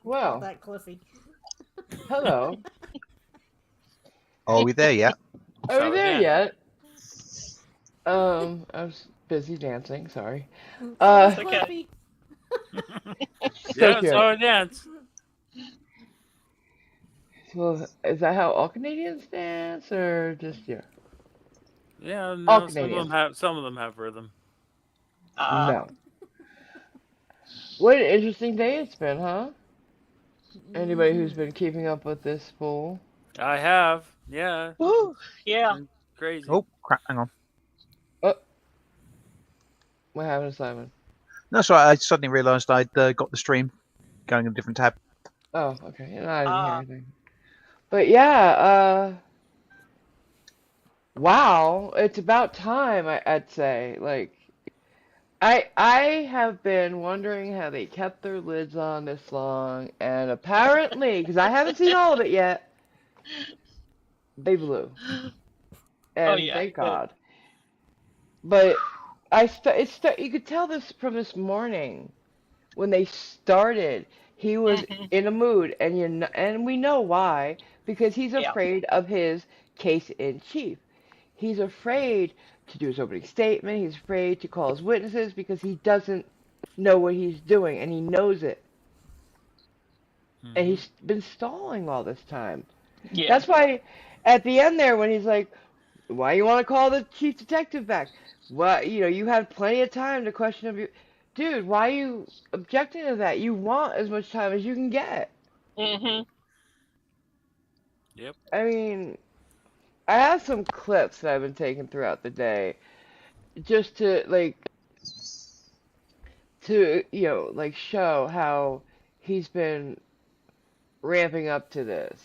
Well, that Cliffy. hello. Are we there yet? Are we there yet? I was busy dancing. Sorry. So was Okay. Cliffy. So Yeah, cute. so it dance. Well, is that how all Canadians dance, or just yeah? Yeah, All no, Canadians. some of them have rhythm. No. What an interesting day it's been, huh? Anybody who's been keeping up with this pool? I have, yeah. Woo, yeah. Crazy. Oh, crap, hang on. Oh. What happened to Simon? No, sorry, I suddenly realised I'd got the stream going in a different tab. Oh, okay. No, I didn't hear anything. But yeah, wow, it's about time, I'd say. Like, I have been wondering how they kept their lids on this long, and apparently, because I haven't seen all of it yet, they blew. And yeah. thank God. But you could tell this from this morning when they started. He was in a mood, and we know why, because he's afraid of his case in chief. He's afraid to do his opening statement. He's afraid to call his witnesses because he doesn't know what he's doing, and he knows it. And he's been stalling all this time. Yeah. That's why at the end there, when he's like, why you want to call the chief detective back? Well, you had plenty of time to question him. Dude, why are you objecting to that? You want as much time as you can get. Mhm. Yep. I mean, I have some clips that I've been taking throughout the day, just to show how he's been ramping up to this,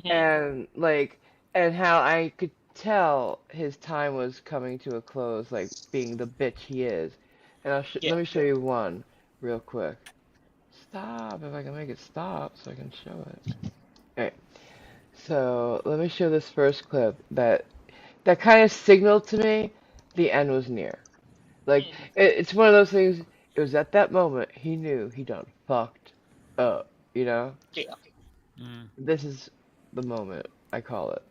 and how I could tell his time was coming to a close, like being the bitch he is. And let me show you one real quick. Stop, if I can make it stop so I can show it. Alright, so let me show this first clip that kind of signaled to me the end was near. Like, it's one of those things, it was at that moment he knew he done fucked up, Yeah. This is the moment, I call it.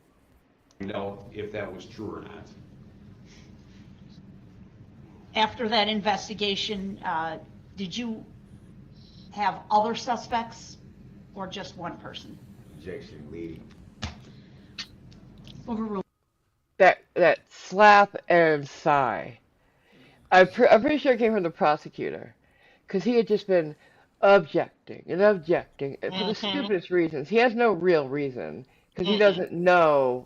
Know if that was true or not. After that investigation, did you have other suspects or just one person? Objection, lady. Overruled. That slap and sigh. I'm pretty sure it came from the prosecutor, because he had just been objecting and objecting for the stupidest reasons. He has no real reason, because he doesn't know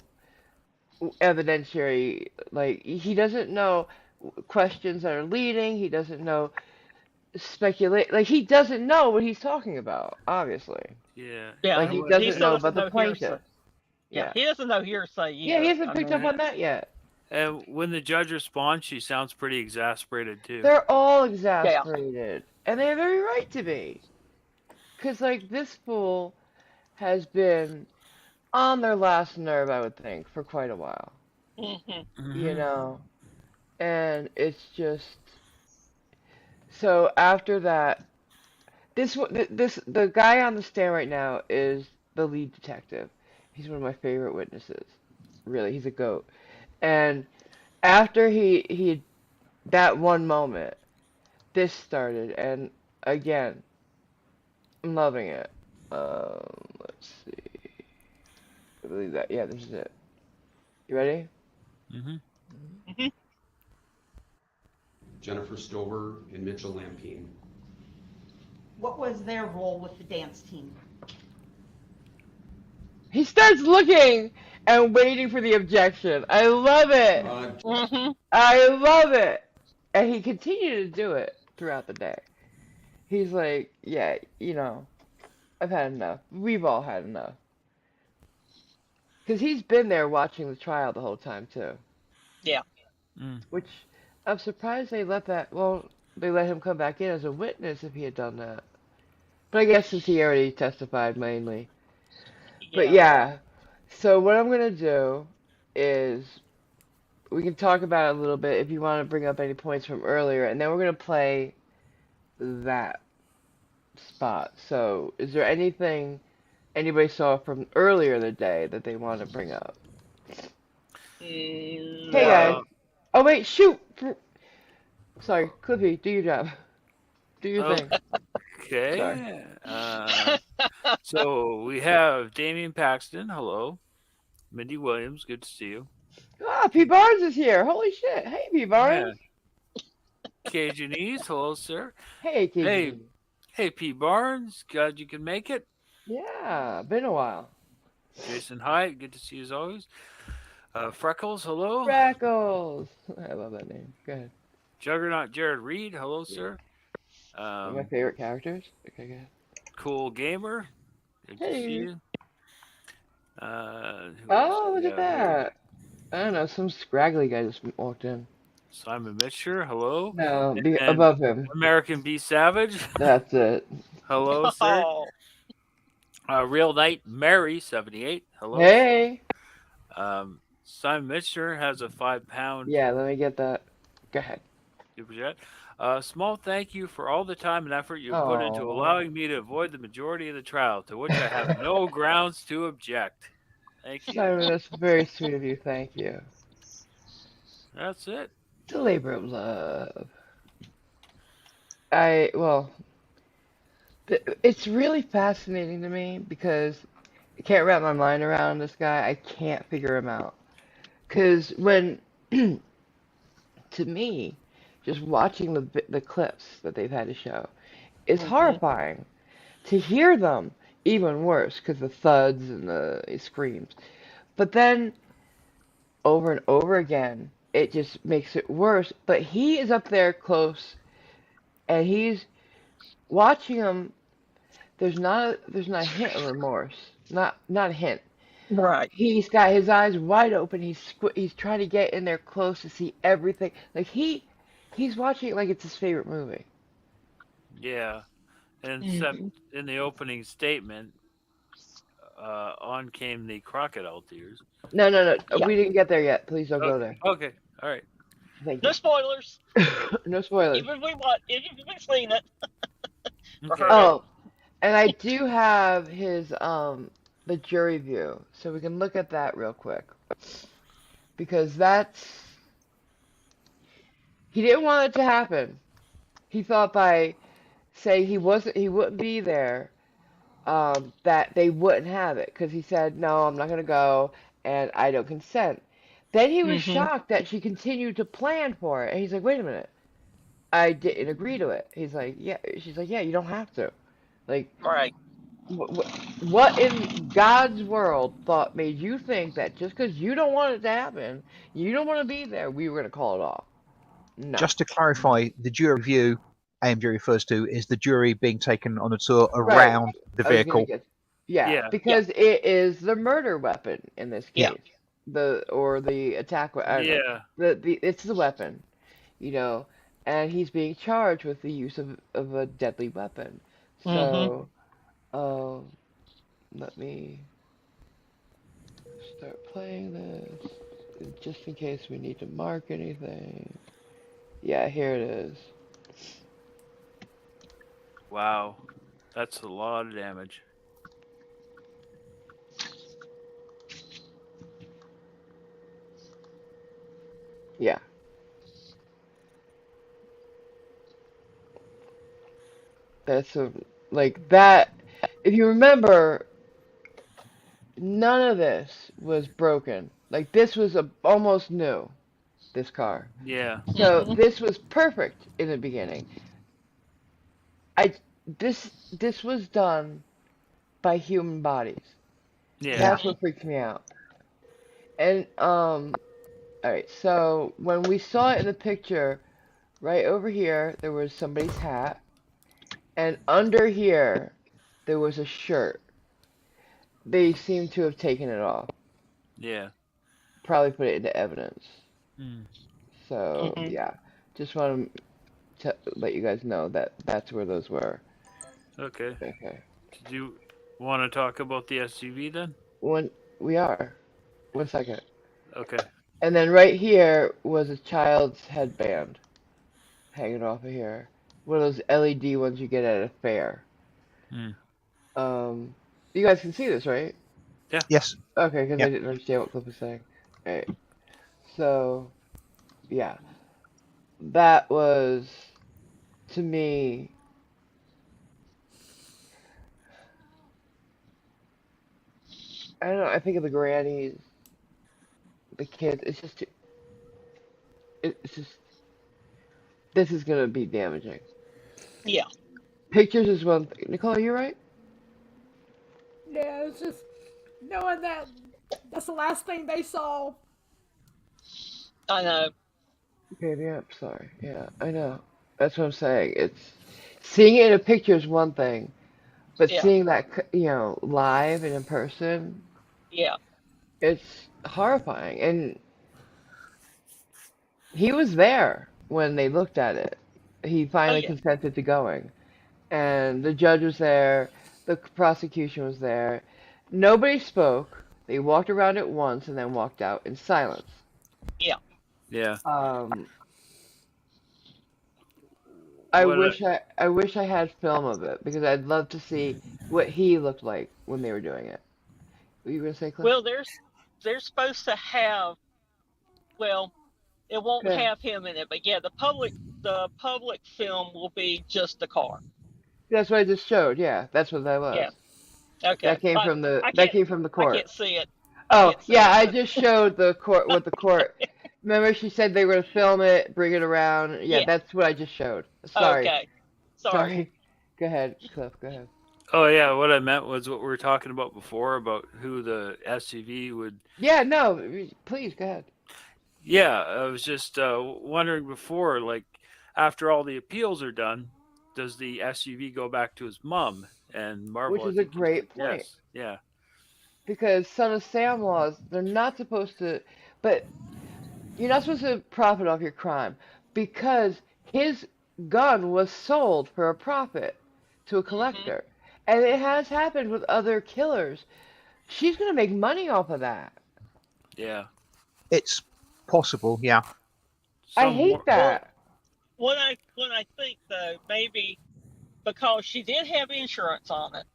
evidentiary, he doesn't know questions that are leading, he doesn't know speculate, he doesn't know what he's talking about, obviously. Yeah. Yeah. He doesn't know about the plaintiff. Yeah, he doesn't know hearsay either. Yeah, he hasn't picked up on that yet. And when the judge responds, she sounds pretty exasperated too. They're all exasperated, and they have every right to be. Because, this fool has been on their last nerve, I would think, for quite a while. And it's just... So, after that, the guy on the stand right now is the lead detective. He's one of my favorite witnesses. Really, he's a goat. And after he that one moment, this started, and again, I'm loving it. Let's see. I believe that. Yeah, this is it. You ready? Jennifer Stover and Mitchell Lampine. What was their role with the dance team? He starts looking and waiting for the objection. I love it. I love it. And he continued to do it. throughout the day. He's like, yeah, I've had enough. We've all had enough. Because he's been there watching the trial the whole time, too. Yeah. Mm. Which, I'm surprised they let they let him come back in as a witness if he had done that. But I guess since he already testified mainly. But yeah, so what I'm going to do is we can talk about it a little bit if you want to bring up any points from earlier, and then we're going to play that spot. So, is there anything anybody saw from earlier in the day that they want to bring up? Hey guys. Oh wait, shoot! Sorry, Clippy, do your job. Do your thing. Okay. So we have Damian Paxton. Hello. Mindy Williams. Good to see you. Ah, P. Barnes is here. Holy shit. Hey, P. Barnes. Cajun East. Hello, sir. Hey, KG. Hey, P. Barnes. Glad you can make it. Yeah, been a while. Jason Hyatt. Good to see you as always. Freckles. Hello. Freckles. I love that name. Go ahead. Juggernaut Jared Reed. Hello, sir. One of my favorite characters. Okay, go ahead. Cool Gamer. Good to see you. Oh, look at that. I don't know, some scraggly guy just walked in. Simon Mitcher, hello. No, And above him. American B. Savage. That's it. Hello, sir. Real Knight Mary, 78. Hello. Hey. Simon Mitcher has a 5-pound. Yeah, let me get that. Go ahead. Super chat. Small thank you for all the time and effort you put into allowing me to avoid the majority of the trial, to which I have no grounds to object. Thank you. Simon, that's very sweet of you. Thank you. That's it. The labor of love. It's really fascinating to me because I can't wrap my mind around this guy. I can't figure him out. Because when, to me, just watching the clips that they've had to show, it's horrifying. To hear them, even worse, because the thuds and the screams. But then, over and over again, it just makes it worse. But he is up there close, and he's watching them. There's not a hint of remorse. Not a hint. Right. He's got his eyes wide open. He's trying to get in there close to see everything. Like he's watching it like it's his favorite movie. Yeah. And except in the opening statement, on came the crocodile tears. No. Yeah. We didn't get there yet. Please don't go there. Okay. All right. Thank you. No spoilers. No spoilers. Even if we've seen it. Okay. Oh, and I do have his the jury view, so we can look at that real quick. Because he didn't want it to happen. He thought by saying he wouldn't be there, that they wouldn't have it, because he said, no, I'm not going to go, and I don't consent. Then he was shocked that she continued to plan for it, and he's like, wait a minute, I didn't agree to it. He's like, yeah. She's like, yeah, you don't have to. Like, Right. what in God's world made you think that just because you don't want it to happen, you don't want to be there, we were going to call it off? No. Just to clarify, the jury view AMG refers to is the jury being taken on a tour around the vehicle. Yeah, because it is the murder weapon in this case. Yeah. The attack weapon. It's the weapon, and he's being charged with the use of a deadly weapon. So, let me start playing this, just in case we need to mark anything. Yeah, here it is. Wow. That's a lot of damage. Yeah. That's like that. If you remember, none of this was broken. Like this was almost new. This car. Yeah. So this was perfect in the beginning. This was done by human bodies. Yeah. That's what freaked me out. And all right. So when we saw it in the picture right over here, there was somebody's hat, and under here, there was a shirt. They seem to have taken it off. Yeah. Probably put it into evidence. Hmm. So, Mhm. yeah. Just want to let you guys know that that's where those were. Okay. Okay. Did you want to talk about the SUV then? One, we are. 1 second. Okay. And then right here was a child's headband hanging off of here. One of those LED ones you get at a fair. Hmm. You guys can see this, right? Yes. Okay, because Yeah. I didn't understand what Cliff was saying. Alright. So, yeah. That was, to me, I don't know, I think of the grannies, the kids, it's just, it's just, this is gonna be damaging. Yeah, Pictures is one thing. Nicole, you right? Yeah, it's just knowing that that's the last thing they saw. I know. Baby, I'm sorry. Yeah, I know. That's what I'm saying. It's seeing it in a picture is one thing, but Yeah, seeing that, live and in person, yeah. it's horrifying. And he was there when they looked at it. He Oh finally yeah. consented to going, and the judge was there. The prosecution was there. Nobody spoke. They walked around it once and then walked out in silence. Yeah. Yeah. Um, What? I wish I had film of it because I'd love to see what he looked like when they were doing it. Were you gonna say, Cliff? Well, they're supposed to have. Well, it won't Good. have him in it, but yeah, the public film will be just the car. That's what I just showed. Yeah, that's what that was. Yeah. Okay. I That can't came from the I court. can't see it. Oh, Can't see yeah, it, I but just showed the court what the court. Remember, she said they were gonna film it, bring it around. Yeah, yeah. that's what I just showed. Sorry, Okay. Sorry. sorry. Go ahead, Cliff. Go ahead. Oh yeah. What I meant was what we were talking about before about who the SUV would. Yeah, no, please go ahead. Yeah, I was just wondering before, like, after all the appeals are done, does the SUV go back to his mom? And Marvel, Which I is a think you said great point yes. Yeah. because Son of Sam laws, they're not supposed to, but you're not supposed to profit off your crime because his gun was sold for a profit to a Mhm. collector. And it has happened with other killers. She's gonna make money off of that. Yeah. It's possible. Yeah. I Some hate more. Well, that. what I think though, maybe because she did have insurance on it,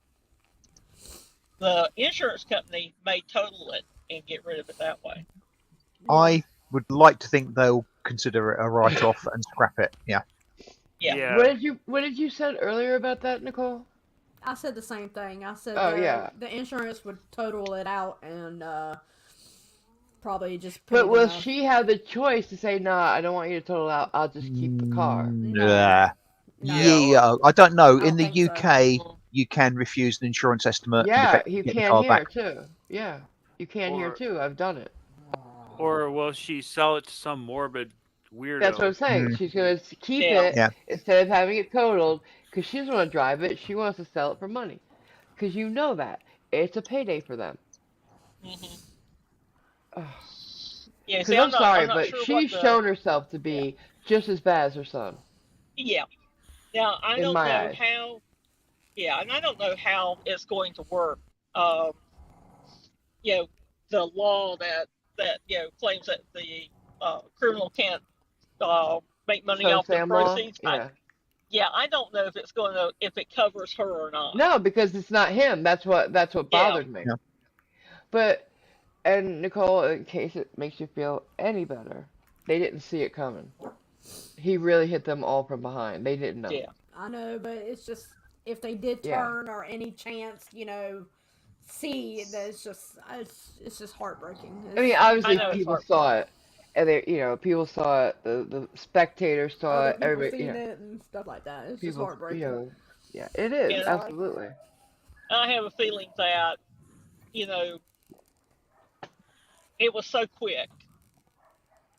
the insurance company may total it and get rid of it that way. I would like to think they'll consider it a write-off and scrap it. Yeah. Yeah. Yeah. What did you said earlier about that, Nicole? I said the same thing. I said Oh, yeah. the insurance would total it out and probably just put But it will in a, she have the choice to say, "Nah, I don't want you to total out. I'll just keep the car"? No. Yeah. No. Yeah. I don't know. I In don't the think so. UK, you can refuse an insurance estimate and Yeah, effectively you get the can car here back. too. Yeah, you can here Or too. I've done it. or will she sell it to some morbid That's what I'm weirdo? saying. Mm, She's gonna keep Yeah. it yeah. instead of having it totaled because she doesn't want to drive it. She wants to sell it for money because you know that it's a payday for them. Mhm. Ugh. Yeah. Because See, I'm sorry, I'm not but sure what she's the. shown herself to Yeah. be just as bad as her son, Yeah. Now I in don't my know eyes. how. Yeah, and I don't know how it's going to work. Um, you know, the law that claims that the criminal can't make money Son of off the Sam Law? proceeds. Yeah. I don't know if it covers her or not. No, because it's not him. That's what Yeah. bothered me. Yeah. But and Nicole, in case it makes you feel any better, they didn't see it coming. He really hit them all from behind. They didn't know. Yeah. I know, but it's just if they did Yeah. turn or any chance, see that it's just heartbreaking. I mean, It's, I obviously know it's people hard. saw it, and people saw it. The spectators saw other it. people Everybody, seen it and stuff like that. It's just people, heartbreaking. yeah, it is Yeah. absolutely. I have a feeling that you know it was so quick.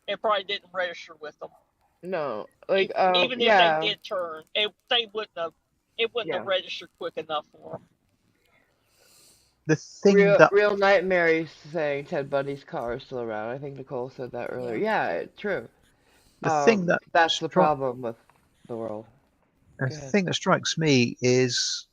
It probably didn't register with them. No, E- like Even if they yeah, did turn, it wouldn't have yeah. registered quick enough for them. The thing that Real nightmare is saying Ted Bundy's car is still around. I think Nicole said that earlier. Yeah. Yeah, true. the thing that That's the stri- problem with the world. the Go ahead. thing that strikes me is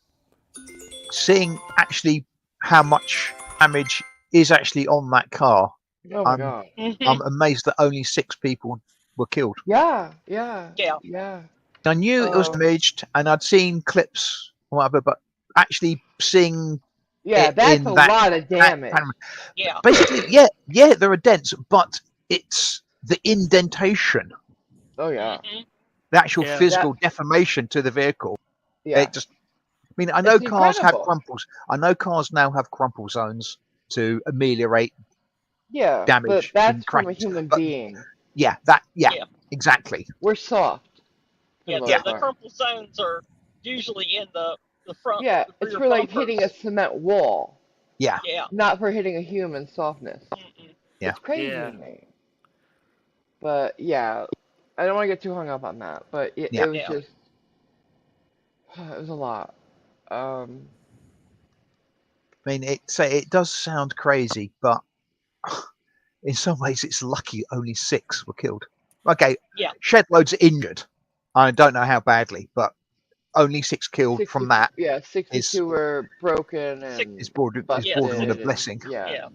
seeing actually how much damage is actually on that car. Oh my I'm God. I'm amazed that only 6 people were killed. Yeah, yeah, Yeah. yeah. I knew it was Um, damaged, and I'd seen clips or whatever, but actually seeing yeah, it that's a in that, lot of that damage. Yeah. basically, yeah, there are dents, but it's the indentation, Oh yeah, the actual Yeah. physical deformation to the vehicle. yeah. It just, I mean, I know It's cars have incredible. crumples. I know cars now have crumple zones to ameliorate Yeah, but damage in that's from a cracks, human but being. yeah, Yeah. exactly. We're soft for the Yeah. Yeah, most The part. crumple zones are usually in the front, Yeah, the it's rear for like hitting a bumpers. cement wall, yeah, Yeah. not for hitting a human softness. Mm-mm. yeah. It's crazy to Yeah. me. But yeah, I don't want to get too hung up on that. But it Yeah. was Yeah. just, it was a lot. Um, I mean, it does sound crazy, but in some ways, it's lucky only 6 were killed. Okay, Yeah. shed loads are injured. I don't know how badly, but only 6 killed 60, from that yeah, is 62 were broken Six. and is borderline a busted, and blessing. yeah. Yeah.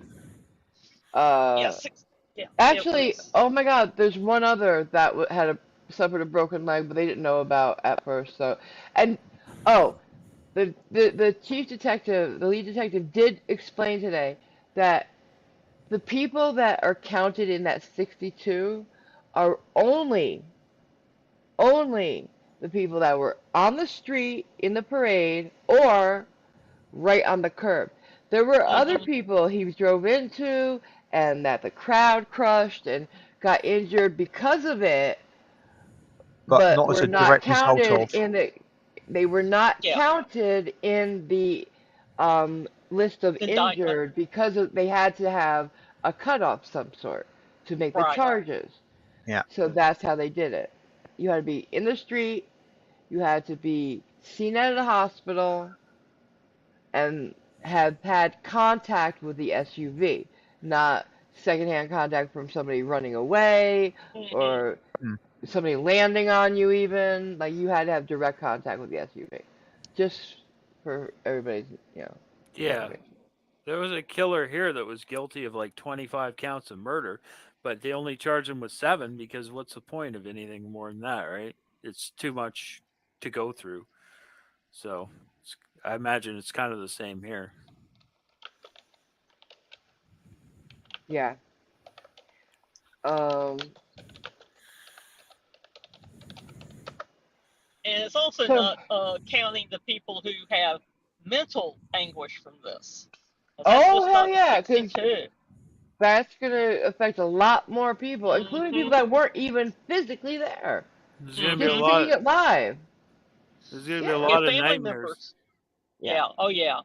Yeah. Uh, Six. Yeah. It Actually, was. oh my God, there's one other that had suffered a broken leg, but they didn't know about at first. So, and oh, the chief detective, the lead detective, did explain today that the people that are counted in that 62 are only the people that were on the street in the parade or right on the curb. There were other Mm-hmm. people he drove into and that the crowd crushed and got injured because of it, But but not as were a not direct result counted of. in the they were not Yeah. counted in the list of Indictment. injured because they had to have a cutoff some sort to make the Right. charges. Yeah, So that's how they did it. You had to be in the street, you had to be seen at a hospital, and have had contact with the SUV, not secondhand contact from somebody running away Mm-hmm. or mm, somebody landing on you even. Like you had to have direct contact with the SUV. Just for everybody's, Yeah. information. There was a killer here that was guilty of like 25 counts of murder, but they only charged him with 7 because what's the point of anything more than that, right? It's too much to go through. So I imagine it's kind of the same here. Yeah. Um And it's also so not counting the people who have mental anguish from this. And that's oh just hell not the yeah, cuz 62. that's going to affect a lot more people, including people Mm-hmm. that weren't even physically there. There's gonna be a Just Mm-hmm. seeing lot. it live. There's gonna be a Yeah. Yeah, lot of family nightmares. members. Yeah. Yeah. Oh, yeah.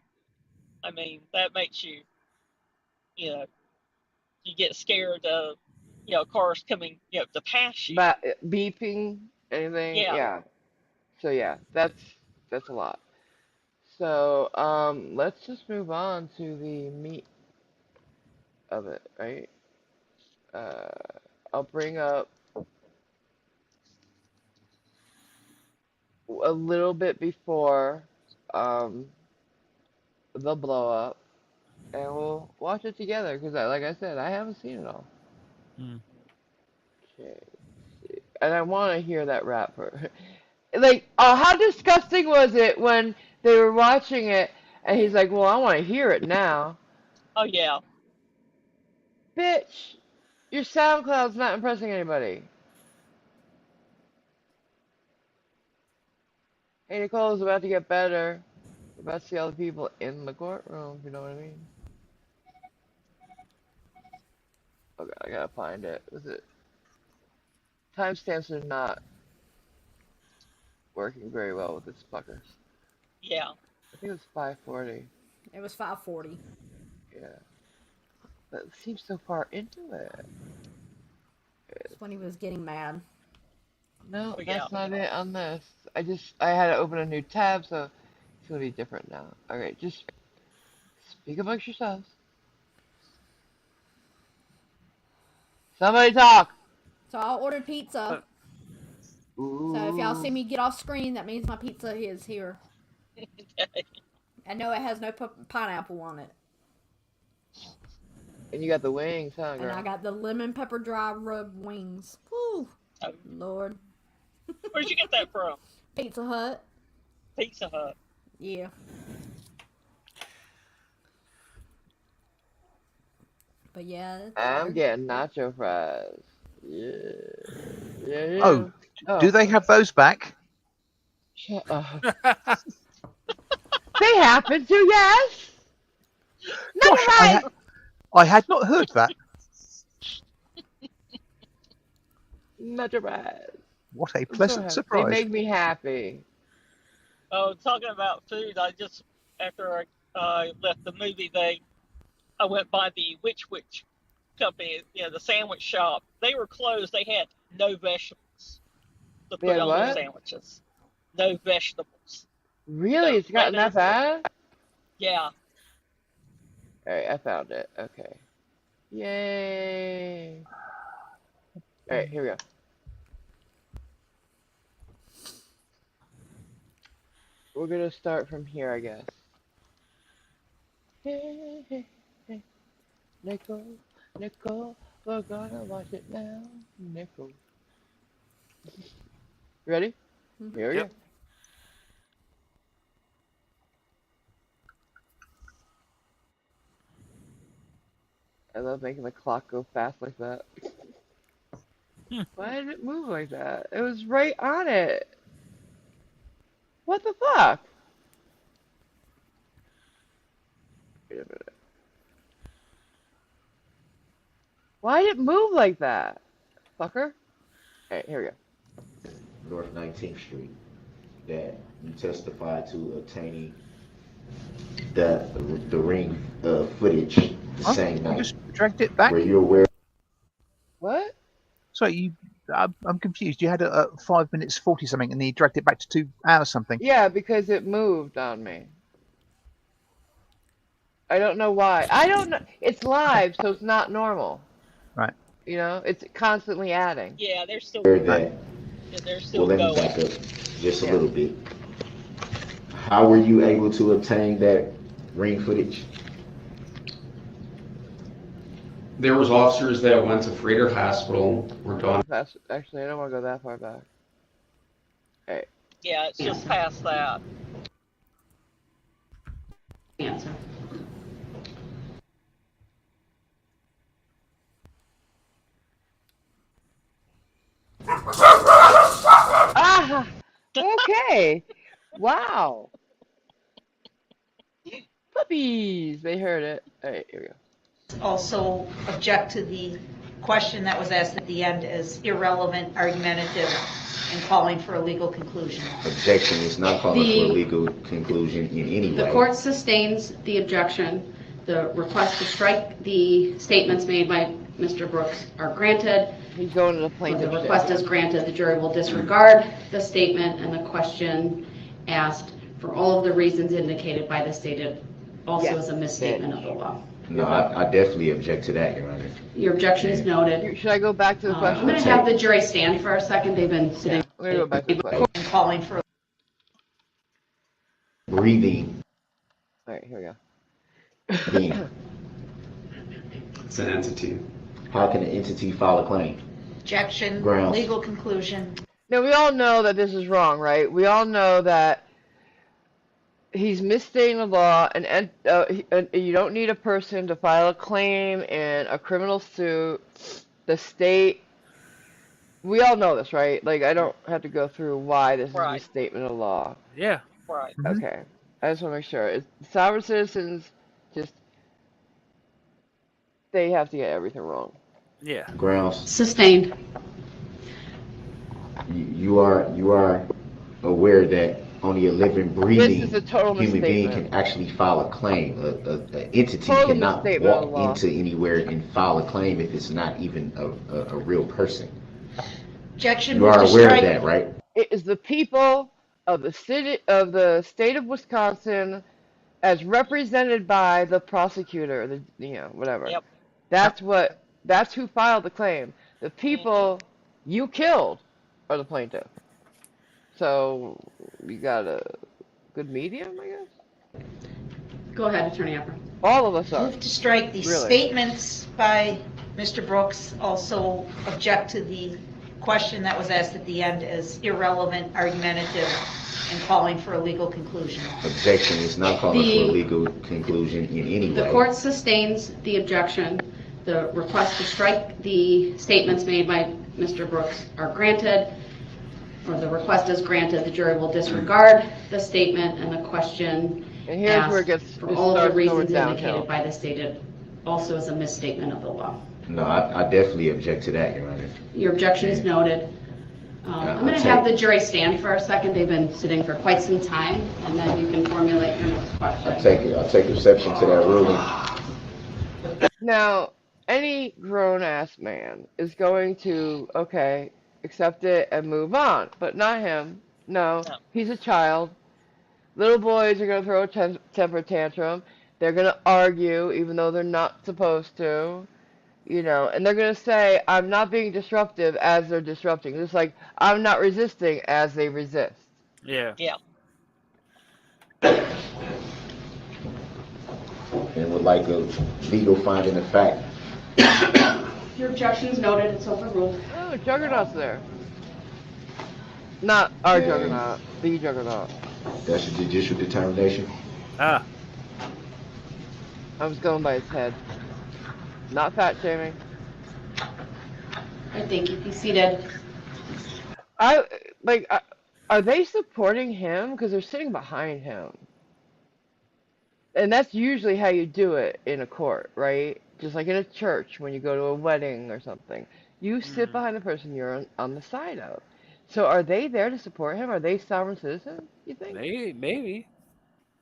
I mean, that makes you, you know, you get scared of, cars coming, to pass you. But beeping, anything, Yeah. yeah. So yeah, that's a lot. So let's just move on to the meat of it, right? Uh, I'll bring up a little bit before um the blow up, and we'll watch it together because, like I said, I haven't seen it all. Hmm. Okay, and I want to hear that rap for like, how disgusting was it when they were watching it, and he's like, "Well, I want to hear it now." Oh, yeah. Bitch, your SoundCloud's not impressing anybody. Hey, Nicole is about to get better. We're about to see all the people in the courtroom, if you know what I mean. Okay, I gotta find it. Was it? Timestamps are not working very well with this fuckers. Yeah. I think it was 540. It was 5:40. Yeah. But it seems so far into it. It's when he was getting mad. No, But yeah, that's not it on this. I had to open a new tab, so it's gonna be different now. Alright, just speak amongst yourselves. Somebody talk! So I ordered pizza. So if y'all see Ooh. me get off screen, that means my pizza is here. I know it has no pineapple on it. And you got the wings, huh, And I girl? got the lemon pepper dry rub wings. Whew. Lord. where'd you get that from? Pizza Hut. Pizza Hut. Yeah. But yeah. I'm getting nacho fries. Yeah. Yeah, Oh, yeah. do they have those back? Shut up. They happen to, yes! Gosh, Nacho fries! I had not heard that. Nacho fries. What a I'm so pleasant happy. They surprise. make me happy. Oh, talking about food, I just after I left the movie, I went by the Witch company, the sandwich shop. They were closed. They had no vegetables to They put had on their what? sandwiches. No vegetables. Really? So It's gotten that bad? yeah. Alright, I found it. Okay. Yay. Alright, here we go. We're gonna start from here, I guess. Hey, hey, hey. Nicole, Nicole, we're gonna watch it now. Nicole. Ready? Here we Yep. go. I love making the clock go fast like that. Why did it move like that? It was right on it. What the fuck? Wait a minute. Why did it move like that? Fucker. Alright, here we go. North 19th Street, that you testified to obtaining the ring footage the Huh? same You night. just dragged it back? Were you aware? What? Sorry, I'm confused. You had a 5 minutes 40 something, and then you dragged it back to 2 hours something. Yeah, because it moved on me. I don't know why. I don't know. It's live, so it's not normal. Right. You know, it's constantly adding. Yeah, they're still That, they're still well, let me going. back up just a Yeah. little bit. How were you able to obtain that ring footage? There was officers that went to Freighter Hospital, were gone. Actually, I don't want to go that far back. Alright. Yeah, it's just past that. Answer. Ah! Okay. Wow. Puppies. They heard it. Alright, here we go. Also object to the question that was asked at the end as irrelevant, argumentative, and calling for a legal conclusion. Objection is not calling for a legal conclusion in any way. The court sustains the objection. The request to strike the statements made by Mr. Brooks are granted. He's going to the When plaintiff's the request shed. is granted, the jury will disregard the statement and the question asked for all of the reasons indicated by the stated also Yes, as a misstatement of the law. No, I definitely object to that, Your Honor. Your objection is noted. Should I go back to the I'm question? going to have the jury stand for a second. They've been sitting. I'm going to go back to the question. And calling for Breathing. Alright, here we Being. go. It's an entity. How can an entity file a claim? objection, Grounds. legal conclusion. Now, we all know that this is wrong, right? We all know that he's misstating the law, and you don't need a person to file a claim in a criminal suit. The state, we all know this, right? Like, I don't have to go through why this is a Right. misstatement of law. Yeah. Right. Mhm. Okay, I just want to make sure. Sovereign citizens, just, they have to get everything wrong. Yeah. Grounds. Sustained. You are aware that only a living, breathing This is a total human being misstatement. can actually file a claim. An entity Total cannot misstatement of the walk law. into anywhere and file a claim if it's not even a real person. Objection. You Move are to aware of strike. that, right? It is the people of the state of Wisconsin, as represented by the prosecutor, whatever. Yep. That's who filed the claim. The Mm-hmm. people you killed are the plaintiff. So you got a good medium, I guess. Go ahead, Attorney Apper. All of us are. Move to strike the Really. statements by Mr. Brooks. Also object to the question that was asked at the end as irrelevant, argumentative, and calling for a legal conclusion. Objection is not calling for a legal conclusion in any way. The court sustains the objection. The request to strike the statements made by Mr. Brooks are granted, or the request is granted. The jury will disregard the statement and the question And here's where it gets for all of the starts going reasons downhill. indicated by the stated also is a misstatement of the law. No, I definitely object to that, Your Honor. Your objection is noted. I'm going to have the jury stand for a second. They've been sitting for quite some time, and then you can formulate your next question. I'll take exception to that ruling. Now, any grown-ass man is going to, okay, accept it and move on, but not him. No, he's a child. Little boys are going to throw a temper tantrum. They're going to argue, even though they're not supposed to. And they're going to say, I'm not being disruptive as they're disrupting. Just like, I'm not resisting as they resist. Yeah. Yeah. And would like a legal finding of fact. Your objection is noted. It's overruled. Oh, Juggernaut's there. Not our Juggernaut, the Juggernaut. That's a judicial determination. Ah. I was going by his head. Not fat shaming. I think you be seated. Are they supporting him? Because they're sitting behind him. And that's usually how you do it in a court, right? Just like in a church when you go to a wedding or something. You sit behind the person you're on the side of. So are they there to support him? Are they sovereign citizens, you think? Maybe.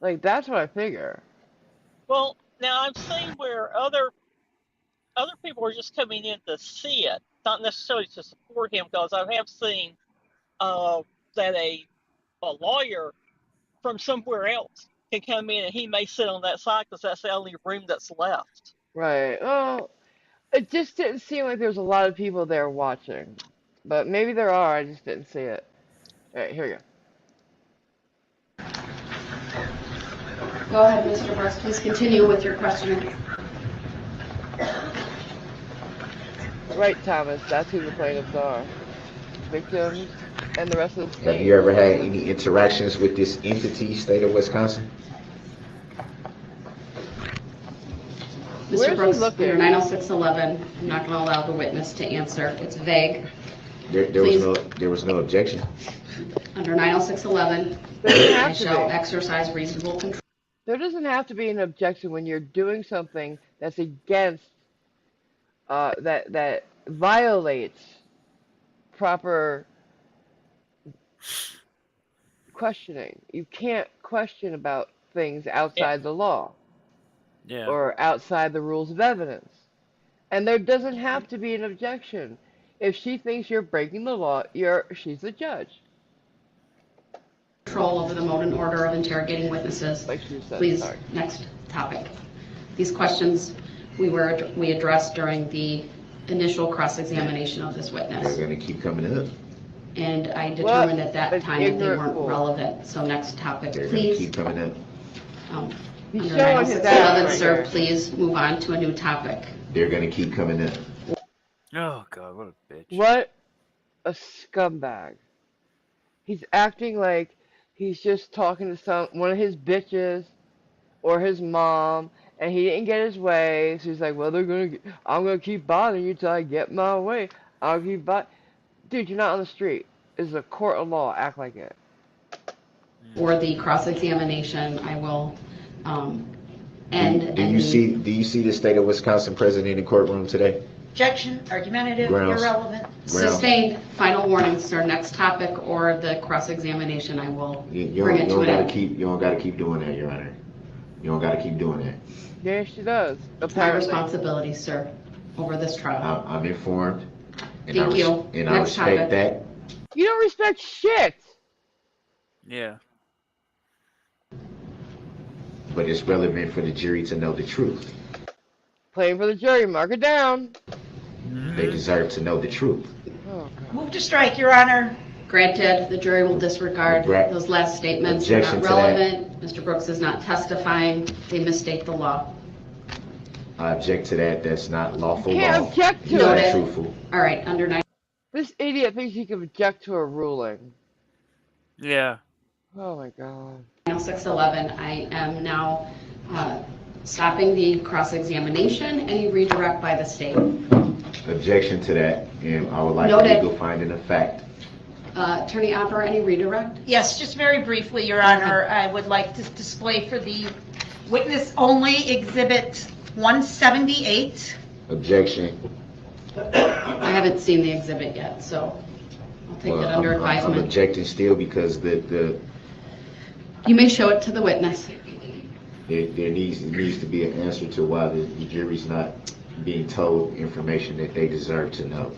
Like, that's what I figure. Well, now I'm seeing where other people are just coming in to see it, not necessarily to support him, because I have seen that a lawyer from somewhere else can come in and he may sit on that side because that's the only room that's left. Right. Well, it just didn't seem like there was a lot of people there watching. But maybe there are, I just didn't see it. Alright, here we go. Go ahead, Mr. Brooks. Please continue with your questioning. Right, Thomas, that's who the plaintiffs are. Victims and the rest of the state. Have you ever had any interactions with this entity, state of Wisconsin? Mr. Brooks, under 90611, I'm not going to allow the witness to answer. It's vague. There was no objection. Under 90611, I shall exercise reasonable control. There doesn't have to be an objection when you're doing something that's against, that violates proper questioning. You can't question about things outside the law. Yeah. Or outside the rules of evidence. And there doesn't have to be an objection. If she thinks you're breaking the law, she's the judge. Control over the mode and order of interrogating witnesses. Like she said, Please, sorry. next topic. These questions we addressed during the initial cross-examination of this witness. They're going to keep coming up. And I determined at that time that they weren't fool. relevant. So next topic, They're going to please. keep coming up. He's Under showing his 90611, ass sir, right please move on to a new topic. They're going to keep coming up. Oh God, what a bitch. What a scumbag. He's acting like he's just talking to one of his bitches or his mom, and he didn't get his way. So he's like, well, I'm gonna keep bothering you till I get my way. I'll keep Dude, you're not on the street. This is a court of law. Act like it. For the cross-examination, I will end. Do you see the state of Wisconsin present in the courtroom today? Objection, argumentative, Grounds. irrelevant. Sustained. Final warning, sir. Next topic or the cross-examination, I will You bring it to don't an got to end. you don't got to keep doing that, Your Honor. You don't got to keep doing that. Yeah, she does. It's my responsibility, sir, over this trial. I'm informed. And Thank you. And I Next respect topic. that. You don't respect shit. Yeah. But it's relevant for the jury to know the truth. Playing for the jury. Mark it down. They deserve to know the truth. Oh, God. Move to strike, Your Honor. Granted, the jury will disregard Regret. those last statements. They're Objection not to that. relevant. Mr. Brooks is not testifying. They misstate the law. I object to that. That's not lawful You can't law. object to It's not it. truthful. All right, under 9. This idiot thinks he can object to a ruling. Yeah. Oh, my God. 611, I am now stopping the cross-examination. Any redirect by the state? Objection to that. And I would like Noted. a legal finding of fact. Attorney Opera, any redirect? Yes, just very briefly, Your Honor, I would like to display for the witness only Exhibit 178. Objection. I haven't seen the exhibit yet, so I'll take it under I'm advisement. objecting still because the You may show it to the witness. there needs to be an answer to why the jury's not being told information that they deserve to know.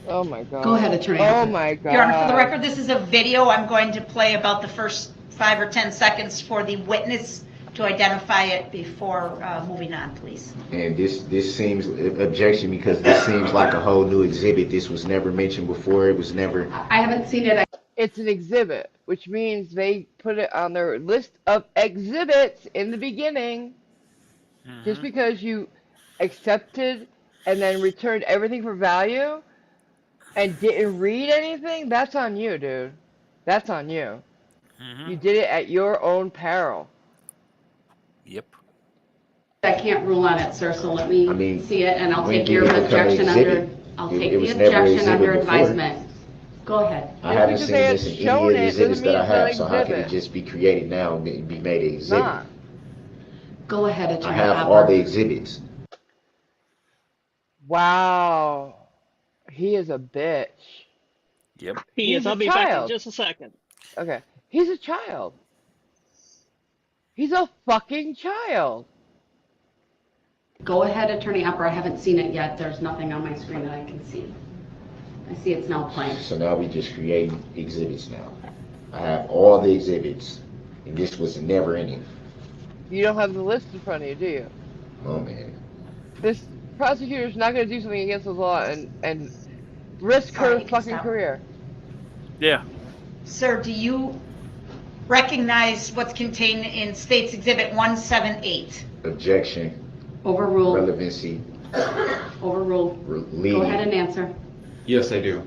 Oh, my God. Go ahead, Attorney Oh, Opera. my God. Your Honor, for the record, this is a video. I'm going to play about the first 5 or 10 seconds for the witness to identify it before moving on, please. And this seems objection because this seems like a whole new exhibit. This was never mentioned before. It was never. I haven't seen it. It's an exhibit, which means they put it on their list of exhibits in the beginning. Just because you accepted and then returned everything for value and didn't read anything, that's on you, dude. That's on you. You did it at your own peril. Yep. I can't rule on it, sir, so let me see it, and I'll when take did your it become an objection exhibit? under, I'll It take the was never an objection under exhibit before. advisement. Go ahead. I haven't because seen they this have in shown any of the it, exhibits doesn't that I mean it's not have. So how can it exhibit. just be created now and be made an It's exhibit? not. Go ahead, I Attorney have Opera. all the exhibits. Wow. He is a bitch. Yep. He He's is. a I'll be back in child. just a second. Okay. He's a child. He's a fucking child. Go ahead, Attorney Opera. I haven't seen it yet. There's nothing on my screen that I can see. I see it's now playing. So now we just create exhibits now. I have all the exhibits, and this was never in it. You don't have the list in front of you, do you? Oh man. This prosecutor's not going to do something against the law and risk Sorry, her you can fucking stop. career. Yeah. Sir, do you recognize what's contained in State's Exhibit 178? Objection. Overruled. Relevancy. Overruled. Leading. Go ahead and answer. Yes, I do.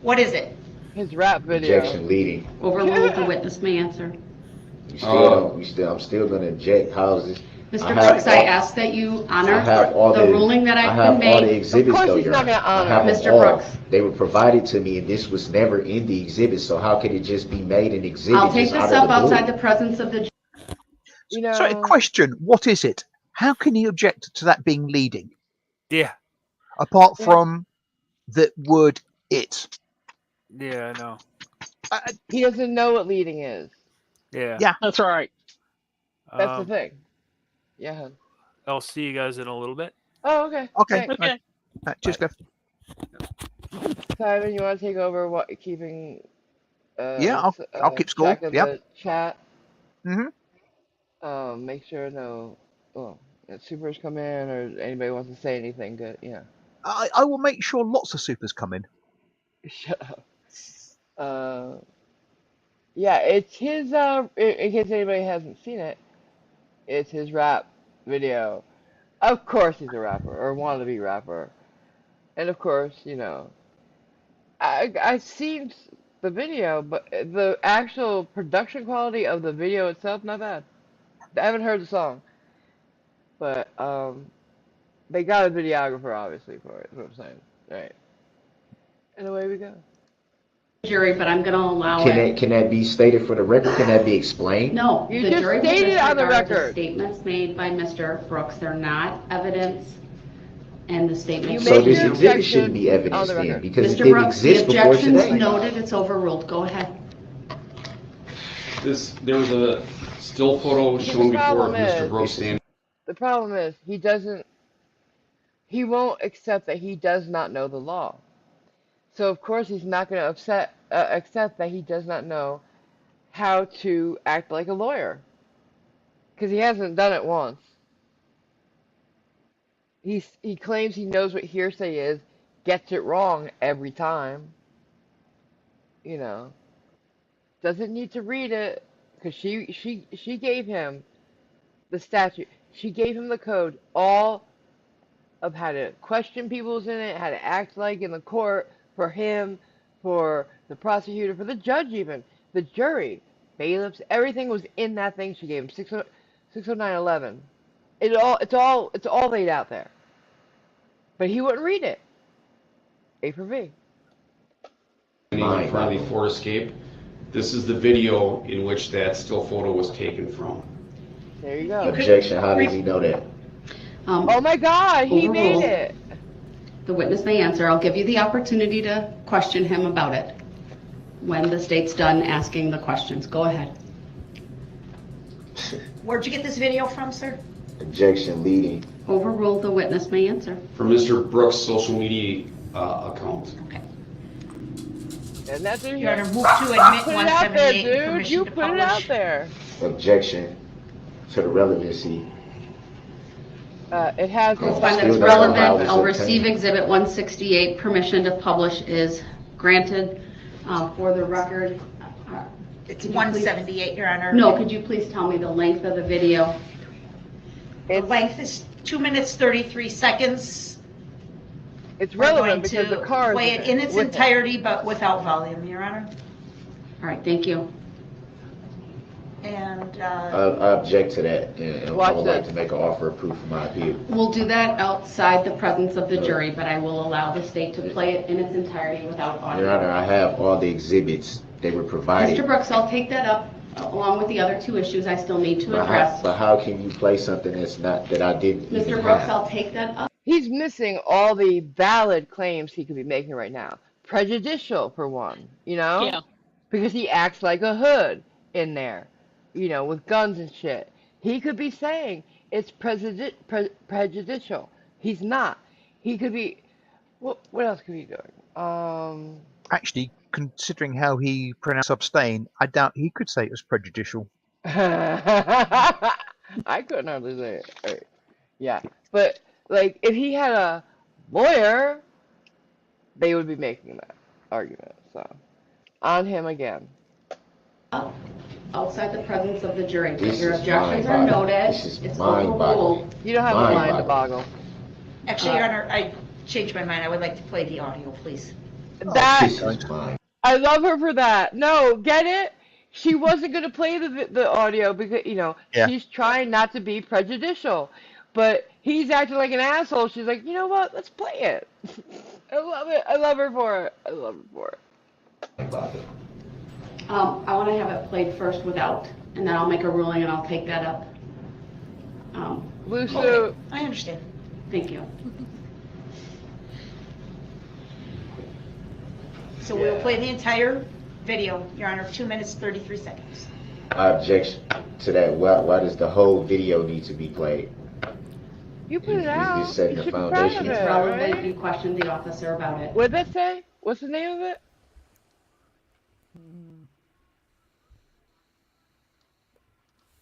What is it? His rap video. Objection. Leading. Overruled. The witness may answer. I'm still gonna object. How is this? Mr. I have Brooks, I all- ask that you honor I have all the ruling that I I've have been all the made. exhibits Of course though, he's Your not Honor. gonna honor I have it. them Mr. all. Brooks. They were provided to me, and this was never in the exhibit. So how could it just be made an exhibit? I'll take just this out up of the blue? outside the presence of the. You know, So, a question: what is it? How can he object to that being leading, Yeah. apart Yeah. from the word "it"? Yeah, I know. he doesn't know what leading is. Yeah. Yeah. That's right. That's the thing. Yeah. I'll see you guys in a little bit. Oh, okay. Okay. Thanks. Okay. Cheers, Cliff. Simon, you want to take over keeping? Yeah, I'll keep score. track of Yep. the chat. Mhm. Make sure no supers come in or anybody wants to say anything good. Yeah. I will make sure lots of supers come in. Shut up. Yeah, it's his. In case anybody hasn't seen it, it's his rap video. Of course, he's a rapper or wannabe rapper, and of course, I've seen the video, but the actual production quality of the video itself, not bad. I haven't heard the song, but they got a videographer obviously for it. Is what I'm saying, right? And away we go. Jury, but I'm going to allow it. Can that be stated for the record? Can that be explained? No, You the just jury will stated it on the disregard record. statements made by Mr. Brooks. They're not evidence, and the statement. You So made this your exhibit objection shouldn't be on evidence the then, record. because it Mr. didn't Brooks, the exist before objection's today. noted. It's overruled. Go ahead. There was a still photo See, the shown before problem of Mr. is- Brooks standing. The problem is he he won't accept that he does not know the law. So of course he's not going to accept that he does not know how to act like a lawyer, because he hasn't done it once. He claims he knows what hearsay is, gets it wrong every time. You know, doesn't need to read it, because she gave him the statute. She gave him the code, all of how to question people's in it, how to act like in the court, for him, for the prosecutor, for the judge even, the jury, bailiffs, everything was in that thing she gave him. 60911. It's all laid out there. But he wouldn't read it. A for V. In front of the Ford Escape. This is the video in which that still photo was taken from. There you go. Objection, how does he know that? Oh my God, he made overruled. it. The witness may answer. I'll give you the opportunity to question him about it when the state's done asking the questions. Go ahead. Where'd you get this video from, sir? Objection, leading. Overruled. The witness may answer. From Mr. Brooks' social media account. Okay. And that's it. Your Honor, move to admit Put it out there, 178, dude. permission You to put it out publish. there. Objection to the relevancy. It has Oh, It's fine, still that's doesn't allow relevant. this I'll to receive obtain. Exhibit 168. Permission to publish is granted. For the record. It's Could you 178, Your Honor. No, could you please tell me the length of the video? The length is 2 minutes, 33 seconds. It's We're going relevant because to the car is play it in its with entirety, but without volume, Your Honor. All right, thank you. And I object to that, and I Watch would like this. to make an offer of proof of my appeal. We'll do that outside the presence of the jury, but I will allow the state to play it in its entirety without Your Honor, audio. I have all the exhibits. They were provided. Mr. Brooks, I'll take that up along with the other two issues I still need to address. But how can you play something that's not, that I didn't even Mr. Brooks, have? I'll take that up. He's missing all the valid claims he could be making right now. Prejudicial, for one, you know? Yeah. Because he acts like a hood in there, you know, with guns and shit. He could be saying it's prejudicial. He's not. He could be... What else could he be doing? Actually, considering how he pronounced abstain, I doubt he could say it was prejudicial. I couldn't hardly say it. Right. Yeah. But, like, if he had a lawyer, they would be making that argument. So, on him again. Outside the presence of the jury. This Your is objections are mind-boggling. noted. This is It's mind-boggling. overruled. You don't have a mind to Mind-boggling. boggle. actually, Your Honor, I changed my mind. I would like to play the audio, please. That This is mine. I love her for that. No, get it? She wasn't going to play the audio because, you know, Yeah. she's trying not to be prejudicial. But he's acting like an asshole. She's like, you know what? Let's play it. I love it. I love her for it. I love her for it. I want to have it played first without, and then I'll make a ruling and I'll take that up. Blue suit. Okay, I understand. Thank you. So we'll play the entire video, Your Honor, 2 minutes, 33 seconds. I object to that. Why does the whole video need to be played? You put it Is out. this setting You the should be proud foundation? of It's it, relevant. right? You questioned the officer about it. What'd that say? What's the name of it?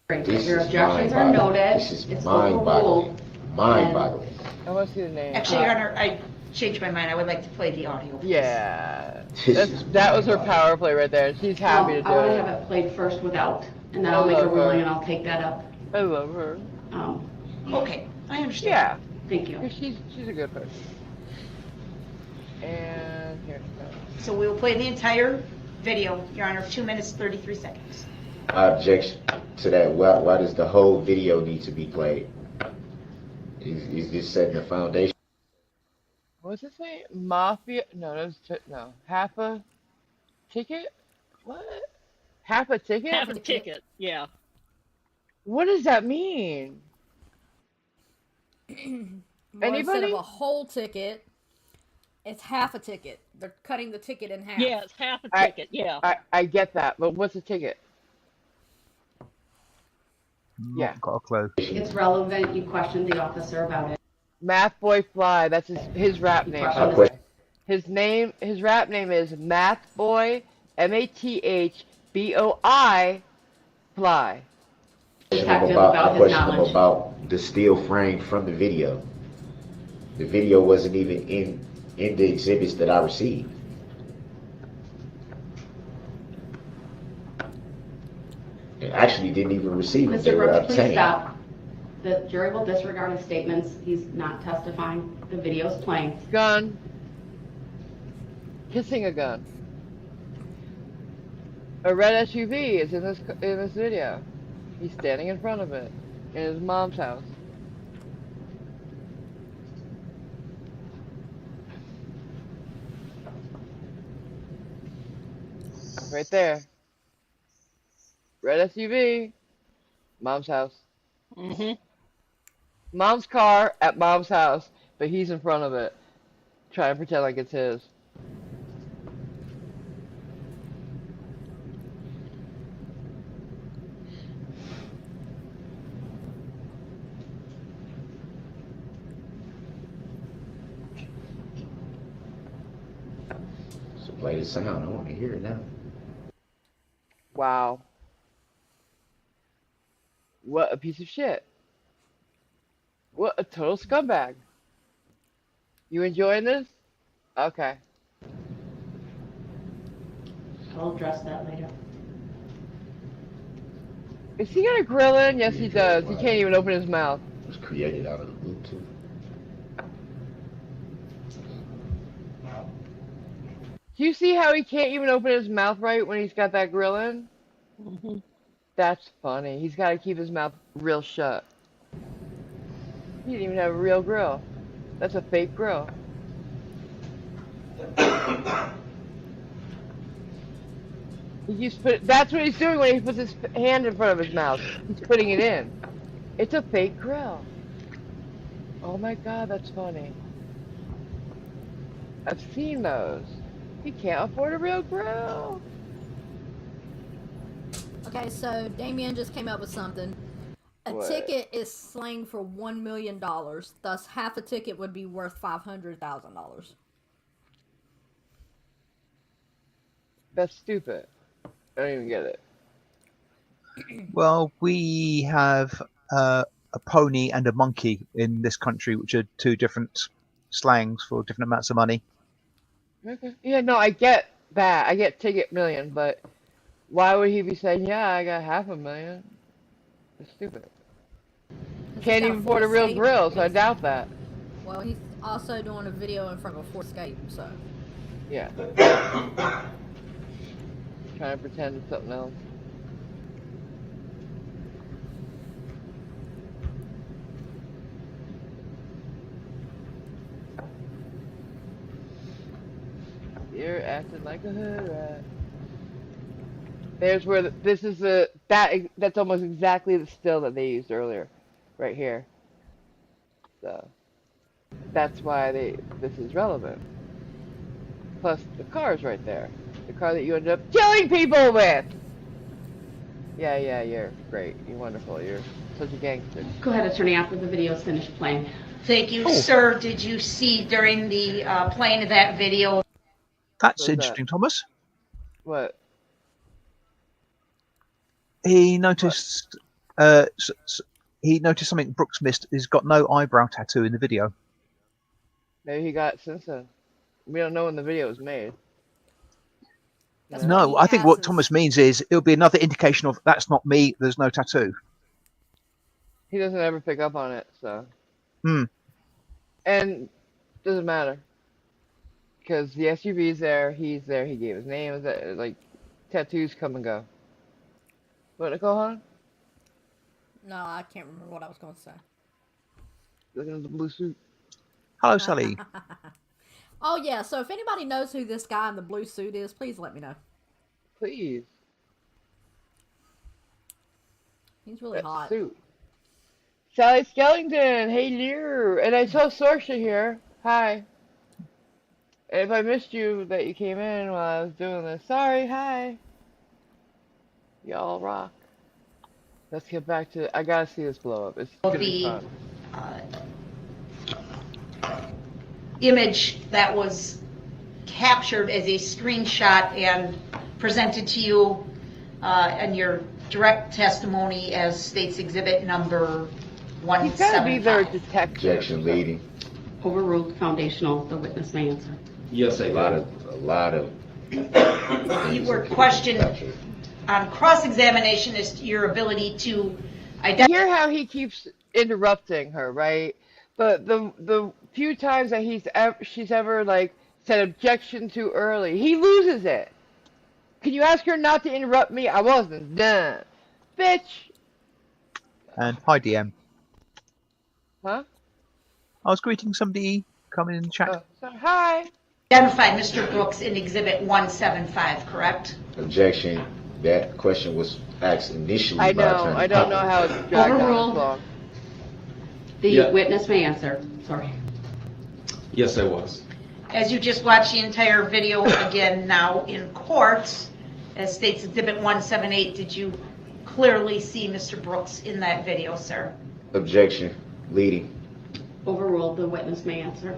This Your is objections are mind-boggling. noted. This is It's mind-boggling. overruled. Mind-boggling. I want to see the name. Actually, Your Honor, I changed my mind. I would like to play the audio, please. Yeah. This is That was her mind-boggling. power play right there. She's happy to do I want to it. have it played first without, and then I I'll make a love her. ruling and I'll take that up. I love her. Okay, I understand. Yeah. Thank you. 'Cause she's a good person. And here it goes. So we will play the entire video, Your Honor, 2 minutes, 33 seconds. I object to that. Why does the whole video need to be played? Is this setting the foundation? What's it say? Mafia? No, no. Half a ticket? What? Half a ticket? Half a ticket. Yeah. What does that mean? Well, instead Anybody? of a whole ticket, it's half a ticket. They're cutting the ticket in half. Yeah, it's half a I- ticket. Yeah. I get that, but what's a ticket? Yeah. Not got a clue. It's relevant. You questioned the officer about it. Math Boy Fly. That's his rap name, by the way. His rap name is Math Boy, MATHBOI Fly. Detective about his question knowledge. about the still frame from the video. The video wasn't even in the exhibits that I received. I actually didn't even receive them. They Mr. were Brooks, please obtained. stop. The jury will disregard his statements. He's not testifying. The video's playing. Gun. Kissing a gun. A red SUV is in this video. He's standing in front of it in his mom's house. Right there. Red SUV. Mom's house. Mm-hmm. Mom's car at mom's house, but he's in front of it, trying to pretend like it's his. So play the sound. I want to hear it now. Wow. What a piece of shit. What a total scumbag. You enjoying this? Okay. I'll address that later. Is he got a grill in? Yes, he does. He can't even open his mouth. It was created out of the Bluetooth. Do you see how he can't even open his mouth right when he's got that grill in? Mm-hmm. That's funny. He's got to keep his mouth real shut. He didn't even have a real grill. That's a fake grill. That's what he's doing when he puts his hand in front of his mouth. He's putting it in. It's a fake grill. Oh my god, that's funny. I've seen those. He can't afford a real grill. Okay, so Damien just came up with something. A What? ticket is slang for $1 million. Thus, half a ticket would be worth $500,000. That's stupid. I don't even get it. Well, we have a pony and a monkey in this country, which are two different slangs for different amounts of money. Okay. Yeah, no, I get that. I get ticket million, but why would he be saying, yeah, I got $500,000? It's stupid. Can't even afford a real grill, so I doubt that. Well, he's also doing a video in front of a Ford Escape, so. Yeah. Trying to pretend it's something else. You're acting like a hood rat. There's where that's almost exactly the still that they used earlier, right here. So that's why this is relevant. Plus the car's right there, the car that you ended up killing people with. Yeah, you're great. You're wonderful. You're such a gangster. Go ahead, attorney, after the video's finished playing. Thank you, sir. Did you see during the playing of that video? That's What's interesting, Thomas. What? He noticed. He noticed something Brooks missed. He's got no eyebrow tattoo in the video. Maybe he got since then. We don't know when the video was made. That's No, what he I think what has Thomas means is it'll be another indication of that's not me. There's no tattoo. He doesn't ever pick up on it, so. Hmm. And doesn't matter. Because the SUV's there, he's there, he gave his name, like, tattoos come and go. What, Nicole, hon? No, I can't remember what I was going to say. Looking at the blue suit. Hello, Sally. Oh, yeah, so if anybody knows who this guy in the blue suit is, please let me know. Please. He's really hot. Suit. Sally Skellington, hey dear. And I saw Sorsha here. Hi. And if I missed you that you came in while I was doing this, sorry, hi. Y'all rock. Let's get back to, I gotta see this blow up. It's gonna be fun. image that was captured as a screenshot and presented to you in your direct testimony as states exhibit number He's got to be their 175. detective. Objection, leading. Overruled foundational, the witness may answer. Yes, I A lot of. You were questioned on cross-examination as to your ability to identify. Hear how he keeps interrupting her, right? But the few times that she's ever like said objection too early, he loses it. Can you ask her not to interrupt me? I wasn't done, bitch. And hi, DM. Huh? I was greeting somebody coming in the chat. Oh, so, hi. Identified Mr. Brooks in exhibit 175, correct? Objection. That question was asked initially I by know. Attorney I don't know Papa. how it's dragged on Overruled. this long. The Yeah. witness may answer. Sorry. Yes, I was. As you just watched the entire video again now in court, as states exhibit 178, did you clearly see Mr. Brooks in that video, sir? Objection, leading. Overruled, the witness may answer.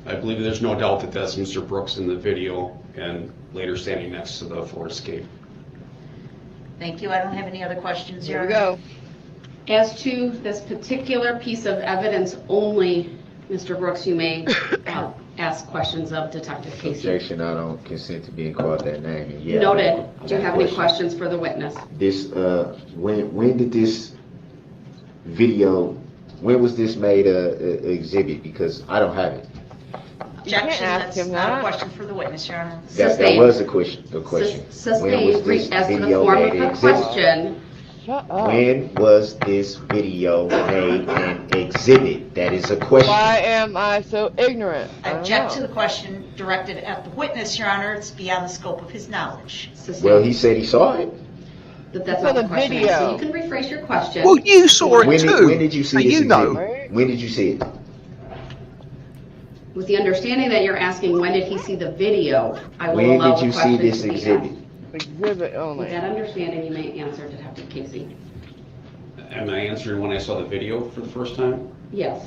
I believe there's no doubt that that's Mr. Brooks in the video and later standing next to the floor escape. Thank you. I don't have any other questions. Here Your we Honor. go. As to this particular piece of evidence only, Mr. Brooks, you may ask questions of Detective Casey. Objection, I don't consent to being called that name. And yeah, Noted. I Do got you a have any question. questions for the witness? This, when did this video, when was this made a exhibit? Because I don't have it. You can't Objection, ask that's him not a that. question for the witness, Your Honor. That Sustained. was a question. When Sustained, was this as to the video form made of an the exhibit? question, Shut up. When was this video made an exhibit? That is a question. Why am I so ignorant? I don't object know. to the question directed at the witness, Your Honor. It's beyond the scope of his knowledge. sustained. Well, he said he saw it. But that's For not the the question. video. So you can rephrase your question. Well, you saw it When too. did you see So this you know. exhibit? Right? When did you see it? With the understanding that you're asking when did he see the video, I will When allow did the you see question this to be exhibit? asked. Exhibit With only. that understanding, you may answer, Detective Casey. Am I answering when I saw the video for the first time? Yes.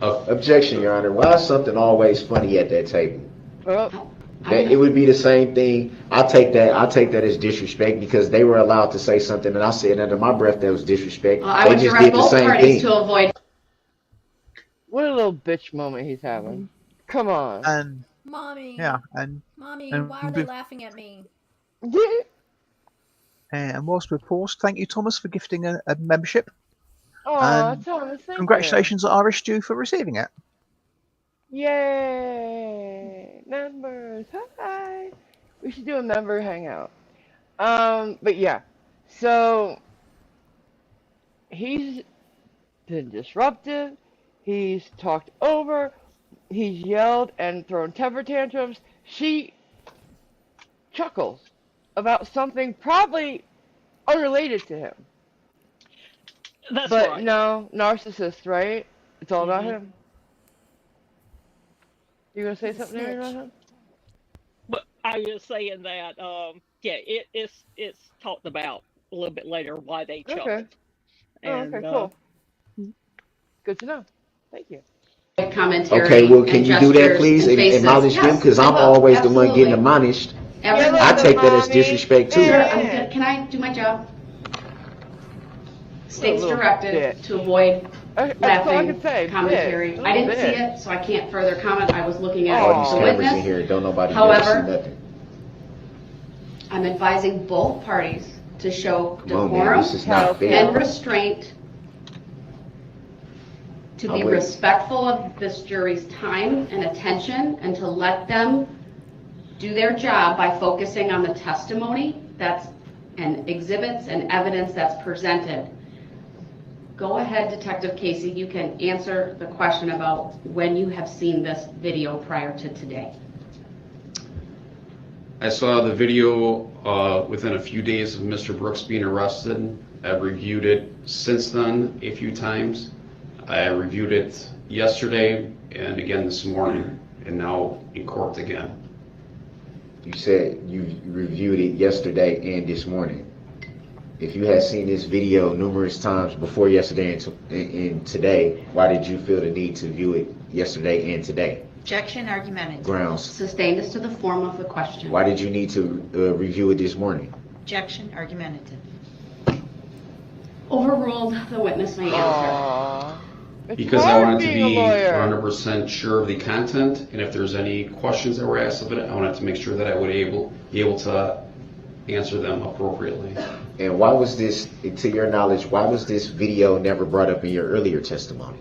Objection, Your Honor. Why is something always funny at that table? Oh, That it would be the same thing. I'll take that as disrespect because they were allowed to say something and I said under my breath that was disrespect. I They would just direct did the both same parties thing. to avoid. what a little bitch moment he's having. Come on. And Mommy. yeah, and Mommy, and why are they laughing at me? and whilst we're paused, thank you, Thomas, for gifting a membership. Aw, And Thomas, thank Congratulations, Irish Jew, for receiving it. you. Yay! Members, hi! We should do a member hangout. But yeah. So, he's been disruptive. He's talked over. He's yelled and thrown temper tantrums. She chuckles about something probably unrelated to him. That's But right. no, narcissist, right? It's all about Mhm. him. You gonna say He's a something, Aaron, snitch. about him? But I was saying that, yeah, it's talked about a little bit later why they chuckled. Okay. Oh, And, okay, cool. Good to know. Thank you. Commentary. Okay, well, can and you do that, gestures please, and faces. admonish them? Yes, Because I I'm will. always the one getting Absolutely. admonished. Absolutely. I take that as Mommy. disrespect too. Sir, Yeah. I'm good. Can I do my job? States little directed bitch. to avoid That's all I laughing can say. commentary. Bitch. I didn't see Bitch. it, so I can't further comment. I was looking at All these the cameras in witness. here, don't nobody However, ever see nothing. I'm advising both parties to show Come on, man, decorum this is not and fair. restraint, to I'm be with- respectful of this jury's time and attention, and to let them do their job by focusing on the testimony and exhibits and evidence that's presented. Go ahead, Detective Casey, you can answer the question about when you have seen this video prior to today. I saw the video within a few days of Mr. Brooks being arrested. I've reviewed it since then a few times. I reviewed it yesterday and again this morning, and now in court again. You said you reviewed it yesterday and this morning. If you had seen this video numerous times before yesterday and today, why did you feel the need to view it yesterday and today? Objection, argumentative. Grounds. Sustained as to the form of the question. Why did you need to review it this morning? Objection, argumentative. Overruled, the witness may answer. Aww. It's Because I hard wanted to being a be lawyer. 100% sure of the content, and if there's any questions that were asked of it, I wanted to make sure that I would be able to answer them appropriately. And why was this, to your knowledge, why was this video never brought up in your earlier testimony?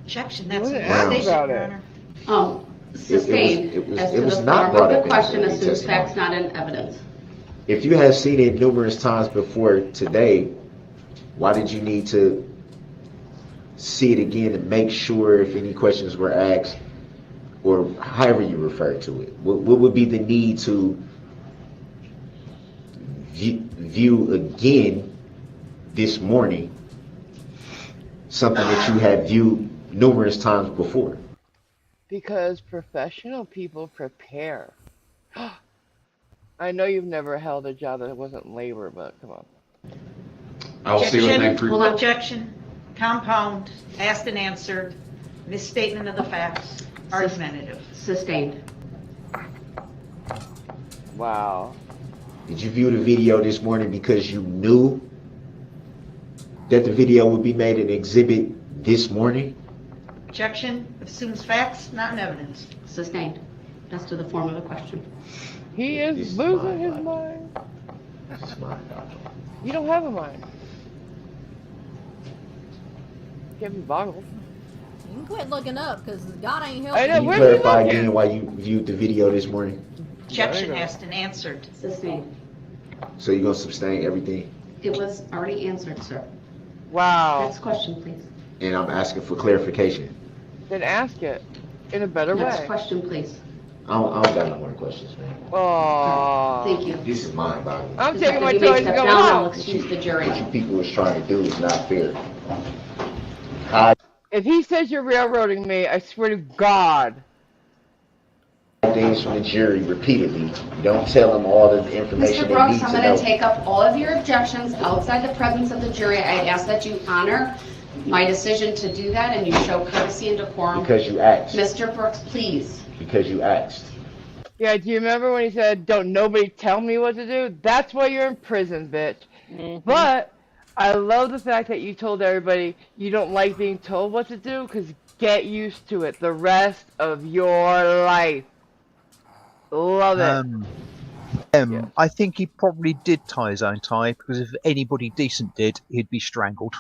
Objection, that's You a wouldn't ask violation, about Your it. Honor. Sustained it was- as it to was the not form brought of up the in question the assumes testimony. facts not in evidence. If you have seen it numerous times before today, why did you need to see it again and make sure if any questions were asked, or however you refer to it? What would be the need to view again this morning something that you had viewed numerous times before? Because professional people prepare. I know you've never held a job that wasn't labor, but come on. I'll see what next Objection, objection, compound, asked and answered, misstatement of the facts, argumentative. Sustained. Wow. Did you view the video this morning because you knew that the video would be made an exhibit this morning? Objection, assumes facts not in evidence. Sustained as to the form of the question. He This is is losing my his life. mind. This is my problem. You don't have a mind. Can't be boggled. You can quit looking up because God ain't I helping. know, Can you where are you clarify looking? again why you viewed the video this morning? Objection, There you go. asked and answered. Sustained. So you're gonna sustain everything? It was already answered, sir. Wow. Next question, please. And I'm asking for clarification. Then ask it in a better Next way. question, please. I don't got no more questions, man. Aww. Thank you. This is mind boggling. I'm taking my You may toys and step going down and we'll home. excuse the jury. What you people was trying to do is not fair. Hide If he says you're railroading me, I swear to God. things from the jury repeatedly. Don't tell them all the information Mr. they Brooks, need I'm to going know. to take up all of your objections outside the presence of the jury. I ask that you honor my decision to do that and you show courtesy and decorum. Because you asked. Mr. Brooks, please. Because you asked. Yeah, do you remember when he said, don't nobody tell me what to do? That's why you're in prison, bitch. But I love the fact that you told everybody you don't like being told what to do, because get used to it the rest of your life. Love it. Yeah. I think he probably did tie his own tie, because if anybody decent did, he'd be strangled.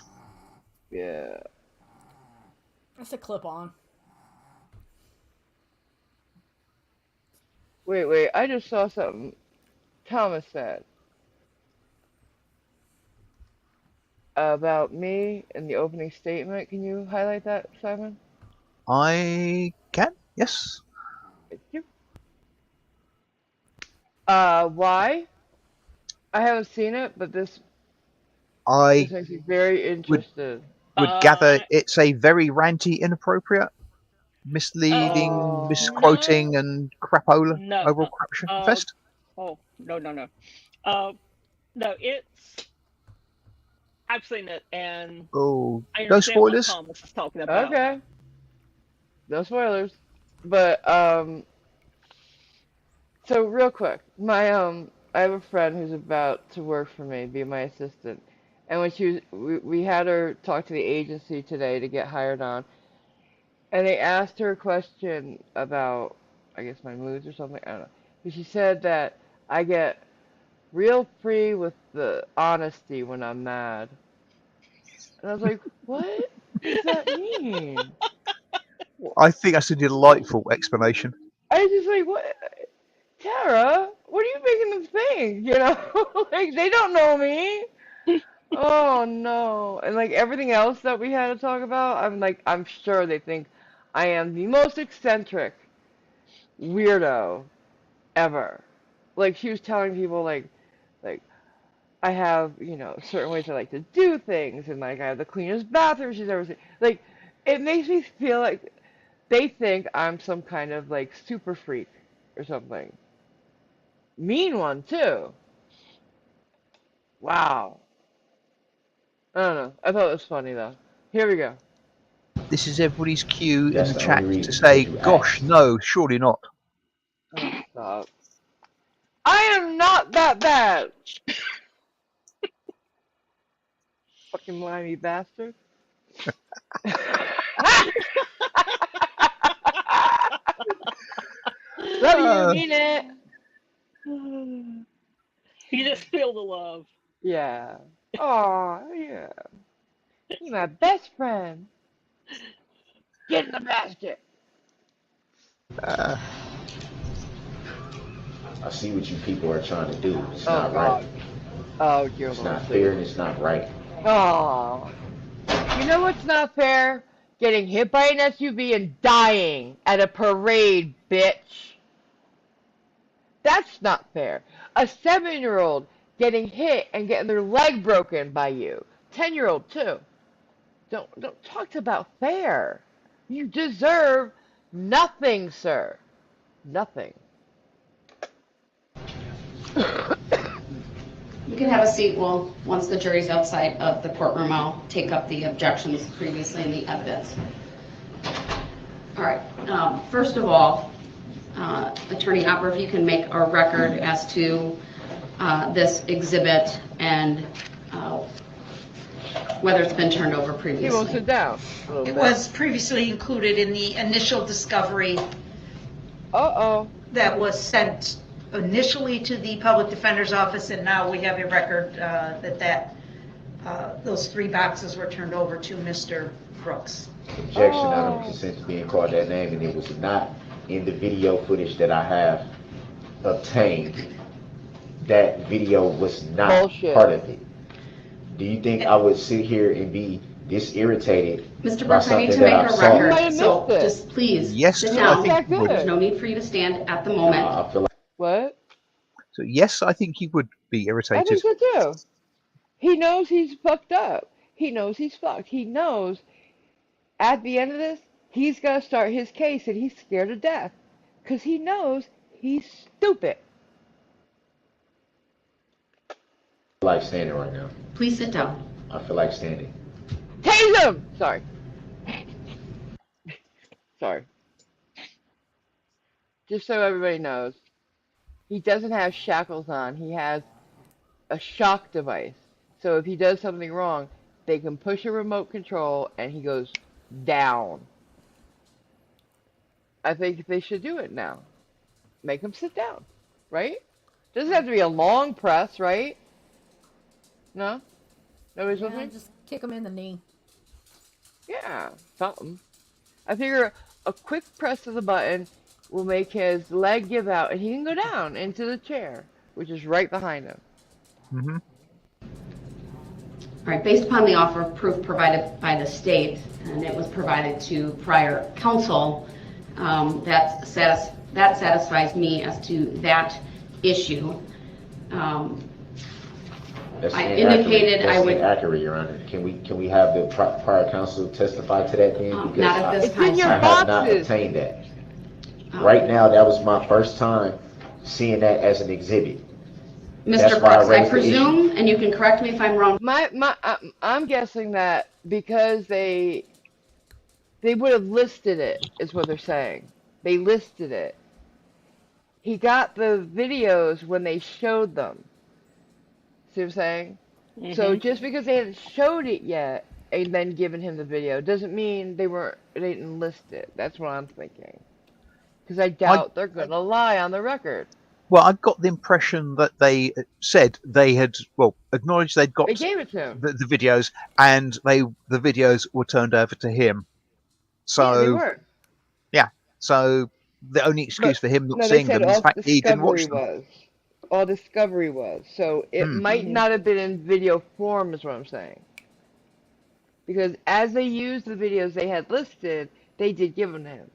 Yeah. That's a clip on. Wait, I just saw something Thomas said about me in the opening statement. Can you highlight that, Simon? I can, yes. Thank you. Why? I haven't seen it, but this I makes me very interested. would gather it's a very ranty, inappropriate, misleading, Oh. misquoting, and crapola No. overall crap fest. Oh, no. No, it's, I've seen it, and Oh, I no understand what spoilers. Thomas is talking about. Okay. No spoilers. But, so real quick, I have a friend who's about to work for me, be my assistant. And when we had her talk to the agency today to get hired on. And they asked her a question about, I guess, my moods or something. I don't know. But she said that I get real free with the honesty when I'm mad. And I was like, what does that mean? I think that's a delightful explanation. I was just like, what? Tara, what are you making them think? You know? Like, they don't know me. Oh, no. And, like, everything else that we had to talk about, I'm sure they think I am the most eccentric weirdo ever. Like, she was telling people, like, I have, certain ways I like to do things, and, like, I have the cleanest bathroom she's ever seen. Like, it makes me feel like they think I'm some kind of, like, super freak or something. Mean one, too. Wow. I don't know. I thought it was funny though. Here we go. This is everybody's cue in That's the the chat only to reason say, because you "Gosh, asked. no, surely not." Oh, stop. I am not that bad. Fucking limey bastard. Love you, mean it. You just feel the love. Yeah. Oh, yeah. You're my best friend. Get in the basket. Uh, I see what you people are trying to do. It's Oh, not right. God. Oh, dear It's Lord, not please. fair and it's not right. Oh. You know what's not fair? Getting hit by an SUV and dying at a parade, bitch. That's not fair. A 7-year-old getting hit and getting their leg broken by you. 10-year-old too. Don't talk about fair. You deserve nothing, sir. Nothing. You can have a seat. Well, once the jury's outside of the courtroom, I'll take up the objections previously in the evidence. All right. First of all, Attorney Opper, if you can make a record as to this exhibit and whether it's been turned over previously. He won't sit down. It was previously included in the initial discovery Uh-oh. that was sent initially to the public defender's office, and now we have a record that those 3 boxes were turned over to Mr. Brooks. Objection, I don't consent to being called that name, and it was not in the video footage that I have obtained. That video was not Bullshit. part of it. Do you think I would sit here and be this irritated Mr. by Brooks, I need something to that make I a saw? You might record, have so missed it. just please yes, sit I down. think he would. There's no need for you to stand at the moment. I feel like What? So yes, I think he would be I irritated. think so too. He knows he's fucked up. He knows he's fucked. He knows at the end of this, he's going to start his case and he's scared to death. Because he knows he's stupid. standing right now. Please sit down. I feel like standing. Tase him! Sorry. Sorry. Just so everybody knows, he doesn't have shackles on. He has a shock device. So if he does something wrong, they can push a remote control and he goes down. I think they should do it now. Make him sit down, right? Doesn't have to be a long press, right? No? Nobody's with me? Just kick him in the knee. Yeah, something. I figure a quick press of the button will make his leg give out and he can go down into the chair, which is right behind him. Mm-hmm. All right, based upon the offer of proof provided by the state, and it was provided to prior counsel, that satisfies me as to that issue. That's I inaccurate. indicated That's I would- inaccurate, Your Honor. Can we have the prior counsel testify to that then? Because Not at this It's in time, your I sir. have not boxes. obtained that. Right now, that was my first time seeing that as an exhibit. That's Mr. why I Brooks, I raised the presume, and you can correct me if I'm wrong, I'm guessing that because they would have listed it, is what they're saying. They listed it. He got the videos when they showed them. See what I'm saying? So just because they hadn't showed it yet and then given him the video doesn't mean they didn't list it. That's what I'm thinking. Because I doubt they're gonna lie on the record. Well, I got the impression that they said they had, acknowledged they'd got They gave it to him. the videos, and the videos were turned over to him. Yeah, they So, were. so the only excuse for him not No, they seeing said them is the all fact that he didn't watch discovery them. was. All discovery was. So it might not have been in video form, is what I'm saying. Because as they used the videos they had listed, they did give them to him.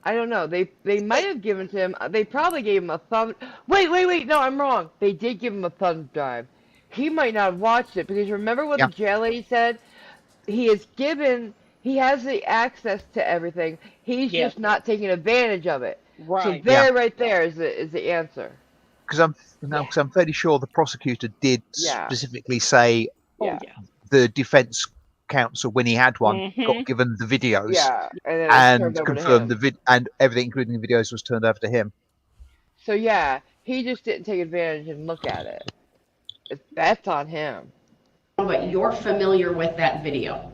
I don't know. They might have given to him. They probably gave him a thumb. Wait. No, I'm wrong. They did give him a thumb drive. He might not have watched it because remember what the jail lady said? He has the access to everything. He's just not taking advantage of it. Right. So right there is the answer. Because I'm fairly sure the prosecutor did Yeah. specifically say Yeah. the defense counsel, when he had one, got given the videos Yeah, and then it's and turned over to confirmed him. and everything, including the videos, was turned over to him. So yeah, he just didn't take advantage and look at it. That's on him. But you're familiar with that video?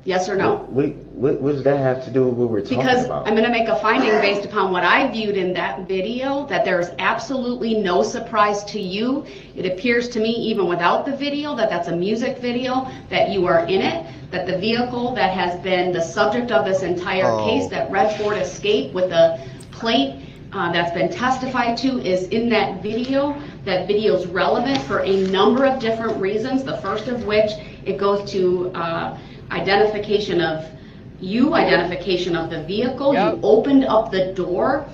Yes or no? What does that have to do with what we're talking Because about? I'm going to make a finding based upon what I viewed in that video, that there is absolutely no surprise to you. It appears to me, even without the video, that that's a music video, that you are in it, that the vehicle that has been the subject of this entire case, that red Ford Escape with the plate that's been testified to, is in that video. That video is relevant for a number of different reasons, the first of which, it goes to identification of you, identification of the vehicle. Yep. You opened up the door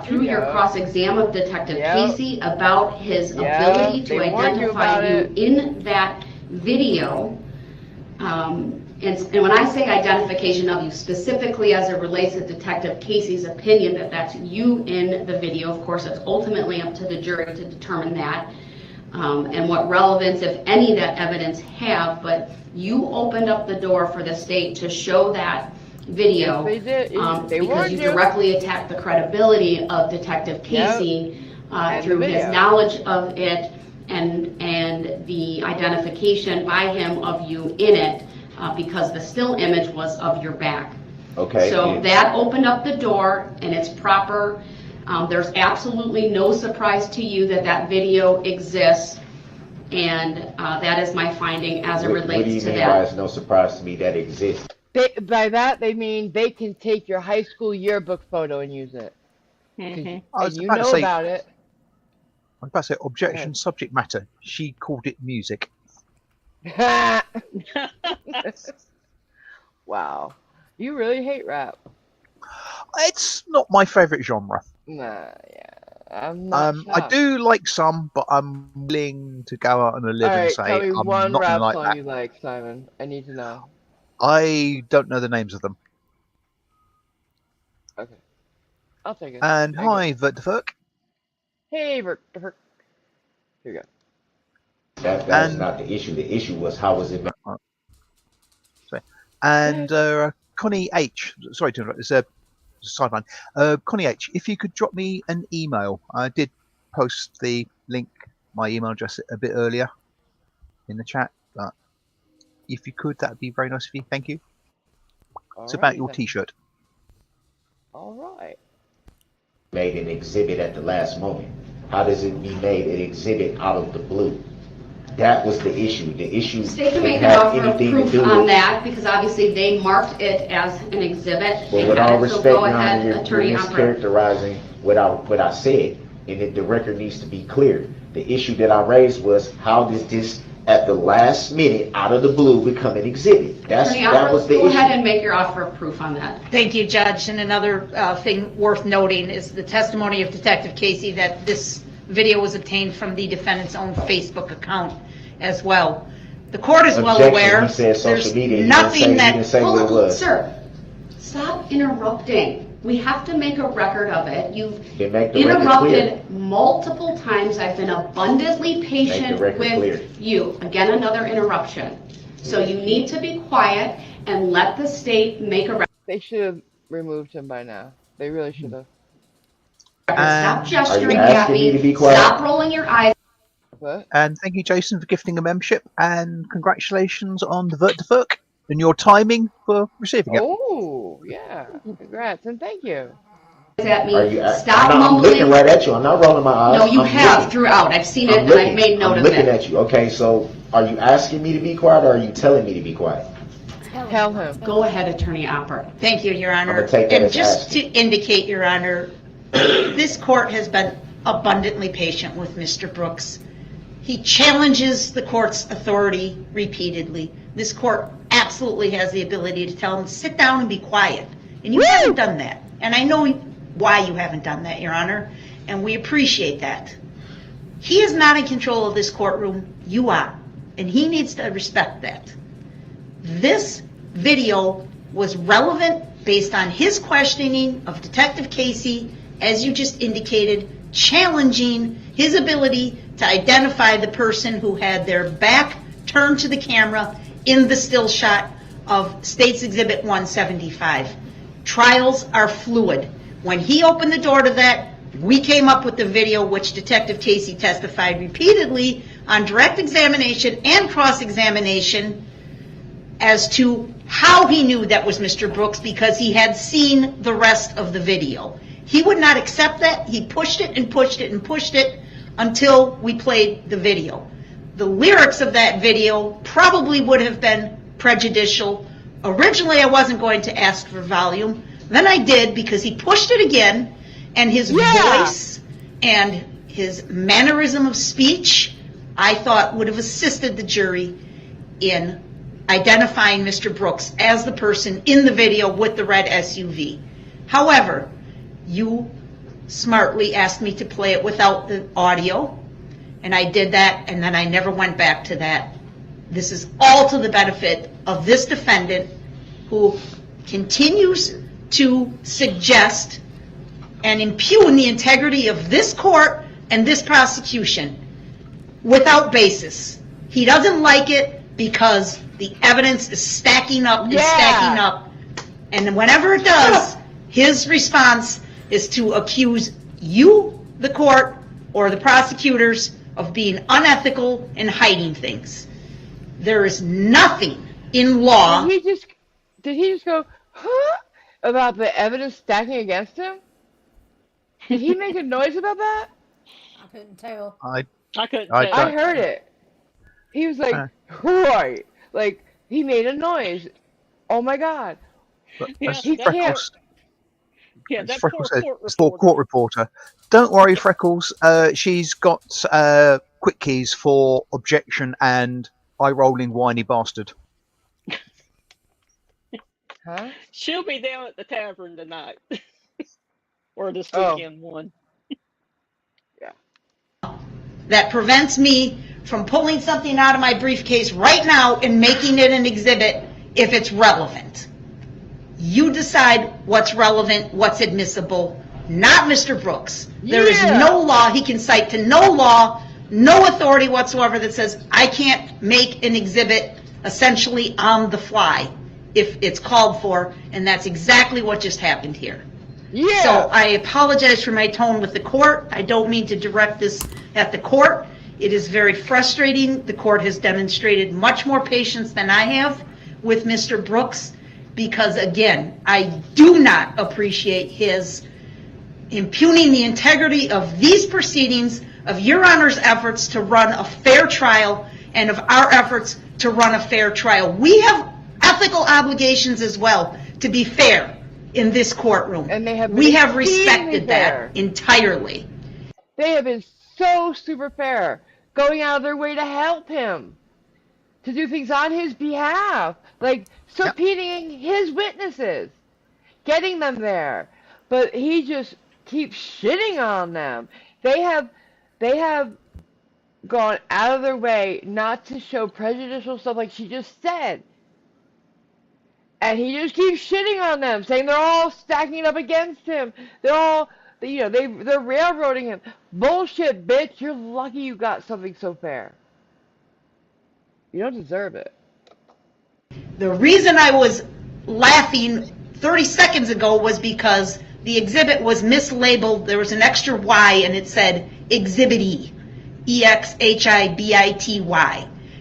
through your Yep. cross-exam of Detective Yep. Casey about his Yep. ability to They warned you identify about you it. in that video. And when I say identification of you, specifically as it relates to Detective Casey's opinion that that's you in the video, of course, it's ultimately up to the jury to determine that, and what relevance, if any, that evidence have, but you opened up the door for the state to show that video. Yes, they did. They Because warned you you. directly attacked the credibility of Detective Casey And through the his video. knowledge of it and the identification by him of you in it, because the still image was of your back. Okay. So that opened up the door, and it's proper. There's absolutely no surprise to you that that video exists, and that is my finding as it What do you relates to mean by that. it's no surprise to me that exists? By that they mean they can take your high school yearbook photo and use it. Mhm. I was And you about to know say, about it. I was about to say, objection, subject matter. She called it music. Wow. You really hate rap. It's not my favourite genre. Nah, yeah. I'm not I shocked. do like some, but I'm willing to go out on a limb and Alright, say tell me I'm one not rap gonna like song that. you like, Simon. I need to know. I don't know the names of them. Okay. I'll take it. And Thank hi, you. Vertverk. Hey, Here you go. That was And not the issue. The issue was how was it made? and Connie H. Sorry to interrupt. It's a sideline. Connie H. If you could drop me an email, I did post the link, my email address, a bit earlier in the chat. But if you could, that'd be very nice of you. Thank you. It's about Alrighty your then. T-shirt. Alright. Made an exhibit at the last moment? How does it be made an exhibit out of the blue? That was the issue. The issue State can didn't make an have offer of anything to proof do on with. that, because obviously they marked it as an exhibit. But They with had all it, so respect, go Your ahead, Honor, you're Attorney Opera. mischaracterizing what I said, and the record needs to be clear. The issue that I raised was, how does this, at the last minute, out of the blue, become an exhibit? Attorney That Opera, was the go ahead issue. and make your offer of proof on that. Thank you, Judge. And another thing worth noting is the testimony of Detective Casey that this video was obtained from the defendant's own Facebook account as well. The court is well Objection. aware. He said social There's media. He nothing didn't say what it was. Sir, stop interrupting. We have to make a record of it. You've Then make the record clear. interrupted multiple times. I've been abundantly patient record with clear. you. Again, another interruption. So you need to be quiet and let the state make a record. They should have removed him by now. They really should have. Stop gesturing Are you at asking me to be me. quiet? Stop rolling your eyes. What? And thank you, Jason, for gifting a membership. And congratulations on the Vertverk and your timing for receiving it. Oh, yeah. Congrats and thank you. At me. Are you? Stop I'm mumbling. looking right at you. I'm not rolling my eyes. No, you I'm have looking. throughout. I've seen it I'm and looking. I've made note I'm of looking it. at you. Okay, so are you asking me to be quiet, or are you telling me to be quiet? Tell him. Go ahead, Attorney Opera. Thank you, Your Honor. gonna take that And as just asking. to indicate, Your Honor, this court has been abundantly patient with Mr. Brooks. He challenges the court's authority repeatedly. This court absolutely has the ability to tell him, sit down and be quiet. And you haven't done that. And I know why you haven't done that, Your Honor, and we appreciate that. He is not in control of this courtroom. You are. And he needs to respect that. This video was relevant based on his questioning of Detective Casey, as you just indicated, challenging his ability to identify the person who had their back turned to the camera in the still shot of State's Exhibit 175. Trials are fluid. When he opened the door to that, we came up with the video, which Detective Casey testified repeatedly on direct examination and cross-examination as to how he knew that was Mr. Brooks, because he had seen the rest of the video. He would not accept that. He pushed it and pushed it and pushed it until we played the video. The lyrics of that video probably would have been prejudicial. Originally, I wasn't going to ask for volume. Then I did, because he pushed it again, and his voice and his mannerism of speech, I thought, would have assisted the jury in identifying Mr. Brooks as the person in the video with the red SUV. However, you smartly asked me to play it without the audio, and I did that, and then I never went back to that. This is all to the benefit of this defendant, who continues to suggest and impugn the integrity of this court and this prosecution without basis. He doesn't like it because the evidence is stacking up and stacking up. And whenever it does, his response is to accuse you, the court, or the prosecutors of being unethical and hiding things. There is nothing in law. Did he just go, huh? About the evidence stacking against him? Did he make a noise about that? I couldn't tell. I couldn't tell. I heard it. He was like, right. Like, he made a noise. Oh my God. Freckles, that Freckles poor said, court it's for court reporter. Don't worry, Freckles. She's got quick keys for objection and eye-rolling whiny bastard. Huh? She'll be down at the tavern tonight. Or this weekend one. That prevents me from pulling something out of my briefcase right now and making it an exhibit if it's relevant. You decide what's relevant, what's admissible, not Mr. Brooks. There is no law. He can cite to no law, no authority whatsoever that says I can't make an exhibit essentially on the fly if it's called for, and that's exactly what just happened here. So I apologize for my tone with the court. I don't mean to direct this at the court. It is very frustrating. The court has demonstrated much more patience than I have with Mr. Brooks, because, again, I do not appreciate his impugning the integrity of these proceedings, of Your Honor's efforts to run a fair trial, and of our efforts to run a fair trial. We have ethical obligations as well to be fair in this courtroom. And we have respected that entirely. They have been so super fair, going out of their way to help him, to do things on his behalf, like subpoenaing his witnesses, getting them there. But he just keeps shitting on them. They have gone out of their way not to show prejudicial stuff, like she just said. And he just keeps shitting on them, saying they're all stacking up against him. They're all, they're railroading him. Bullshit, bitch. You're lucky you got something so fair. You don't deserve it. The reason I was laughing 30 seconds ago was because the exhibit was mislabeled. There was an extra Y, and it said Exhibit E, EXHIBITY.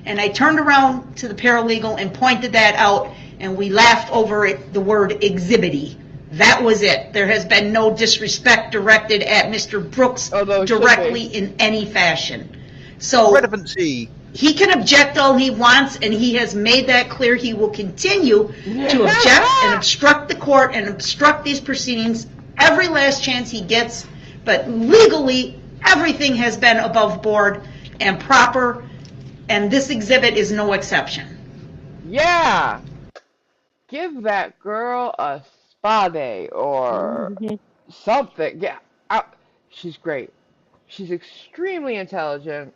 And I turned around to the paralegal and pointed that out, and we laughed over it, the word exhibity. That was it. There has been no disrespect directed at Mr. Brooks directly in any fashion. So relevancy. He can object all he wants, and he has made that clear. He will continue to object and obstruct the court and obstruct these proceedings every last chance he gets. But legally, everything has been above board and proper, and this exhibit is no exception. Yeah! Give that girl a spa day or something. Yeah, she's great. She's extremely intelligent.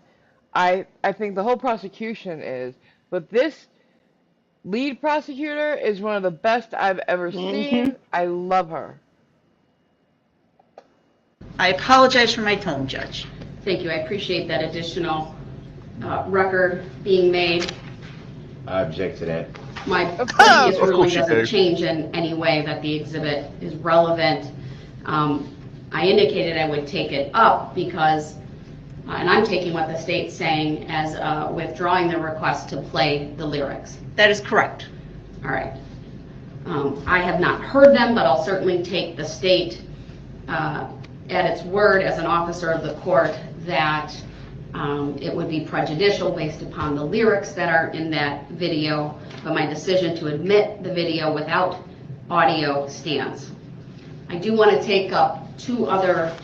I think the whole prosecution is, but this lead prosecutor is one of the best I've ever seen. I love her. I apologize for my tone, Judge. Thank you. I appreciate that additional record being made. I object to that. My Of previous course ruling you doesn't do. change in any way that the exhibit is relevant. I indicated I would take it up because, and I'm taking what the state's saying as withdrawing the request to play the lyrics. That is correct. All right. I have not heard them, but I'll certainly take the state at its word as an officer of the court that it would be prejudicial based upon the lyrics that are in that video, but my decision to admit the video without audio stands. I do want to take up two other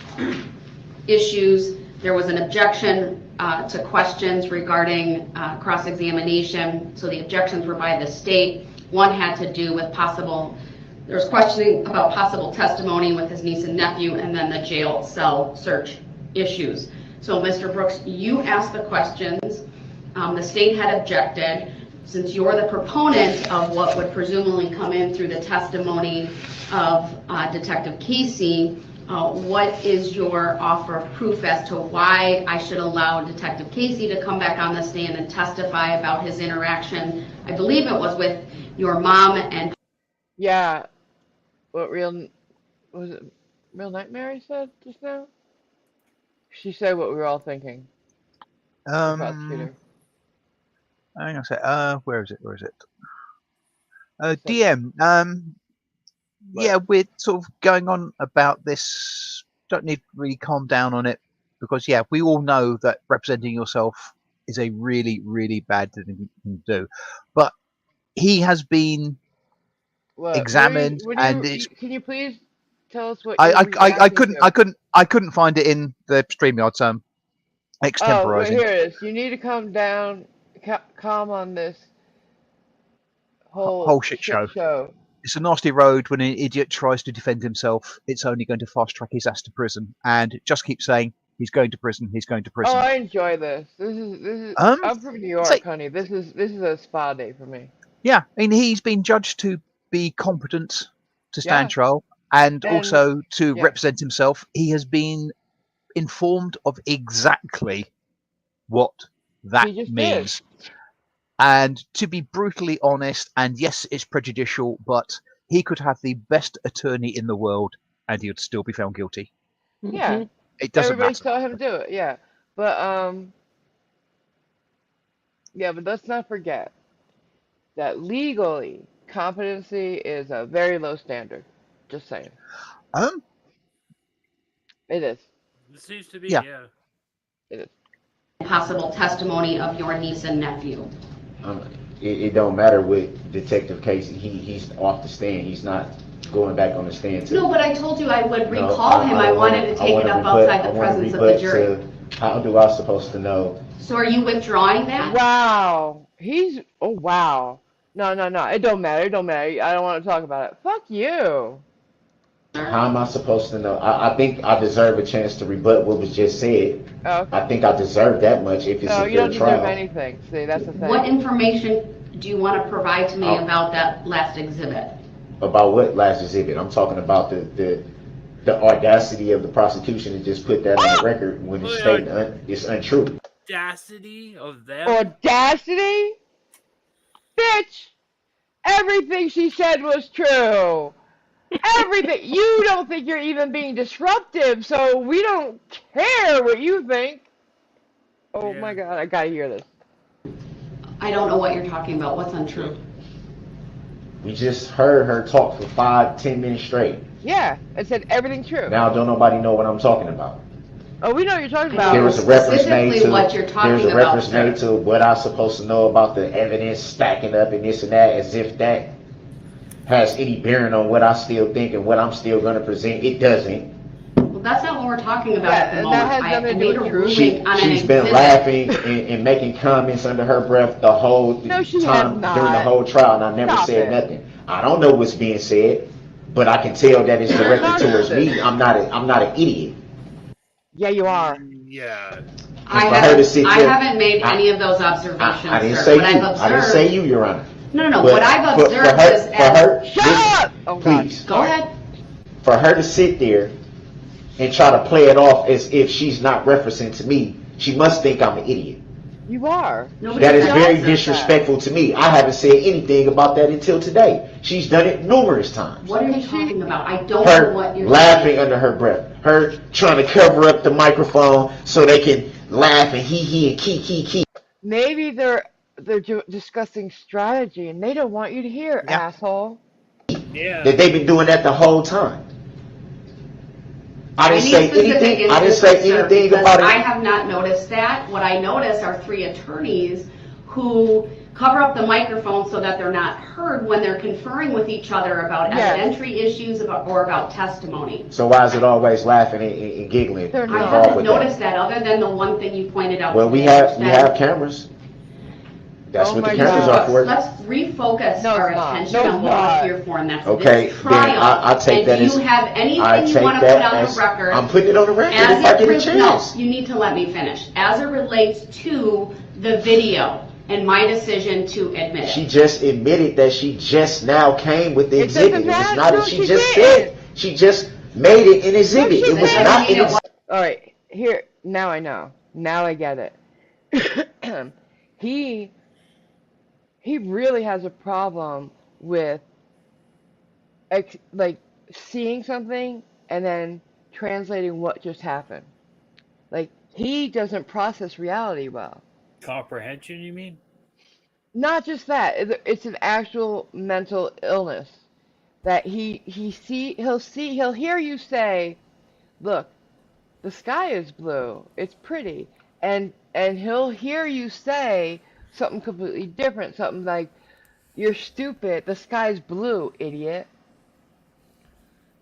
issues. There was an objection to questions regarding cross-examination, so the objections were by the state. One had to do with there was questioning about possible testimony with his niece and nephew, and then the jail cell search issues. So Mr. Brooks, you asked the questions. The state had objected. Since you're the proponent of what would presumably come in through the testimony of Detective Casey, what is your offer of proof as to why I should allow Detective Casey to come back on the stand and testify about his interaction? I believe it was with your mom and... Yeah. What was it Real Nightmare he said just now? She said what we were all thinking. Prosecutor. Hang on a sec. Where is it? Said- DM. Yeah, we're sort of going on about this. Don't need to really calm down on it because, yeah, we all know that representing yourself is a really, really bad thing to do. But he has been examined, and it's. Can you please tell us what I reacting to? I couldn't find it in the StreamYard. Extemporizing. Here it is. You need to calm down, calm on this whole shit show. show. It's a nasty road when an idiot tries to defend himself. It's only going to fast track his ass to prison, and just keep saying he's going to prison. He's going to prison. Oh, I enjoy this. This is. I'm from New York, honey. This is a spa day for me. Yeah, I mean he's been judged to be competent to stand trial and also to represent himself. He has been informed of exactly what that means. And to be brutally honest, and yes, it's prejudicial, but he could have the best attorney in the world and he would still be found guilty. Yeah. It doesn't Everybody matter. saw him do it, yeah. But but let's not forget that legally competency is a very low standard. Just saying. It is. It seems to be, yeah. It is. Possible testimony of your niece and nephew. It don't matter with Detective Casey. He's off the stand. He's not going back on the stand. No, but I told you I would recall him. I wanted to take it up outside the presence of the jury. How do I supposed to know? So are you withdrawing that? Wow. Wow. No. It don't matter. I don't want to talk about it. Fuck you. How am I supposed to know? I think I deserve a chance to rebut what was just said. Okay. I think I deserve that much if it's a fair trial. No, you don't deserve anything. See, that's the thing. What information do you want to provide to me about that last exhibit? About what last exhibit? I'm talking about the audacity of the prosecution to just put that on the record when it's stated it's untrue. Audacity of them? Audacity? Bitch! Everything she said was true. Everything. You don't think you're even being disruptive, so we don't care what you think. Oh my God, I gotta hear this. I don't know what you're talking about. What's untrue? We just heard her talk for 5-10 minutes straight. Yeah, it said everything true. Now don't nobody know what I'm talking about. Oh, we know what you're talking about. There was a reference made to what you're talking there's a about, reference made to what I'm supposed to know about the evidence stacking up and this and that, as if that has any bearing on what I still think and what I'm still going to present. It doesn't. Well, that's not what we're talking about at the moment. That has nothing to do with truth. She's been laughing and making comments under her breath the whole time during the whole trial, and I never said nothing. I don't know what's being said, but I can tell that it's directed towards me. I'm not an idiot. Yeah, you are. Yeah. I haven't made any of those observations. I didn't say you. I didn't say you, Your Honor. No. What I've observed is shut up! Oh, God. Please. Go ahead. For her to sit there and try to play it off as if she's not referencing to me, she must think I'm an idiot. You are. Nobody That is said very that. disrespectful to me. I haven't said anything about that until today. She's done it numerous times. What are you talking about? I don't know Her what you're laughing saying. under her breath. Her trying to cover up the microphone so they can laugh and hee and key. Maybe they're discussing strategy and they don't want you to hear, Yeah. asshole. Yeah. That they've been doing that the whole time. I didn't say anything. I didn't say anything about it. I have not noticed that. What I noticed are 3 attorneys who cover up the microphone so that they're not heard when they're conferring with each other about evidentiary issues or about testimony. So why is it always laughing and giggling? They're I not. haven't noticed that other than the one thing you pointed out. Well, we have cameras. That's Oh what the my cameras God. are for. Let's refocus No, our it's not. attention No, it's on what not. we're here for, and that's Okay, this then trial. I take that and as. do you have anything I you take want to that put on as. the record? I'm putting it on the record if I get a chance. No, you need to let me finish. As it relates to the video and my decision to admit She it. just admitted that she just now came with the It doesn't exhibit. It was matter. not No, that she she just didn't. said. She just made it an exhibit. she It was didn't. not an exhibit. All right, here now I know. Now I get it. he really has a problem with like seeing something and then translating what just happened. Like he doesn't process reality well. Comprehension, you mean? Not just that, it's an actual mental illness that he'll hear you say, "Look, the sky is blue. It's pretty." And he'll hear you say something completely different, something like, "You're stupid. The sky's blue, idiot."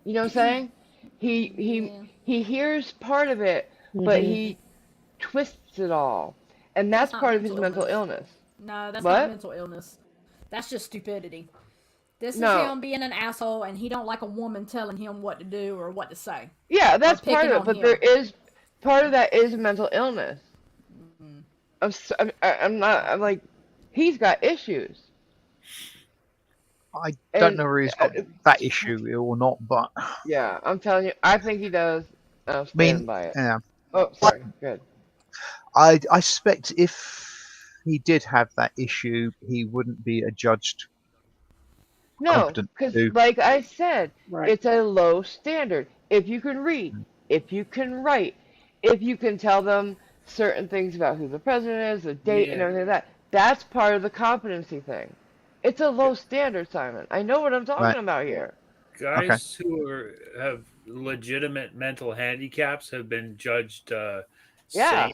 You know what I'm saying? He hears part of it, but he twists it all. And that's not part of his mental mental illness. illness. No, that's What? not mental illness. That's just stupidity. This is No. him being an asshole, and he don't like a woman telling him what to do or what to say. Yeah, that's Or part picking of it, on but him. there is part of that is mental illness. I'm like, he's got issues. I don't know whether he's got uh, that issue or not, but Yeah, I'm telling you, I think he does. I'm standing by it. yeah, Oh, sorry. Good. I suspect if he did have that issue, he wouldn't be adjudged No, competent because to. like I said, Right. it's a low standard. If you can read, if you can write, if you can tell them certain things about who the president is, the date, and Yeah. everything like that, that's part of the competency thing. It's a low standard, Simon. I know what I'm talking Right. about here. Guys who have legitimate mental handicaps have been judged Yeah.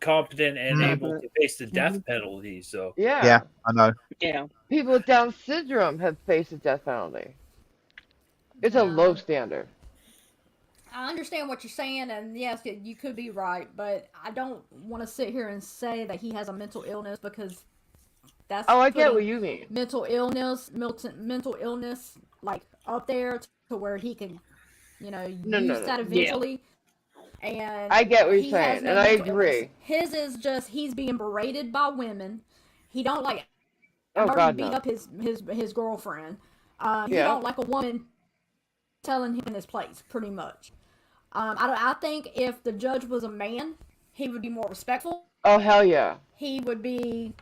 competent and Mhm. able to face the death penalty. So Yeah. Yeah, I know. Yeah. People with Down syndrome have faced the death penalty. It's a low standard. I understand what you're saying, and yes, you could be right, but I don't want to sit here and say that he has a mental illness because that's Oh, I get putting what you mean. mental illness, like up there to where he can, No, use no. that eventually. And I get what you're he has saying, no and I mental illness. agree. His is just he's being berated by women. He don't like. Oh, Already God, beat no. up his girlfriend. He Yeah. don't like a woman telling him in his place, pretty much. I think if the judge was a man, he would be more respectful. Oh, hell yeah. He would be,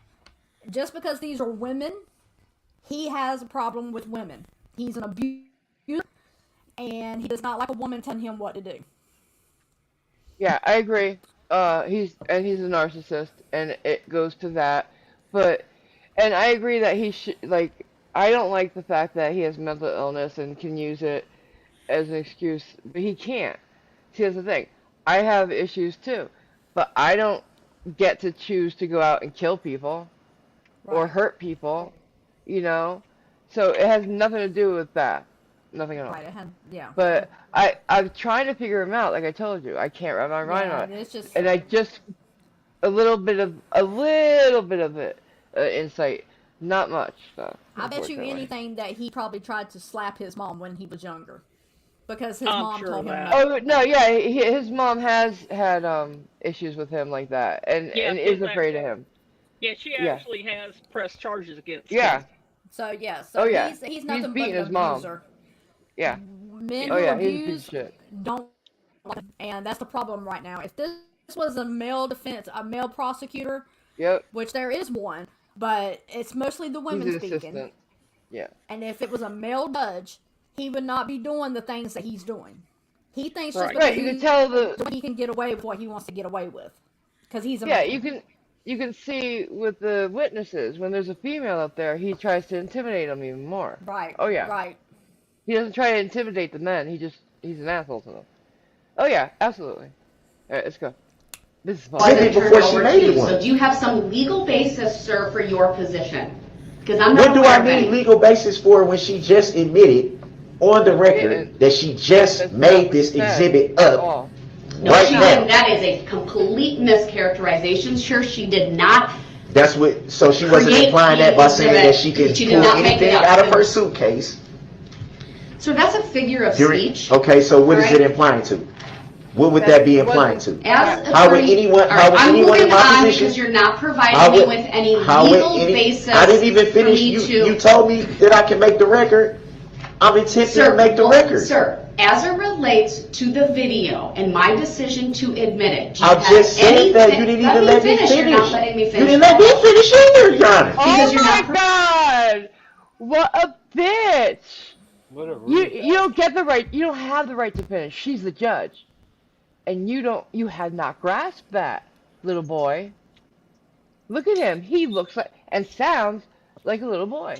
just because these are women, he has a problem with women. He's an abuser, and he does not like a woman telling him what to do. Yeah, I agree. He's a narcissist, and it goes to that. And I agree that he should, like, I don't like the fact that he has mental illness and can use it as an excuse, but he can't. See, that's the thing. I have issues too, but I don't get to choose to go out and kill people or Right. hurt people, you know? So it has nothing to do with that. Nothing at all. Right, yeah. But I'm trying to figure him out, like I told you. I can't wrap my mind Yeah, on it. it's just And I just a little bit of it insight, not much though. I bet you unfortunately. anything that he probably tried to slap his mom when he was younger, because his I'm mom sure told him of no. Oh no, yeah, his mom has had issues with him like that, and Yeah, is she's afraid of him. Yeah, she Yeah. actually has pressed charges against Yeah, him. So Oh, yeah. he's He's nothing but beating an his mom. abuser. yeah. Men Oh who yeah, he's a piece abuse of shit. don't like him, and that's the problem right now. If this was a male prosecutor, Yep. which there is one, but it's mostly the He's women an speaking. assistant. Yeah. And if it was a male judge, he would not be doing the things that he's doing. He thinks just Right. because Right. You can tell he can get away with what he wants to get away with, because he's a Yeah. man. You can see with the witnesses when there's a female up there, he tries to intimidate them even more. Right. Oh yeah. Right. He doesn't try to intimidate the men. He's an asshole to them. Oh yeah, absolutely. All right, let's go. This is fun. Why did- Turn before it she over made to you. it one. So do you have some legal basis, sir, for your position? Because I'm What not do aware I of need any. legal basis for when she just admitted on the record that she just That's made not this what she said exhibit at up all. No, right she now? didn't. That is a complete mischaracterization, sure. She did not. That's what. So she wasn't Create implying the that by saying that exhibit. she can She did pull not make anything it up. out of her suitcase. So that's a figure of During, speech. okay, so what is Alright. it implying to? What would that be implying to? As How would attorney- anyone- All how right, would I'm anyone in moving my on position- because you're not How providing me would- with any how would legal any- basis. I didn't even for finish. me to- You told me that I can make the record. I'm attempting to make the well, record. Sir, as it relates to the video and my decision to admit it, do you I have just said anything- that. You didn't even let me finish. You're not letting me You finish. didn't let me finish either, Your Honor. Because Oh you're my not- God! What a bitch! What a You rude you don't get the right. You don't have the right to finish. She's the judge, and you don't. You had not grasped that, little boy. Look at him. He looks like and sounds like a little boy.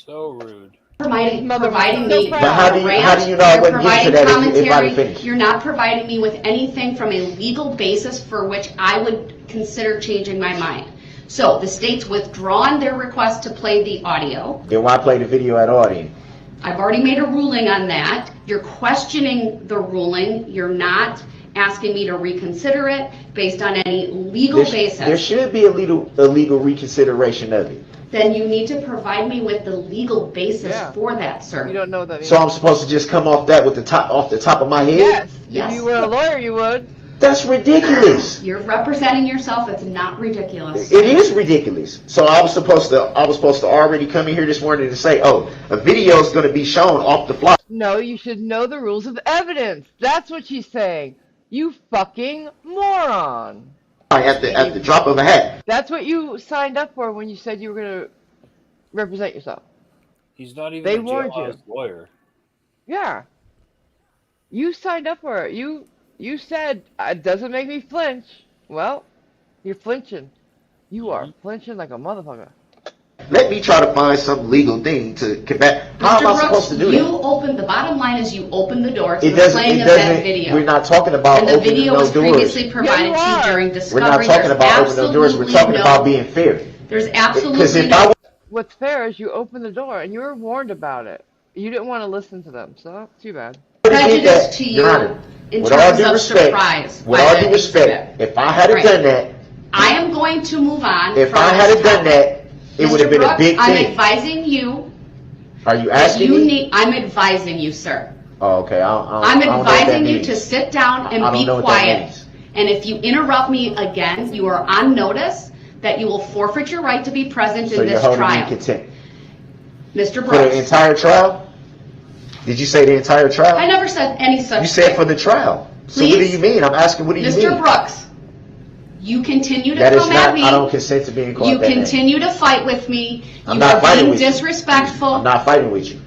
So rude. providing me But how do you- rant, how do you know I you're wouldn't get to providing that if I commentary, finished? you're not providing me with anything from a legal basis for which I would consider changing my mind. So the state's withdrawn their request to play the audio. Then why play the video at all then? I've already made a ruling on that. You're questioning the ruling. You're not asking me to reconsider it based on any legal There basis. should be a legal reconsideration of it. Then you need to provide me with the legal basis Yeah. for that, sir. You don't know that. So I'm supposed to just come off that with off the top of my head? Yes. Yes. If you were a lawyer, you would. That's ridiculous. You're representing yourself. It's not ridiculous. It is ridiculous. So I was supposed to already come in here this morning and say, oh, a video is going to be shown off the fly. No, you should know the rules of evidence. That's what she's saying. You fucking moron. At the drop of a hat. That's what you signed up for when you said you were going to represent yourself. He's not even They a warned you. jailhouse lawyer. Yeah. You signed up for it. You said, it doesn't make me flinch. Well, you're flinching. You are flinching like a motherfucker. Let me try to find some legal thing to combat. How am I Mr. supposed Brooks, to do you that? opened, the bottom line is you opened the door to It the doesn't, playing it of that doesn't, video. we're not talking about And the opening video no was doors. previously provided to you are. during We're discovery. not talking There's about opening no doors, we're absolutely talking no- about being fair. There's Because absolutely if I no What's fair is you opened the door and you were warned about it. You didn't want to listen to them, so too bad. prejudice to Your you Honor, in with all terms due of respect, surprise. with by all the due respect, exhibit. if I had Right. done that, I am going to move on. if from I this had done topic. that, it would have Mr. been a Brooks, big I'm thing. advising you. Are you that asking you me? need. I'm advising you, sir. Oh, okay. I'm I don't know what that advising you means. to sit down I and don't be know what that quiet. means. And if you interrupt me again, you are on notice that you will forfeit your right to be present So in you're this holding me in trial. contempt. Mr. For the Brooks, entire trial? Did you say the entire trial? I never said any such You said thing. for the trial. So what do Please. you mean? I'm asking, what do you mean? Mr. Brooks, you continue to That is come at not, me. I don't consent to being called You that name. continue to fight with me. I'm You not are fighting being with you. disrespectful. I'm not fighting with you.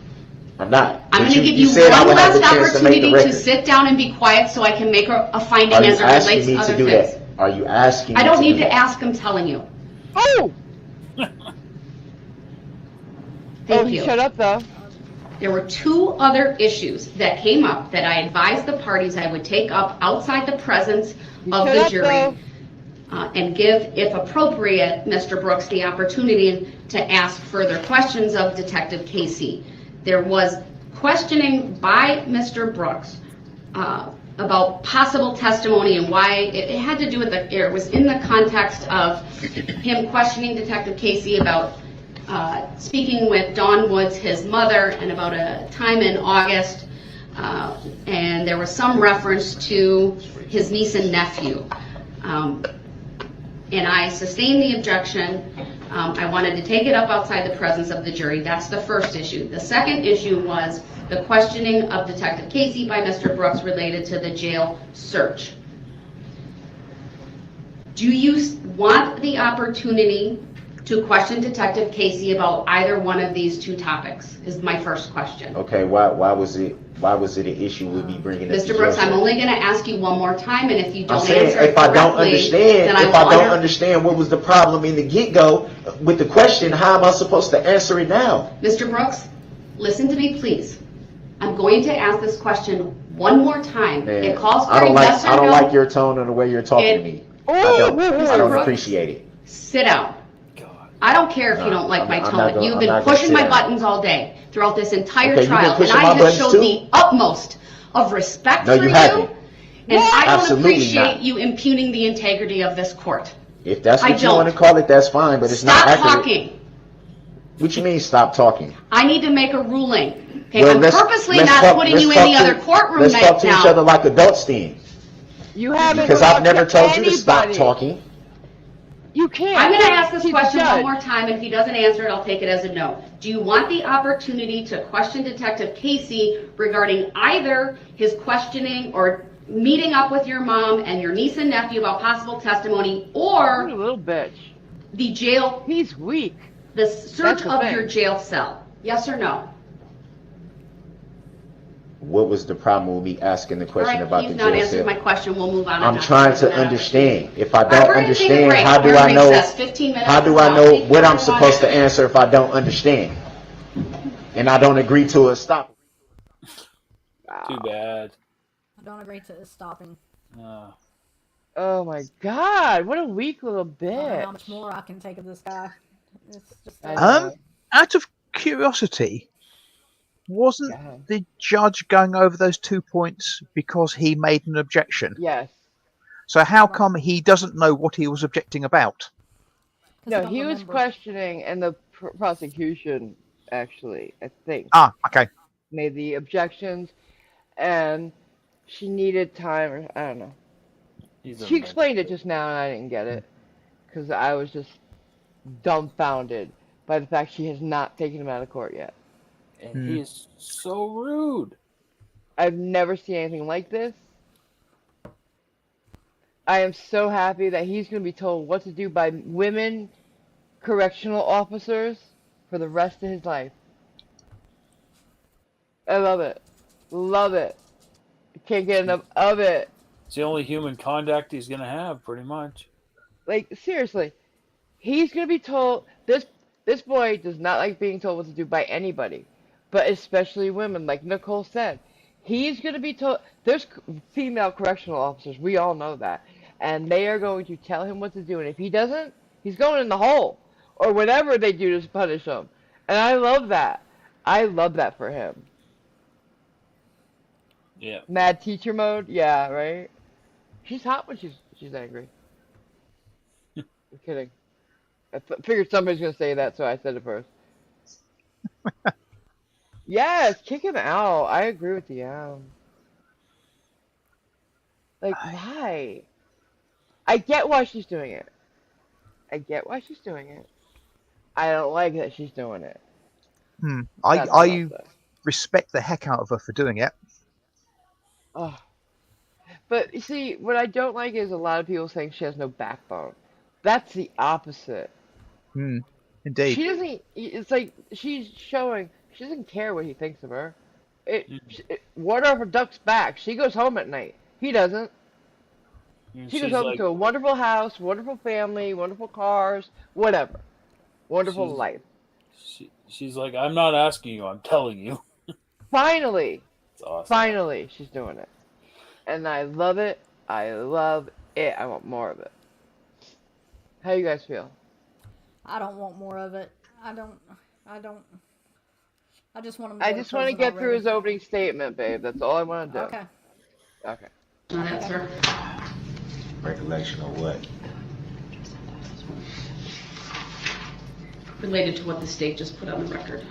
I'm not. I'm But going to give you you said I one would have last the chance to make the opportunity to record. sit down and be quiet so I can make a finding Are you as it asking relates me to to other do things. that? Are you asking me I don't to need do to that? ask, I'm telling you. Oh! Thank he you. shut up though. There were two other issues that came up that I advised the parties I would take up outside the presence of shut the up, jury though. and give, if appropriate, Mr. Brooks the opportunity to ask further questions of Detective Casey. There was questioning by Mr. Brooks about possible testimony and why it had to do with it was in the context of him questioning Detective Casey about speaking with Dawn Woods, his mother, and about a time in August, and there was some reference to his niece and nephew. And I sustained the objection. I wanted to take it up outside the presence of the jury. That's the first issue. The second issue was the questioning of Detective Casey by Mr. Brooks related to the jail search. Do you want the opportunity to question Detective Casey about either one of these two topics, is my first question. Okay, why was it an issue with me bringing up Mr. Brooks, I'm only gonna ask you one more time, and if you don't answer it if I don't correctly, understand, then I if I will don't understand what was the problem in the get-go with the question, how am I supposed to answer it now? Mr. Brooks, listen to me, please. I'm going to ask this question one more time. Man, It calls for I don't a like yes or I don't no. like your tone and the way you're talking to me. I don't Brooks, appreciate it. Sit down. I don't care if you don't like my tone. You've been pushing my buttons all day throughout this entire trial, and I have showed the utmost of respect for you, and I don't appreciate you impugning the integrity of this court. If that's what you want to call it, that's fine, but it's not accurate. Stop talking. What you mean, stop talking? I need to make a ruling. Okay, I'm purposely not putting you in the other courtroom let's now. Let's talk to each other like adults then. You haven't. Because I've never told you to stop talking. You can't. I'm going to ask this question one more time, and if he doesn't answer it, I'll take it as a no. Do you want the opportunity to question Detective Casey regarding either his questioning or meeting up with your mom and your niece and nephew about possible testimony, or a little bitch. The jail? He's weak. The search of your jail cell? Yes or no? What was the problem with me asking the question about the jail cell? Please not answer my question. We'll move on. I'm trying to understand. If I don't understand, how do I know? How do I know what I'm supposed to answer if I don't understand? And I don't agree to a stop. Too bad. I don't agree to stopping. Oh my God! What a weak little bitch. I don't know how much more I can take of this guy. It's just out of curiosity, wasn't the judge going over those 2 points because he made an objection? Yes. So how come he doesn't know what he was objecting about? No, he was questioning, and the prosecution actually, I think. Okay. Made the objections, and she needed time, or I don't know. She explained it just now, and I didn't get it because I was just dumbfounded by the fact she has not taken him out of court yet. And he is so rude. I've never seen anything like this. I am so happy that he's going to be told what to do by women correctional officers for the rest of his life. I love it. Love it. Can't get enough of it. It's the only human contact he's going to have, pretty much. Like, seriously. He's going to be told, this boy does not like being told what to do by anybody, but especially women, like Nicole said. He's going to be told, there's female correctional officers, we all know that, and they are going to tell him what to do, and if he doesn't, he's going in the hole, or whatever they do to punish him. And I love that. I love that for him. Yeah. Mad teacher mode? Yeah, right? She's hot when she's angry. I'm kidding. I figured somebody's going to say that, so I said it first. Yes, kick him out. I agree with you. Like, why? I get why she's doing it. I don't like that she's doing it. I respect the heck out of her for doing it. Oh. But, you see, what I don't like is a lot of people saying she has no backbone. That's the opposite. Indeed. She doesn't, it's like, she's showing, she doesn't care what he thinks of her. Water off her duck's back. She goes home at night. He doesn't. She goes home to a wonderful house, wonderful family, wonderful cars, whatever. Wonderful life. She's like, I'm not asking you, I'm telling you. Finally. It's awesome. Finally, she's doing it. And I love it. I love it. I want more of it. How you guys feel? I don't want more of it. I just want to. I just want to get through his opening statement, babe. That's all I want to do. Okay. Answer. Recollection of what? Related to what the state just put on the record.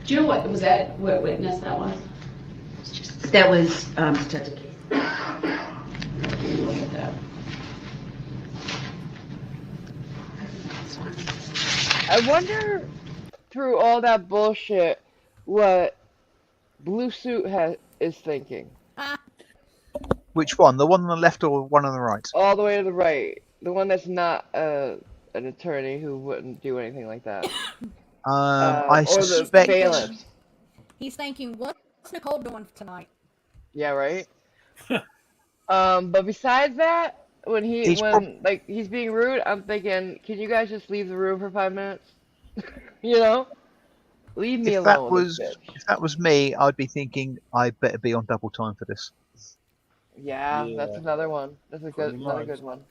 Do you know what witness that was? That was Detective Casey. Look at that. I wonder, through all that bullshit, what Blue Suit is thinking. Which one? The one on the left or one on the right? All the way to the right. The one that's not an attorney who wouldn't do anything like that. I Or the suspect. bailiffs. He's thinking, what's Nicole doing tonight? Yeah, right? But besides that, when He's he's being rude, I'm thinking, can you guys just leave the room for 5 minutes? You know? Leave me alone with this bitch. If that was me, I'd be thinking I better be on double time for this. Yeah, Yeah, that's another one. That's another much. good one.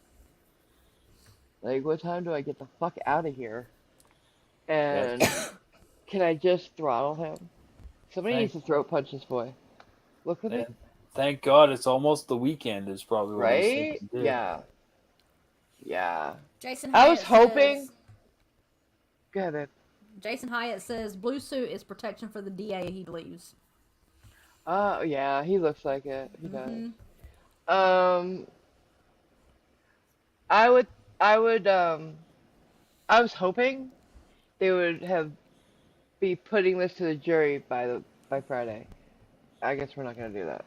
Like, what time do I get the fuck out of here? And can I just throttle him? Somebody needs to throat punch this boy. Look at it. Thank God it's almost the weekend is probably what he's Right? thinking, too. Yeah. Yeah. Jason I was Hyatt hoping. says- Go ahead, babe. Jason Hyatt says blue suit is protection for the DA he believes. Yeah, he looks like it. He does. I was hoping they would be putting this to the jury by Friday. I guess we're not gonna do that.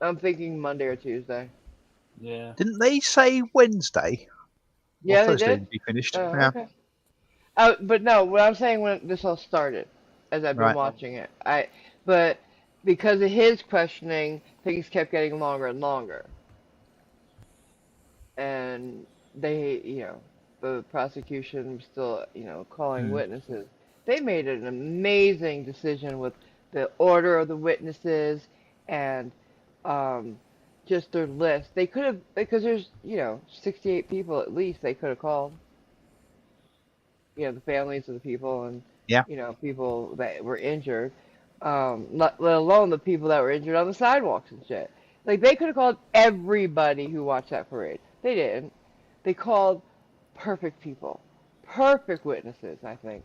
I'm thinking Monday or Tuesday. Yeah. Didn't they say Wednesday? Yeah, Or Thursday they did. to be finished. Oh, Yeah. okay. But no, what I'm saying when this all started, as I've been Right. watching it, but because of his questioning, things kept getting longer and longer. And the prosecution was still, calling witnesses. They made an amazing decision with the order of the witnesses and just their list. They could have, because there's, 68 people at least they could have called. The families of the people and, Yeah. people that were injured. Let alone the people that were injured on the sidewalks and shit. Like, they could have called everybody who watched that parade. They didn't. They called perfect people. Perfect witnesses, I think.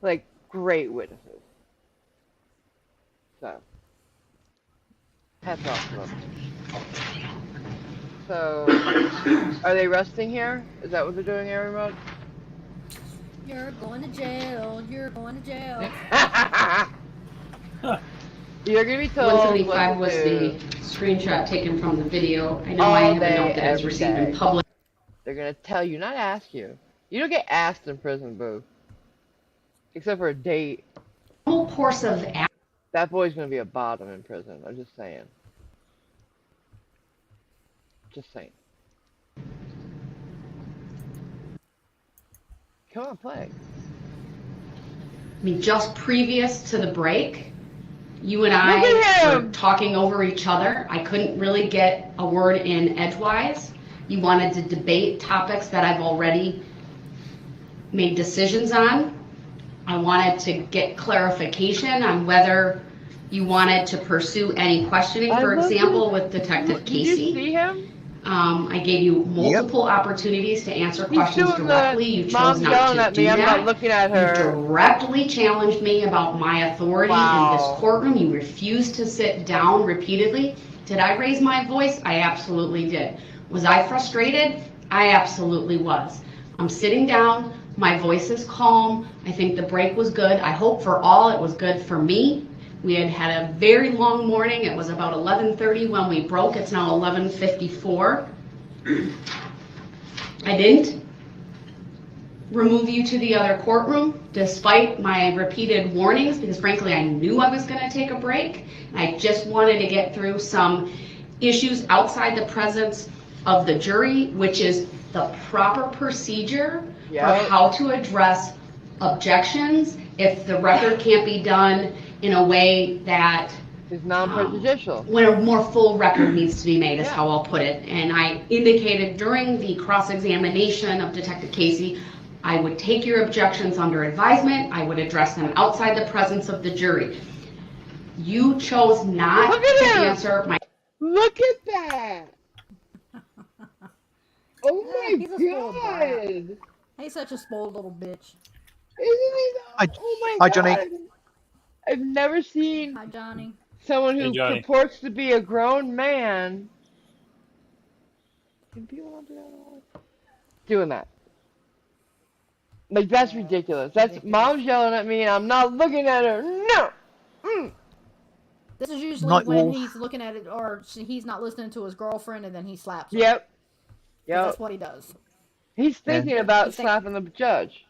Like, great witnesses. So, hats off to them. So, are they resting here? Is that what they're doing here, remote? You're going to jail. You're going to jail. You're gonna be told. 175 what was to do the screenshot taken from the video. I know all I have a day, note that is every received day. in public. They're gonna tell you, not ask you. You don't get asked in prison, boo. Except for a date. The whole course of That boy's gonna be a bottom in prison. I'm just saying. Just saying. Come on, play. I mean, just previous to the break, you and Look I at were him! talking over each other. I couldn't really get a word in edgewise. You wanted to debate topics that I've already made decisions on. I wanted to get clarification on whether you wanted to pursue any questioning, for example, with Detective Casey. Did you see him? I gave you multiple opportunities to answer He's questions doing directly. You chose Mom's not yelling to at do me. I'm that. not looking at You her. directly challenged me about my authority in this courtroom. You refused to sit down repeatedly. Did I raise my voice? I absolutely did. Was I frustrated? I absolutely was. I'm sitting down. My voice is calm. I think the break was good. I hope for all it was good for me. We had had a very long morning. It was about 11:30 when we broke. It's now 11:54. I didn't remove you to the other courtroom despite my repeated warnings because frankly I knew I was going to take a break. I just wanted to get through some issues outside the presence of the jury, which is the proper procedure for how to address objections if the record can't be done in a way that is non-prejudicial. When a more full record needs to be made is how I'll put it. And I indicated during the cross-examination of Detective Casey, I would take your objections under advisement. I would address them outside the presence of the jury. You chose not to answer my... Look at that! Oh my He's a spoiled brat. god! He's such a spoiled little bitch. Isn't he though? Oh my Hi, god! Johnny. I've never seen Hi, Johnny. someone who Hey, Johnny. purports to be a grown man doing that. Like, that's ridiculous. That's Mom's yelling at me and I'm not looking at her. No! This is usually Night when Wolf. he's looking at it, or he's not listening to his girlfriend, and then he slaps her. Yep. 'Cause Yep. that's what he does. He's thinking about He's slapping the judge.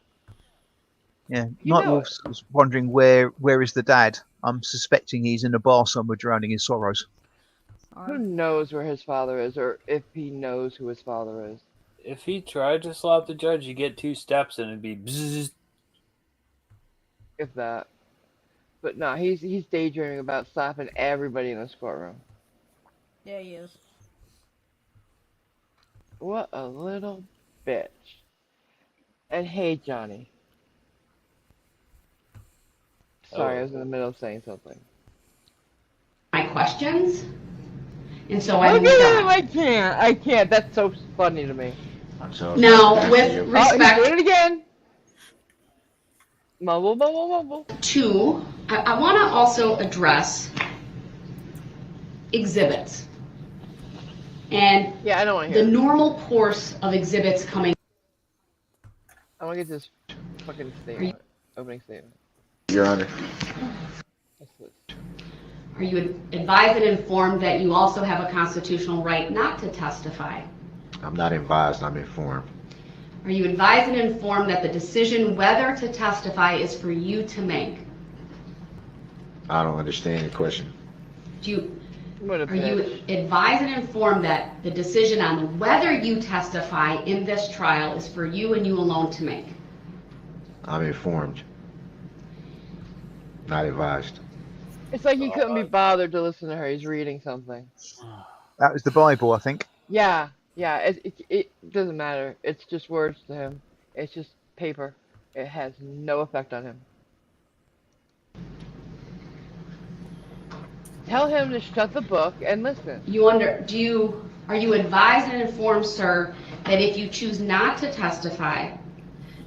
Yeah, You Night know Wolf's was wondering where is the dad. I'm suspecting he's in a bar somewhere drowning in sorrows. Who knows where his father is, or if he knows who his father is. If he tried to slap the judge, you get 2 steps and it'd be bzzz. If that. But no, he's daydreaming about slapping everybody in this courtroom. Yeah, he is. What a little bitch. And hey, Johnny. Sorry, I was in the middle of saying something. My questions, and so I Look moved at him! on. I can't. That's so funny to me. Now, with Oh, he's respect doing it again. Mumble, mumble, mumble. to, I want to also address exhibits and Yeah, I don't want to the hear it. normal course of exhibits coming. I want to get this fucking statement. Opening statement. Your Honor. What's this? Are you advised and informed that you also have a constitutional right not to testify? I'm not advised, I'm informed. Are you advised and informed that the decision whether to testify is for you to make? I don't understand the question. Do you, What a are you bitch. advised and informed that the decision on whether you testify in this trial is for you and you alone to make? I'm informed. Not advised. It's like he couldn't be bothered to listen to her. He's reading something. That was the Bible, I think. Yeah, it doesn't matter. It's just words to him. It's just paper. It has no effect on him. Tell him to shut the book and listen. Are you advised and informed, sir, that if you choose not to testify,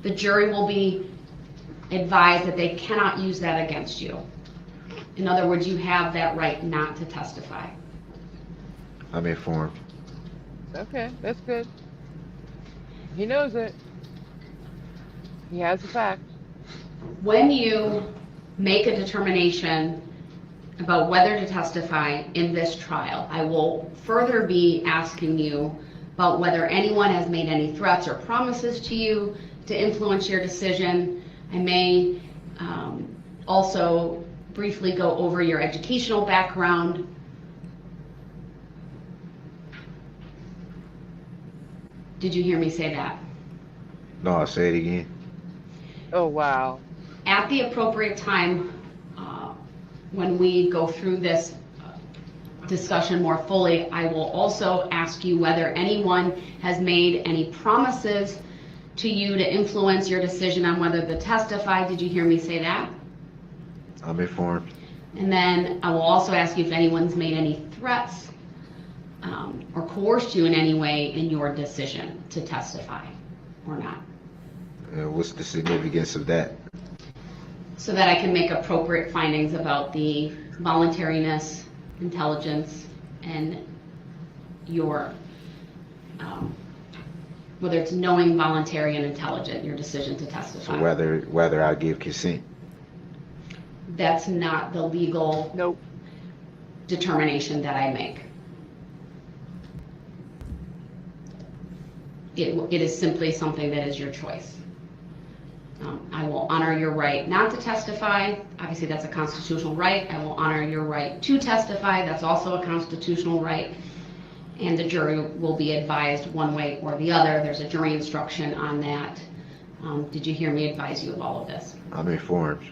the jury will be advised that they cannot use that against you? In other words, you have that right not to testify. I'm informed. Okay, that's good. He knows it. He has the fact. When you make a determination about whether to testify in this trial, I will further be asking you about whether anyone has made any threats or promises to you to influence your decision. I may also briefly go over your educational background. Did you hear me say that? No, I'll say it again. Oh, wow. At the appropriate time, when we go through this discussion more fully, I will also ask you whether anyone has made any promises to you to influence your decision on whether to testify. Did you hear me say that? I'm informed. And then I will also ask you if anyone's made any threats or coerced you in any way in your decision to testify or not. What's the significance of that? So that I can make appropriate findings about the voluntariness, intelligence, and your, whether it's knowing, voluntary, and intelligent, your decision to testify. So whether I give consent. That's not the legal Nope. determination that I make. It is simply something that is your choice. I will honor your right not to testify. Obviously, that's a constitutional right. I will honor your right to testify. That's also a constitutional right. And the jury will be advised one way or the other. There's a jury instruction on that. Did you hear me advise you of all of this? I'm informed.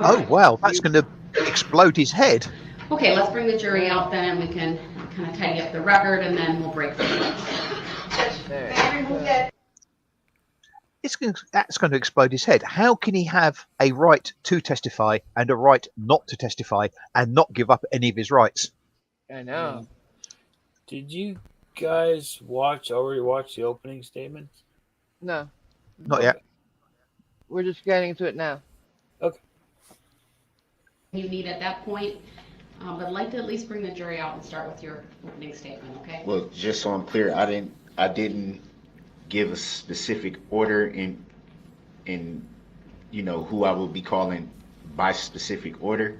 Oh, wow, that's going to explode his head. Okay, let's bring the jury out then, and we can kind of tidy up the record, and then we'll break for lunch. There. That's going to explode his head. How can he have a right to testify and a right not to testify and not give up any of his rights? I know. Did you guys already watch the opening statement? No, Not yet. we're just getting into it now. Okay. You need at that point, but I'd like to at least bring the jury out and start with your opening statement, okay? Well, just so I'm clear, I didn't give a specific order in who I will be calling by specific order.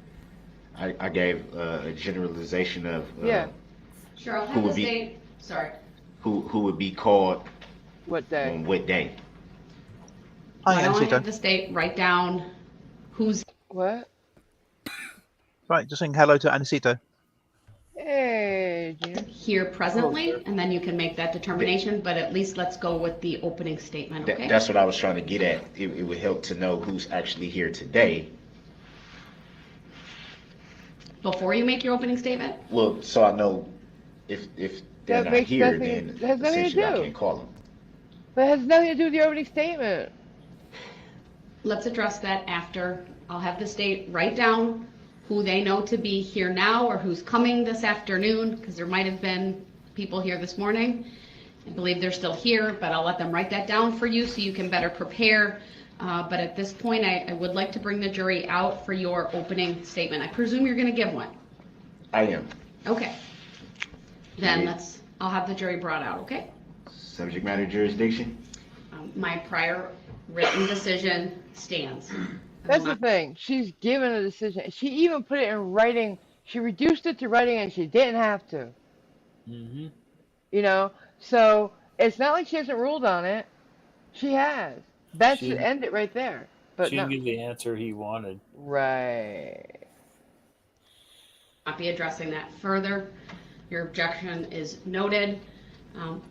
I gave a generalization of Yeah. Sure, I'll Who have would the be- state, sorry. who would be called What day? on what day. Hi, Why don't I have Anisito. the state write down who's What? Right, just saying hello to Anisito. Hey, Junior. here presently, and then you can make that determination, but at least let's go with the opening statement, okay? That's what I was trying to get at. It would help to know who's actually here today. Before you make your opening statement? Well, so I know if they're That not makes here, nothing- then that has nothing to essentially I do. can't call them. But it has nothing to do with the opening statement. Let's address that after. I'll have the state write down who they know to be here now or who's coming this afternoon, because there might have been people here this morning. I believe they're still here, but I'll let them write that down for you so you can better prepare. But at this point, I would like to bring the jury out for your opening statement. I presume you're gonna give one. I am. Okay. Then Yeah. I'll have the jury brought out, okay? Subject matter jurisdiction? My prior written decision stands. That's the thing. She's given a decision. She even put it in writing. She reduced it to writing and she didn't have to. Mm-hmm. You know? So it's not like she hasn't ruled on it. She has. That She- should end it right there. But She no. didn't give the answer he wanted. Right. Not be addressing that further. Your objection is noted,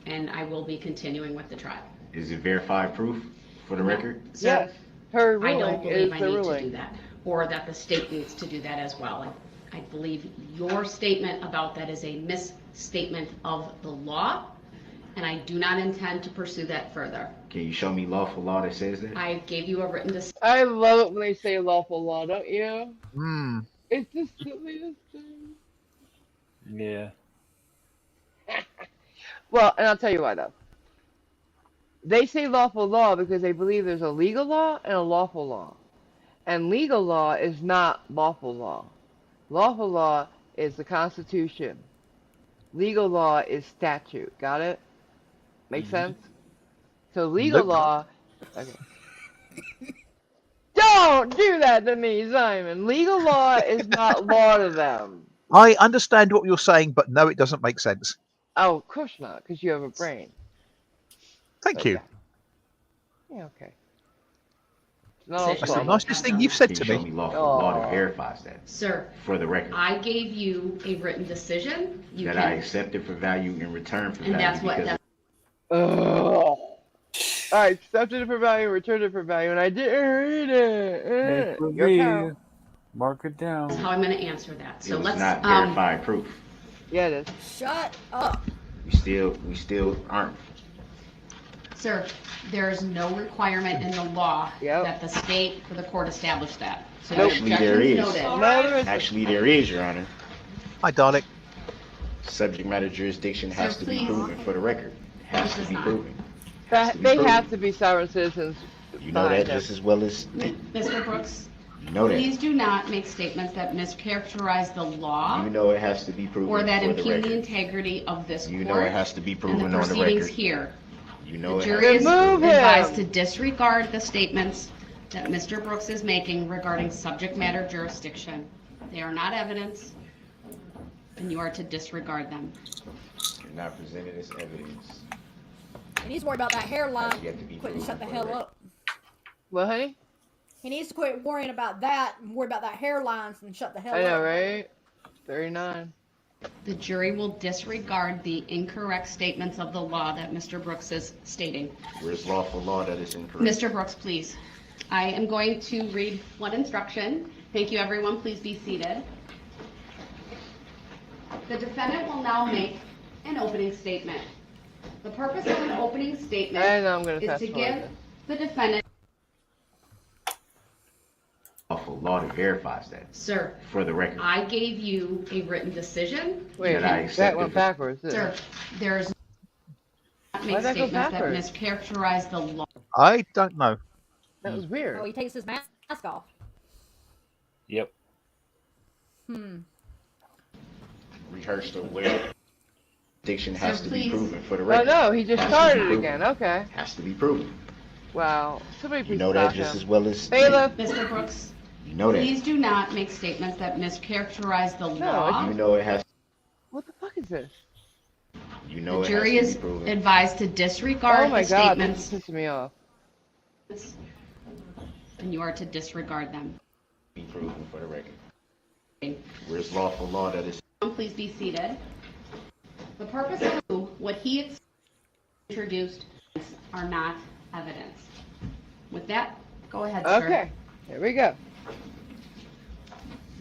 and I will be continuing with the trial. Is it verified proof for the No. record? Sir, Yes. Her I ruling don't believe is I the need to do ruling. that, or that the state needs to do that as well. I believe your statement about that is a misstatement of the law, and I do not intend to pursue that further. Can you show me lawful law that says that? I gave you a written decision. I love it when they say lawful law, don't you? Hmm. It's the silliest thing. Yeah. Well, and I'll tell you why though. They say lawful law because they believe there's a legal law and a lawful law. And legal law is not lawful law. Lawful law is the Constitution. Legal law is statute. Got it? Make sense? So legal Nope. law. Okay. Don't do that to me, Simon. Legal law is not law to them. I understand what you're saying, but no, it doesn't make sense. Oh, of course not, because you have a brain. Thank But you. Yeah, okay. Not all That's the fun. nicest thing you've said Can you to show me. me lawful law Aw. that verifies that Sir, for the record? I gave you a written decision. You That can, I accepted for value in return for and value that's what, because Ugh. I accepted it for value, returned it for value, and I didn't read it. Your cow. Mark it down. that's how I'm gonna answer that. it So was let's, not verified proof. Yeah, it is. Shut up. We still aren't. Sir, there is no requirement in the law Yep. that the state or the court establish that. So your Actually, there objection's is. noted. No, there isn't. Actually, there is, Your Honor. Hi, Dalek. Subject matter jurisdiction has Sir, to be please. proven for the record. Has This to is be not. proven. Has to be They proven. have to be sovereign citizens. You know that behind them. just as well as Mr. Brooks, you know that. please do not make statements that mischaracterize the law You know it has to be proven or that for the impugn the record. integrity of this You know court it has to be and proven the on the proceedings record. here. You know The it jury has is to be Remove proven. him. advised to disregard the statements that Mr. Brooks is making regarding subject matter jurisdiction. They are not evidence, and you are to disregard them. You're not presented as evidence. He needs to worry about that hairline. Has yet to be Quit and shut the proven for hell the up. What, honey? He needs to quit worrying about that and worry about that hairlines and shut the hell I know, up. right? 39. The jury will disregard the incorrect statements of the law that Mr. Brooks is stating. Where's lawful law that is incorrect? Mr. Brooks, please. I am going to read one instruction. Thank you, everyone. Please be seated. The defendant will now make an opening statement. The purpose of an opening I statement know I'm going to is fast to forward give this. the defendant, Lawful law that verifies that sir, for the record. I gave you a written decision. Wait, That I that accepted went for- backwards. didn't Sir, it? there's not make Why'd that go statements that backwards? mischaracterize the law. I don't know. That was Oh, weird. he takes his mask off. Yep. Rehearsed or where diction has Sir, to be please. proven for the Oh, record. no, he just Has to be started proven. again. Okay. Has to be proven. Wow. Somebody You please know stop that just him. as well as Bailiff. Mr. Brooks, You know that. Please do not make statements that mischaracterize the No, law. You know it has. What the fuck is this? You know The it has jury to is be proven. advised to disregard Oh my the god, this statements, is pissing me off. and you are to disregard them. Be proven for the record. Where's lawful law that is? Please be seated. The purpose of what he introduced are not evidence. With that, go ahead, sir. Okay, here we go.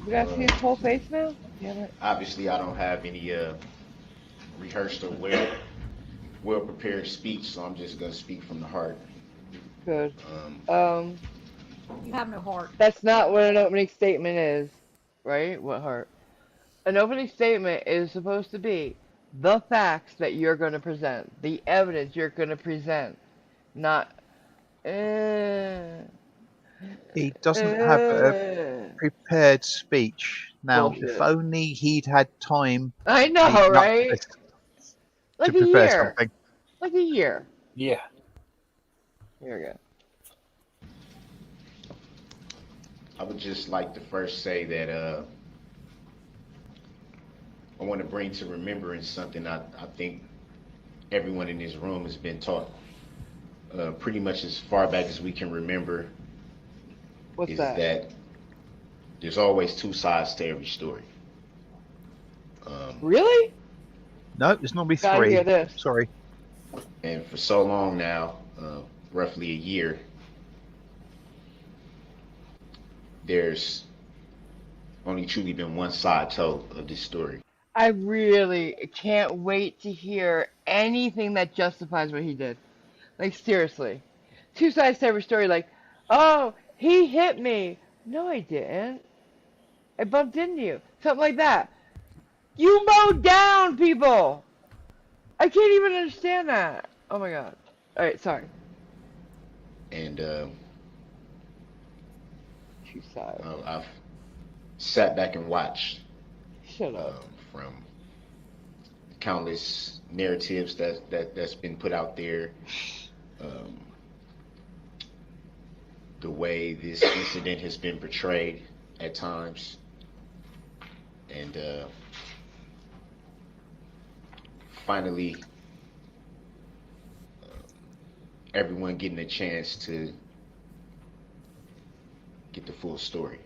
You guys see his whole face now? Damn it. Obviously, I don't have any rehearsed or well prepared speech, so I'm just gonna speak from the heart. Good. You have no heart. That's not what an opening statement is, right? What heart? An opening statement is supposed to be the facts that you're going to present, the evidence you're going to present, not. He doesn't have a prepared speech. Now, Bullshit. if only he'd had time I know, leading up to right? this Like to a prepare year. something. Like a year. Yeah. Here we go. I would just like to first say that I want to bring to remembrance something I think everyone in this room has been taught pretty much as far back as we can remember. What's is that? that there's always two sides to every story. Really? No, there's normally Gotta three. hear this. Sorry. And for so long now, roughly a year, there's only truly been one side told of this story. I really can't wait to hear anything that justifies what he did. Like, seriously. Two sides to every story, like, oh, he hit me. No, I didn't. I bumped into you. Something like that. You mowed down people! I can't even understand that. Oh my god. Alright, sorry. And Two sides. I've sat back and watched Shut up. from countless narratives that's been put out there. The way this incident has been portrayed at times, and finally everyone getting a chance to get the full story.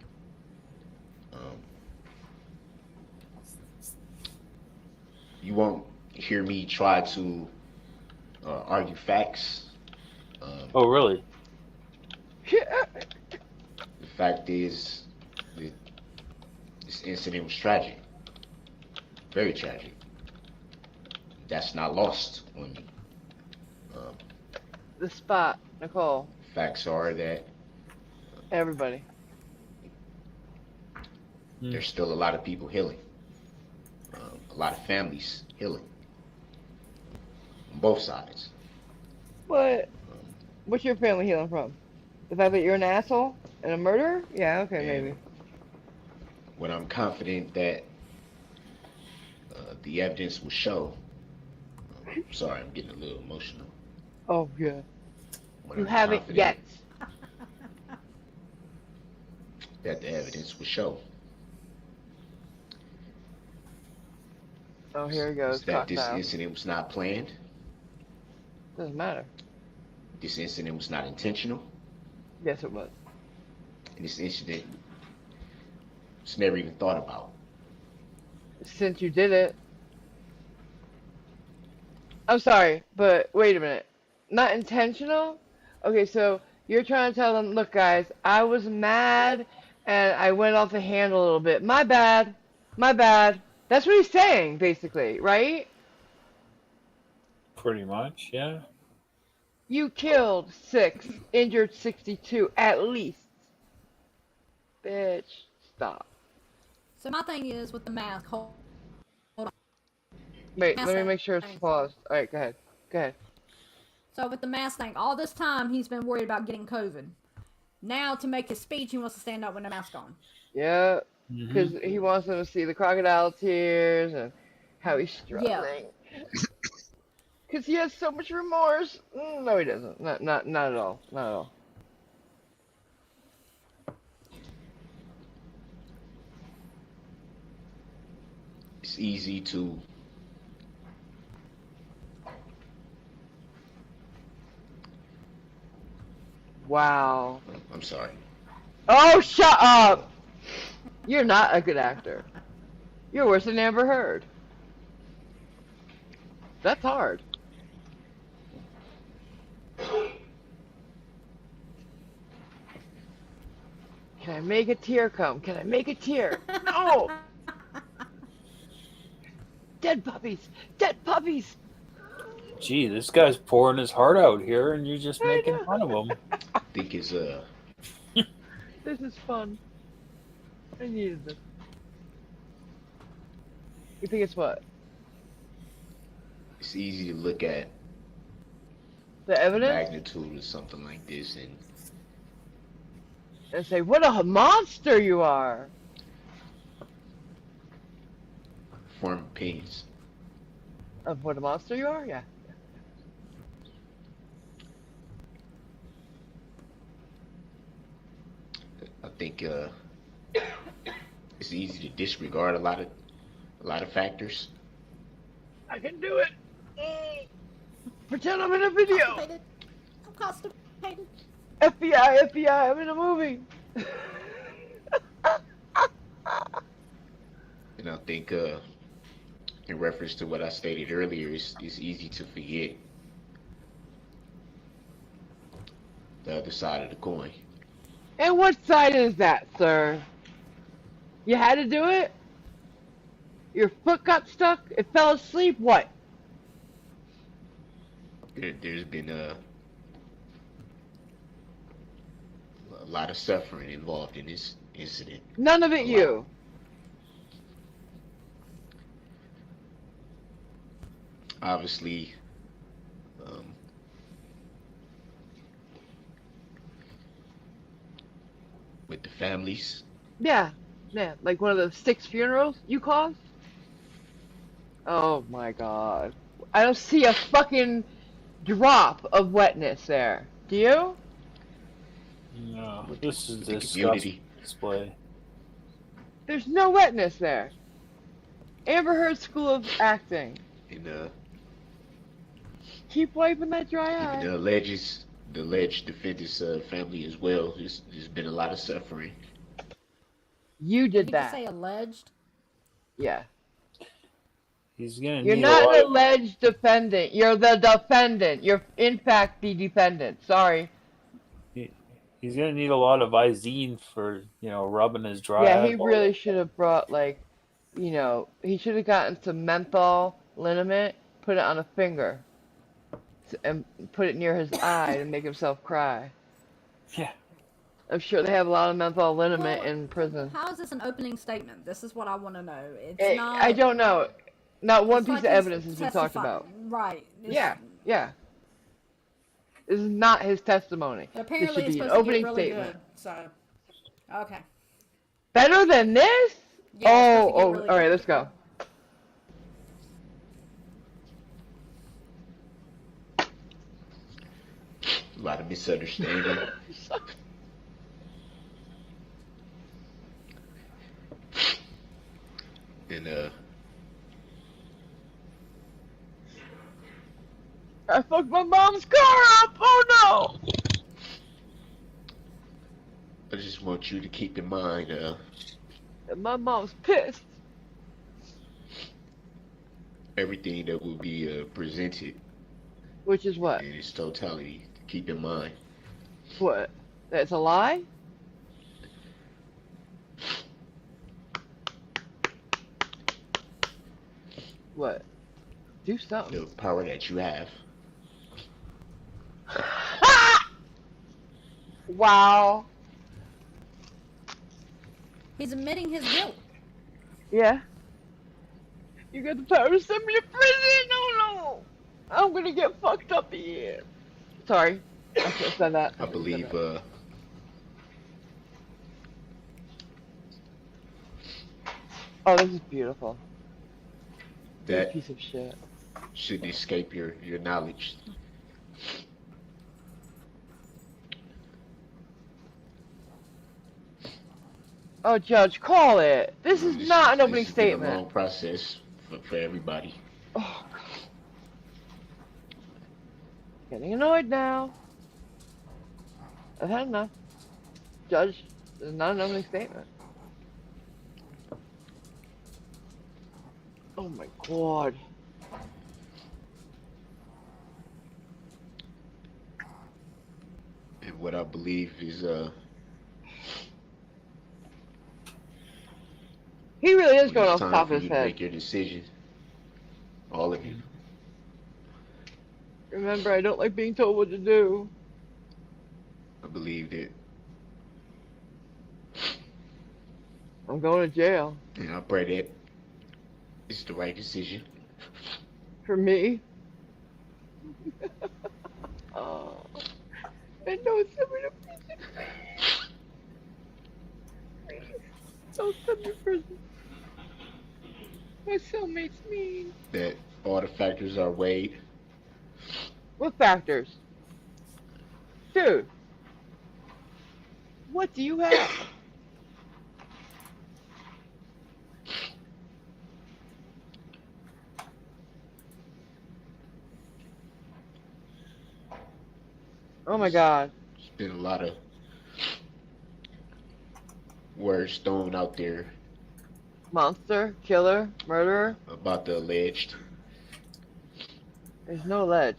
You won't hear me try to argue facts. Oh, really? The fact is that this incident was tragic, very tragic. That's not lost on me. The spot, Nicole. Facts are that Everybody. there's still a lot of people healing, a lot of families healing on both sides. What's your family healing from? The fact that you're an asshole and a murderer? Yeah, okay, And maybe. when I'm confident that the evidence will show, sorry, I'm getting a little emotional. Oh, yeah. When You I'm haven't confident yet. that the evidence will show Oh, here he goes. that this Cocktail. incident was not planned, Doesn't matter. this incident was not intentional, Yes, it was. and this incident was never even thought about. Since you did it. I'm sorry, but wait a minute. Not intentional? Okay, so you're trying to tell them, look, guys, I was mad and I went off the handle a little bit. My bad. My bad. That's what he's saying, basically, right? Pretty much, yeah. You killed 6, injured 62, at least. Bitch, stop. So my thing is with the mask. Hold on. Wait, Mask let me thing. make sure it's paused. Alright, go ahead. Go ahead. So with the mask thing, all this time he's been worried about getting COVID. Now to make his speech, he wants to stand up with a mask on. Yeah, because he wants them to see the crocodile tears and how he's struggling. Because he has so much remorse. No, he doesn't. Not at all. Not at all. it's easy to Wow. I'm sorry. Oh, shut up! You're not a good actor. You're worse than Amber Heard. That's hard. Can I make a tear come? Can I make a tear? No! Dead puppies! Dead puppies! Gee, this guy's pouring his heart out here, and you're just I making know. fun of him. I think it's This is fun. I needed this. You think it's what? it's easy to look at The the evidence? magnitude of something like this and And say, what a monster you are! form opinions. Of what a monster you are? Yeah. I think it's easy to disregard a lot of factors. I can do it! Pretend I'm in a video! Constipated. I'm constipated. FBI, FBI, I'm in a movie! And I think in reference to what I stated earlier, it's easy to forget the other side of the coin. And what side is that, sir? You had to do it? Your foot got stuck? It fell asleep? What? There's been a lot of suffering involved in this incident. None of it you. Obviously, with the families. Yeah. Yeah. Like one of those 6 funerals you caused? Oh my god. I don't see a fucking drop of wetness there. Do you? No, With this is with the disgusting community. display. There's no wetness there. Amber Heard School of Acting. And Keep wiping that dry even eye. the alleged defendant's family as well. There's been a lot of suffering. You did Did you that. say alleged? Yeah. He's gonna You're need a not lot an of. alleged defendant. You're the defendant. You're, in fact, the defendant. Sorry. He's gonna need a lot of Izine for rubbing his dry Yeah, he eyeball. really should have brought, like, he should have gotten some menthol liniment, put it on a finger, and put it near his eye to make himself cry. Yeah. I'm sure they have a lot of menthol liniment Well, in prison. How is this an opening statement? This is what I want to know. It's not. I don't know. Not one it's piece like of he's evidence has been talked testifying. about. Right. Yeah, yeah. This is not his testimony. This Apparently, should it's be an supposed to opening get really statement. good. So, okay. Better than this? Yeah, it's supposed to get Oh, really all right, good. let's go. A lot of misunderstanding. And I fucked my mom's car up. Oh no! I just want you to keep in mind And my mom's pissed. everything that will be presented Which is what? in its totality. Keep in mind. What? That's a lie? What? Do something. The power that you have. Wow. He's admitting his guilt. Yeah. You got the power to send me to prison? No. I'm gonna get fucked up again. Sorry. I should have said that. I believe Oh, this is beautiful. that Piece of shit. shouldn't escape your knowledge. Oh, Judge, call it. This is not an opening This has been a statement. long process for everybody. Oh, God. Getting annoyed now. I've had enough. Judge, this is not an opening statement. Oh my God. And what I believe is He really is when going it's off the time top for of you his to head. make your decision, all of you. Remember, I don't like being told what to do. I believe that, I'm going to jail. and I pray that it's the right decision. For me. Oh, I know somebody to prison, please. Please. Don't send me to prison. My cellmate's mean. That all the factors are weighed. What factors? Dude, what do you have? Oh my God. There's been a lot of words thrown out there Monster, killer, murderer. about the alleged. There's no ledge.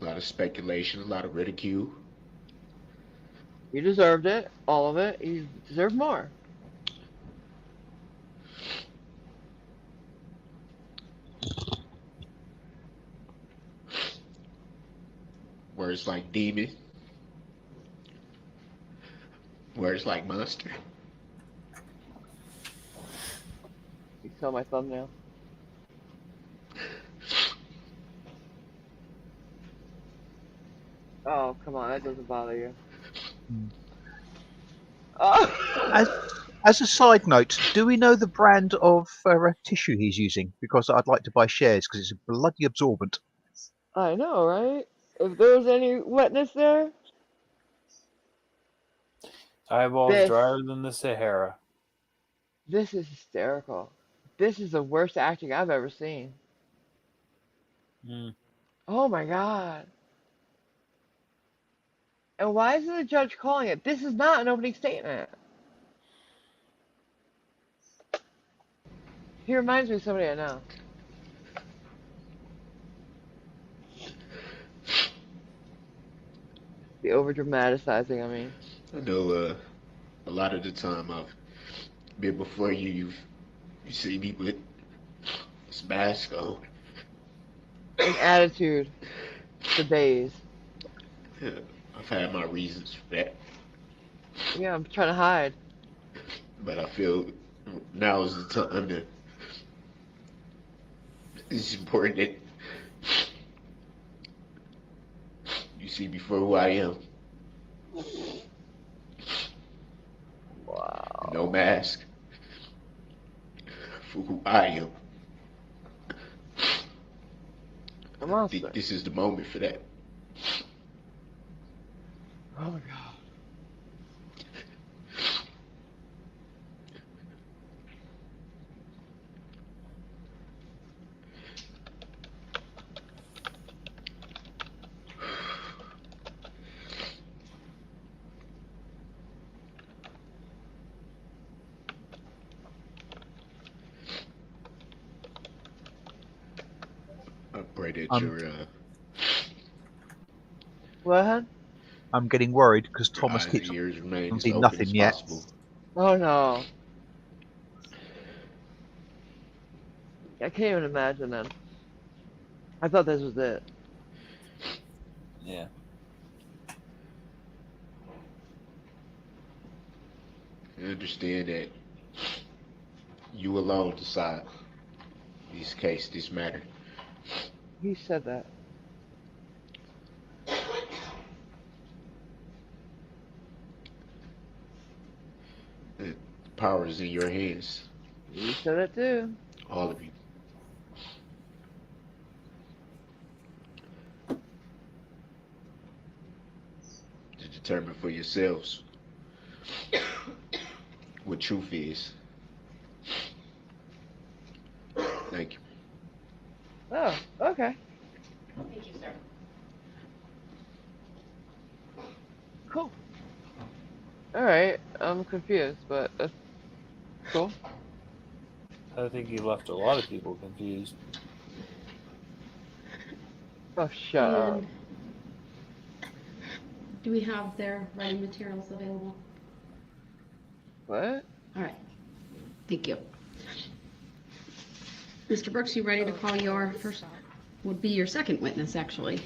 A lot of speculation, a lot of ridicule. You deserved it. All of it. You deserve more. Words like demon. Words like monster. You saw my thumbnail. Oh, come on. That doesn't bother you. Oh. As a side note, do we know the brand of tissue he's using? Because I'd like to buy shares because it's bloody absorbent. I know, right? If there was any wetness there, Eyeballs this drier than the Sahara. this is hysterical. This is the worst acting I've ever seen. Mm. Oh my God. And why isn't the judge calling it? This is not an opening statement. He reminds me of somebody I know. The over dramatizing, I mean. I know a lot of the time I've been before you see me with this mask on. An attitude for days. Yeah, I've had my reasons for that, Yeah, I'm trying to hide. but I feel now is the time to. It's important that you see me for who I am. Wow. No mask. For who I am. A I monster. think this is the moment for that. Oh my God. I pray that Um, What? I'm getting worried because your Thomas eyes and keeps ears remain on as seeing open nothing as yet. possible. Oh no. I can't even imagine that. I thought this was it. Yeah. I understand that you alone decide this case, this matter. He said that. The power is in your hands, You said it too. all of you. To determine for yourselves what truth is. Thank you. Oh, okay. Thank you, sir. Cool. Alright, I'm confused, but that's cool. I think he left a lot of people confused. Oh, shut up. And do we have their writing materials available? What? All right. Thank you. Mr. Brooks, you ready to call your first, would be your second witness, actually.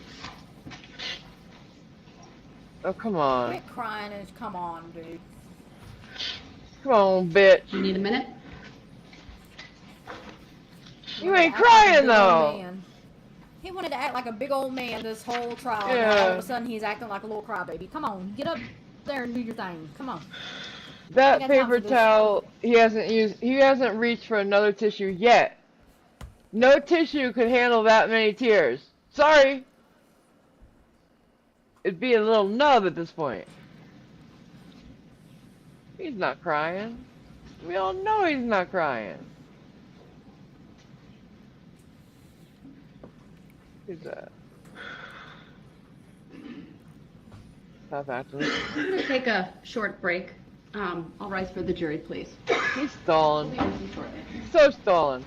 Oh, come on. Quit crying and come on, dude. Come on, bitch. You need a minute? You ain't Act like a crying, big old though. man. He wanted to act like a big old man this whole trial. And Yeah. all of a sudden, he's acting like a little crybaby. Come on, get up there and do your thing. Come on. That I got time paper for this. towel, he hasn't reached for another tissue yet. No tissue could handle that many tears. Sorry. It'd be a little nub at this point. He's not crying. We all know he's not crying. Who's that? Stop acting. I'm going to take a short break. I'll rise for the jury, please. He's stalling. We'll be with you shortly. So stalling.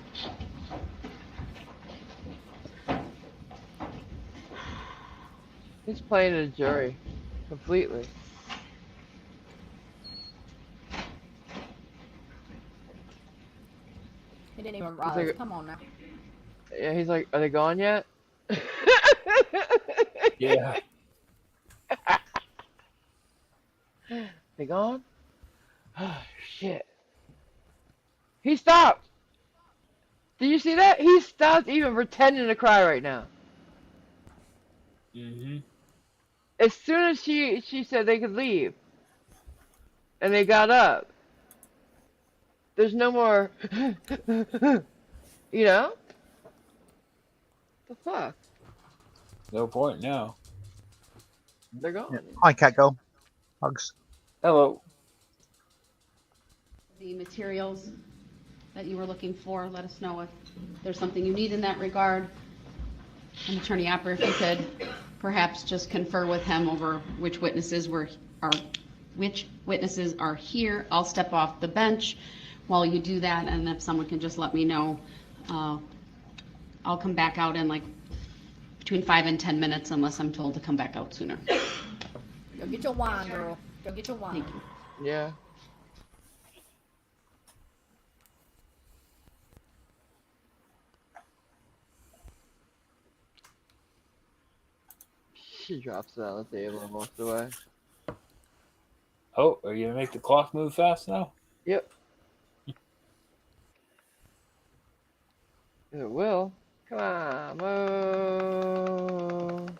He's playing a jury. Completely. He didn't even rise. like- Come on now. Yeah, he's like, are they gone yet? Yeah. They gone? Oh, shit. He stopped! Did you see that? He stopped even pretending to cry right now. Mm-hmm. As soon as she said they could leave, and they got up, there's no more, you know? The fuck? No point now. They're gone. Hi, Catgirl. Hugs. Hello. The materials that you were looking for, let us know if there's something you need in that regard. And Attorney Opper, if you could perhaps just confer with him over which witnesses are here. I'll step off the bench while you do that, and if someone can just let me know, I'll come back out in like between 5 and 10 minutes unless I'm told to come back out sooner. Go get your wine, girl. Go get your wine. Thank you. Yeah. She drops it on the table and walks away. Oh, are you gonna make the clock move fast now? Yep. It will. Come on, move.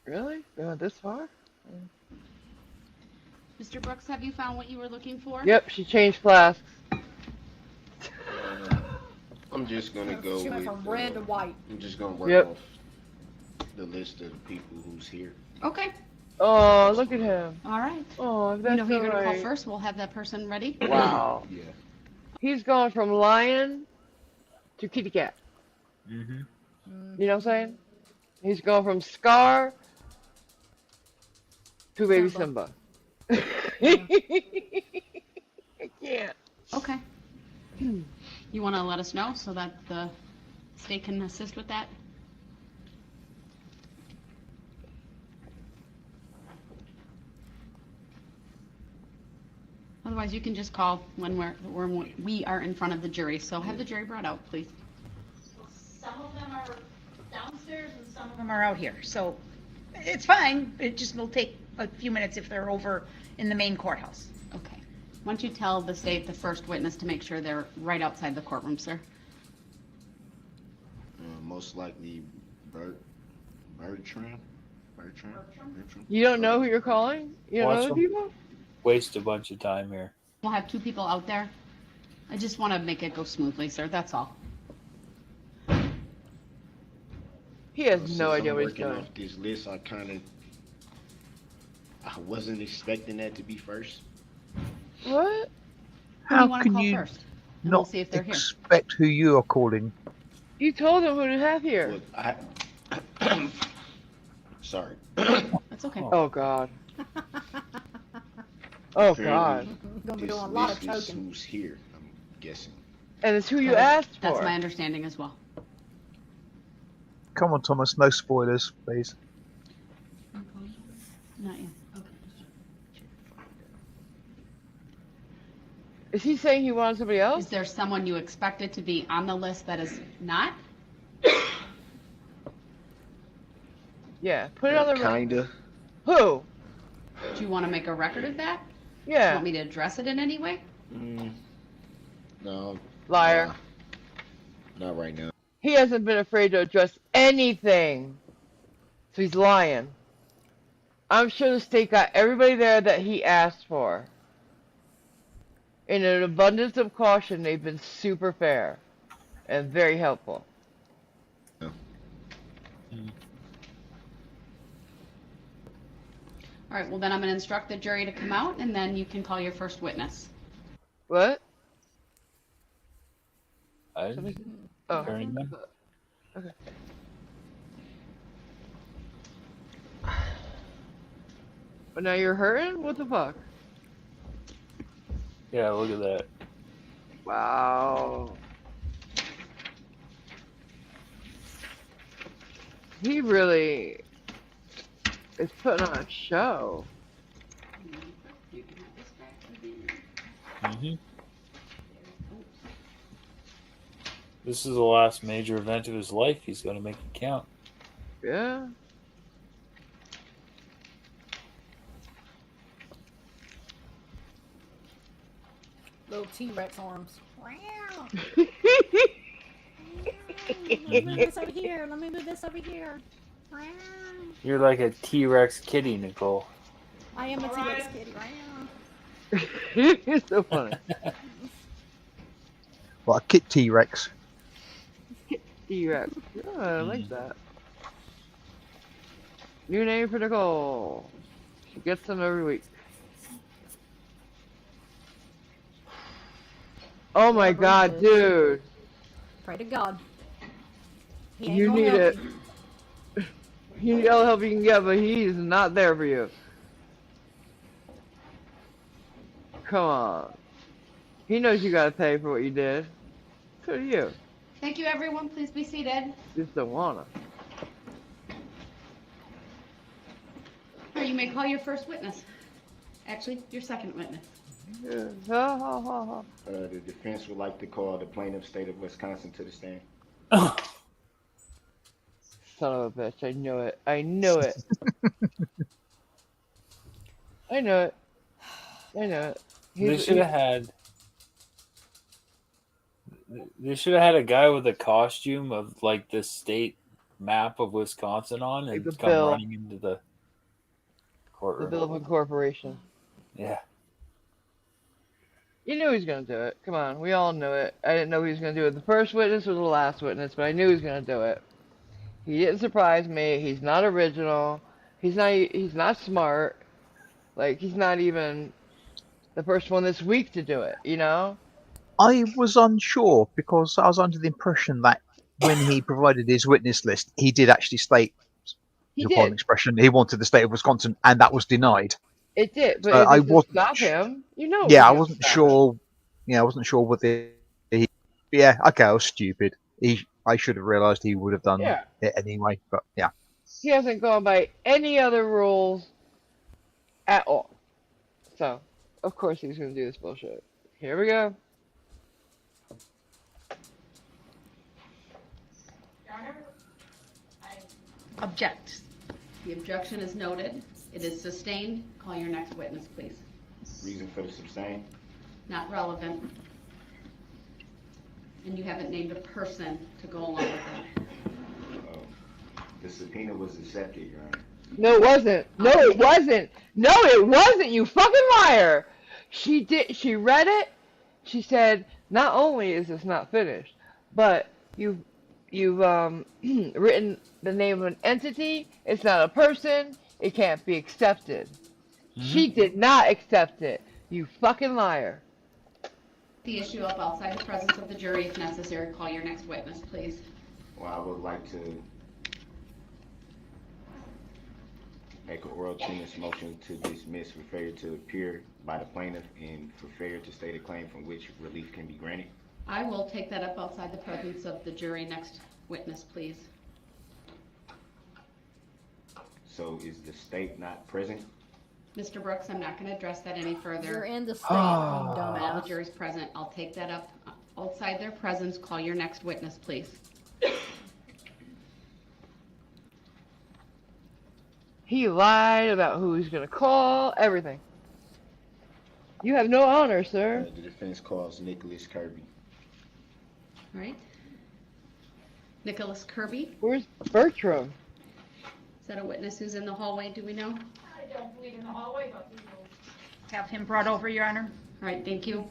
Really? We went this far? Mr. Brooks, have you found what you were looking for? Yep, she changed flasks. I'm just gonna go She went with. from red to white. I'm just gonna work Yep. off the list of people who's here. Okay. Oh, look at him. All right. Oh, You that's know who you're going to call alright. first? We'll have that person ready. Wow. Yeah. He's gone from lion to kitty cat. Mm-hmm. You know what I'm saying? He's gone from Scar to baby Simba. I can't. Okay. You want to let us know so that the state can assist with that? Otherwise, you can just call when we are in front of the jury. So have the jury brought out, please. Some of them are downstairs and some of them are out here, so it's fine. It just will take a few minutes if they're over in the main courthouse. Okay. Why don't you tell the state, the first witness, to make sure they're right outside the courtroom, sir? Most likely Bertrand. You don't know who you're calling? You don't Watch know the them. people? Waste a bunch of time here. We'll have 2 people out there. I just want to make it go smoothly, sir, that's all. He has Since no idea I'm what he's working doing. off this list, I wasn't expecting that to be first. What? Who do How you want to can call you first? And we'll not see if they're here. expect who you are calling? You told him who to have here. Well, sorry. That's okay. Oh God. Oh Apparently, God. Gonna be this doing a lot of list is choking. who's here, I'm guessing. And it's who you asked for. That's my understanding as well. Come on, Thomas, no spoilers, please. Not yet. Okay. Is he saying he wants somebody else? Is there someone you expected to be on the list that is not? Yeah, put it on the Kinda. Who? Do you want to make a record of that? Do you Yeah. want me to address it in any way? No. Liar. Not right now. He hasn't been afraid to address anything. So he's lying. I'm sure the state got everybody there that he asked for. In an abundance of caution, they've been super fair and very helpful. Yeah. All right, well then I'm going to instruct the jury to come out and then you can call your first witness. What? I Oh. hearing them. Okay. But now you're hurting? What the fuck? Yeah, look at that. Wow. He really is putting on a show. hmm This is the last major event of his life. He's going to make it count. Yeah. Little T-Rex arms. Mm-hmm. Let me move this over here. Let me move this over here. You're like a T-Rex kitty, Nicole. I am a T-Rex kitty. It's so funny. Well, a Kit T-Rex. T-Rex. Oh, I like that. New name for Nicole. She gets them every week. Oh my God, dude. Pray to God. He ain't You gonna need help it. you. You need all the help you can get, but he's not there for you. Come on. He knows you gotta pay for what you did. So do you. Thank you, everyone. Please be seated. Just don't wanna. Or you may call your first witness. Actually, your second witness. Yeah. Ha, ha, ha, ha. The defense would like to call the plaintiff, state of Wisconsin, to the stand. Son of a bitch. I knew it. I knew it. I know it. I know it. They should have had. They should have had a guy with a costume of like the state map of Wisconsin on and the come bill. running into the The courtroom. bill of incorporation. Yeah. You knew he was gonna do it. Come on, we all knew it. I didn't know he was gonna do it. The first witness or the last witness, but I knew he was gonna do it. He didn't surprise me. He's not original. He's not smart. Like, he's not even the first one this week to do it, you know? I was unsure because I was under the impression that when he provided his witness list, he did actually state, He to call an did. expression, he wanted the state of Wisconsin, and that was denied. It did, but So if I it could wasn't stop him, you know. Yeah, I it was wasn't gonna stop him. sure. Yeah, I wasn't sure whether he. Yeah, okay, I was stupid. I should have realised he would have done Yeah. it anyway. But yeah, He hasn't gone by any other rules at all. So, of course he's gonna do this bullshit. Here we go. Object. The objection is noted. It is sustained. Call your next witness, please. Reason for the sustain? Not relevant. And you haven't named a person to go along with it. The subpoena was accepted, Your Honor. No, it wasn't. No, it wasn't. No, it wasn't. You fucking liar. She did. She read it. She said, "Not only is this not finished, but you've written the name of an entity. It's not a person. It can't be accepted. She did not accept it. You fucking liar. The issue up outside the presence of the jury. If necessary, call your next witness, please. Well, I would like to make an oral trueness motion to dismiss for failure to appear by the plaintiff and for failure to state a claim from which relief can be granted. I will take that up outside the presence of the jury. Next witness, please. So is the state not present? Mr. Brooks, I'm not going to address that any further. You're in the state, While the dumbass. jury's present, I'll take that up outside their presence. Call your next witness, please. He lied about who he's gonna call, everything. You have no honor, sir. The defense calls Nicholas Kirby. All right. Nicholas Kirby, Where's Bertram? is that a witness who's in the hallway? Do we know? I don't believe in the hallway, but we will. Have him brought over, Your Honor. All right, thank you.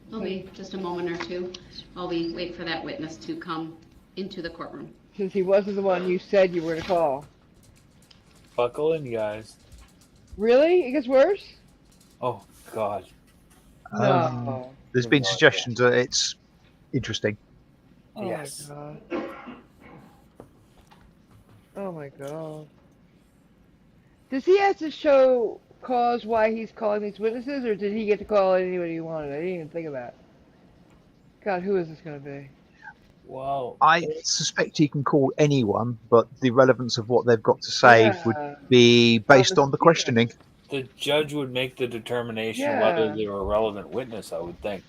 It'll be just a moment or two while we wait for that witness to come into the courtroom. Since he wasn't the one you said you were gonna call. Buckle in, guys. Really? It gets worse? Oh, God. No. There's been suggestions that it's interesting. Oh Yes. my god. Oh my god. Does he have to show cause why he's calling these witnesses, or did he get to call anybody he wanted? I didn't even think of that. God, who is this gonna be? Wow. I suspect he can call anyone, but the relevance of what they've got to say would be based on the questioning. The judge would make the determination Yeah. whether they're a relevant witness, I would think.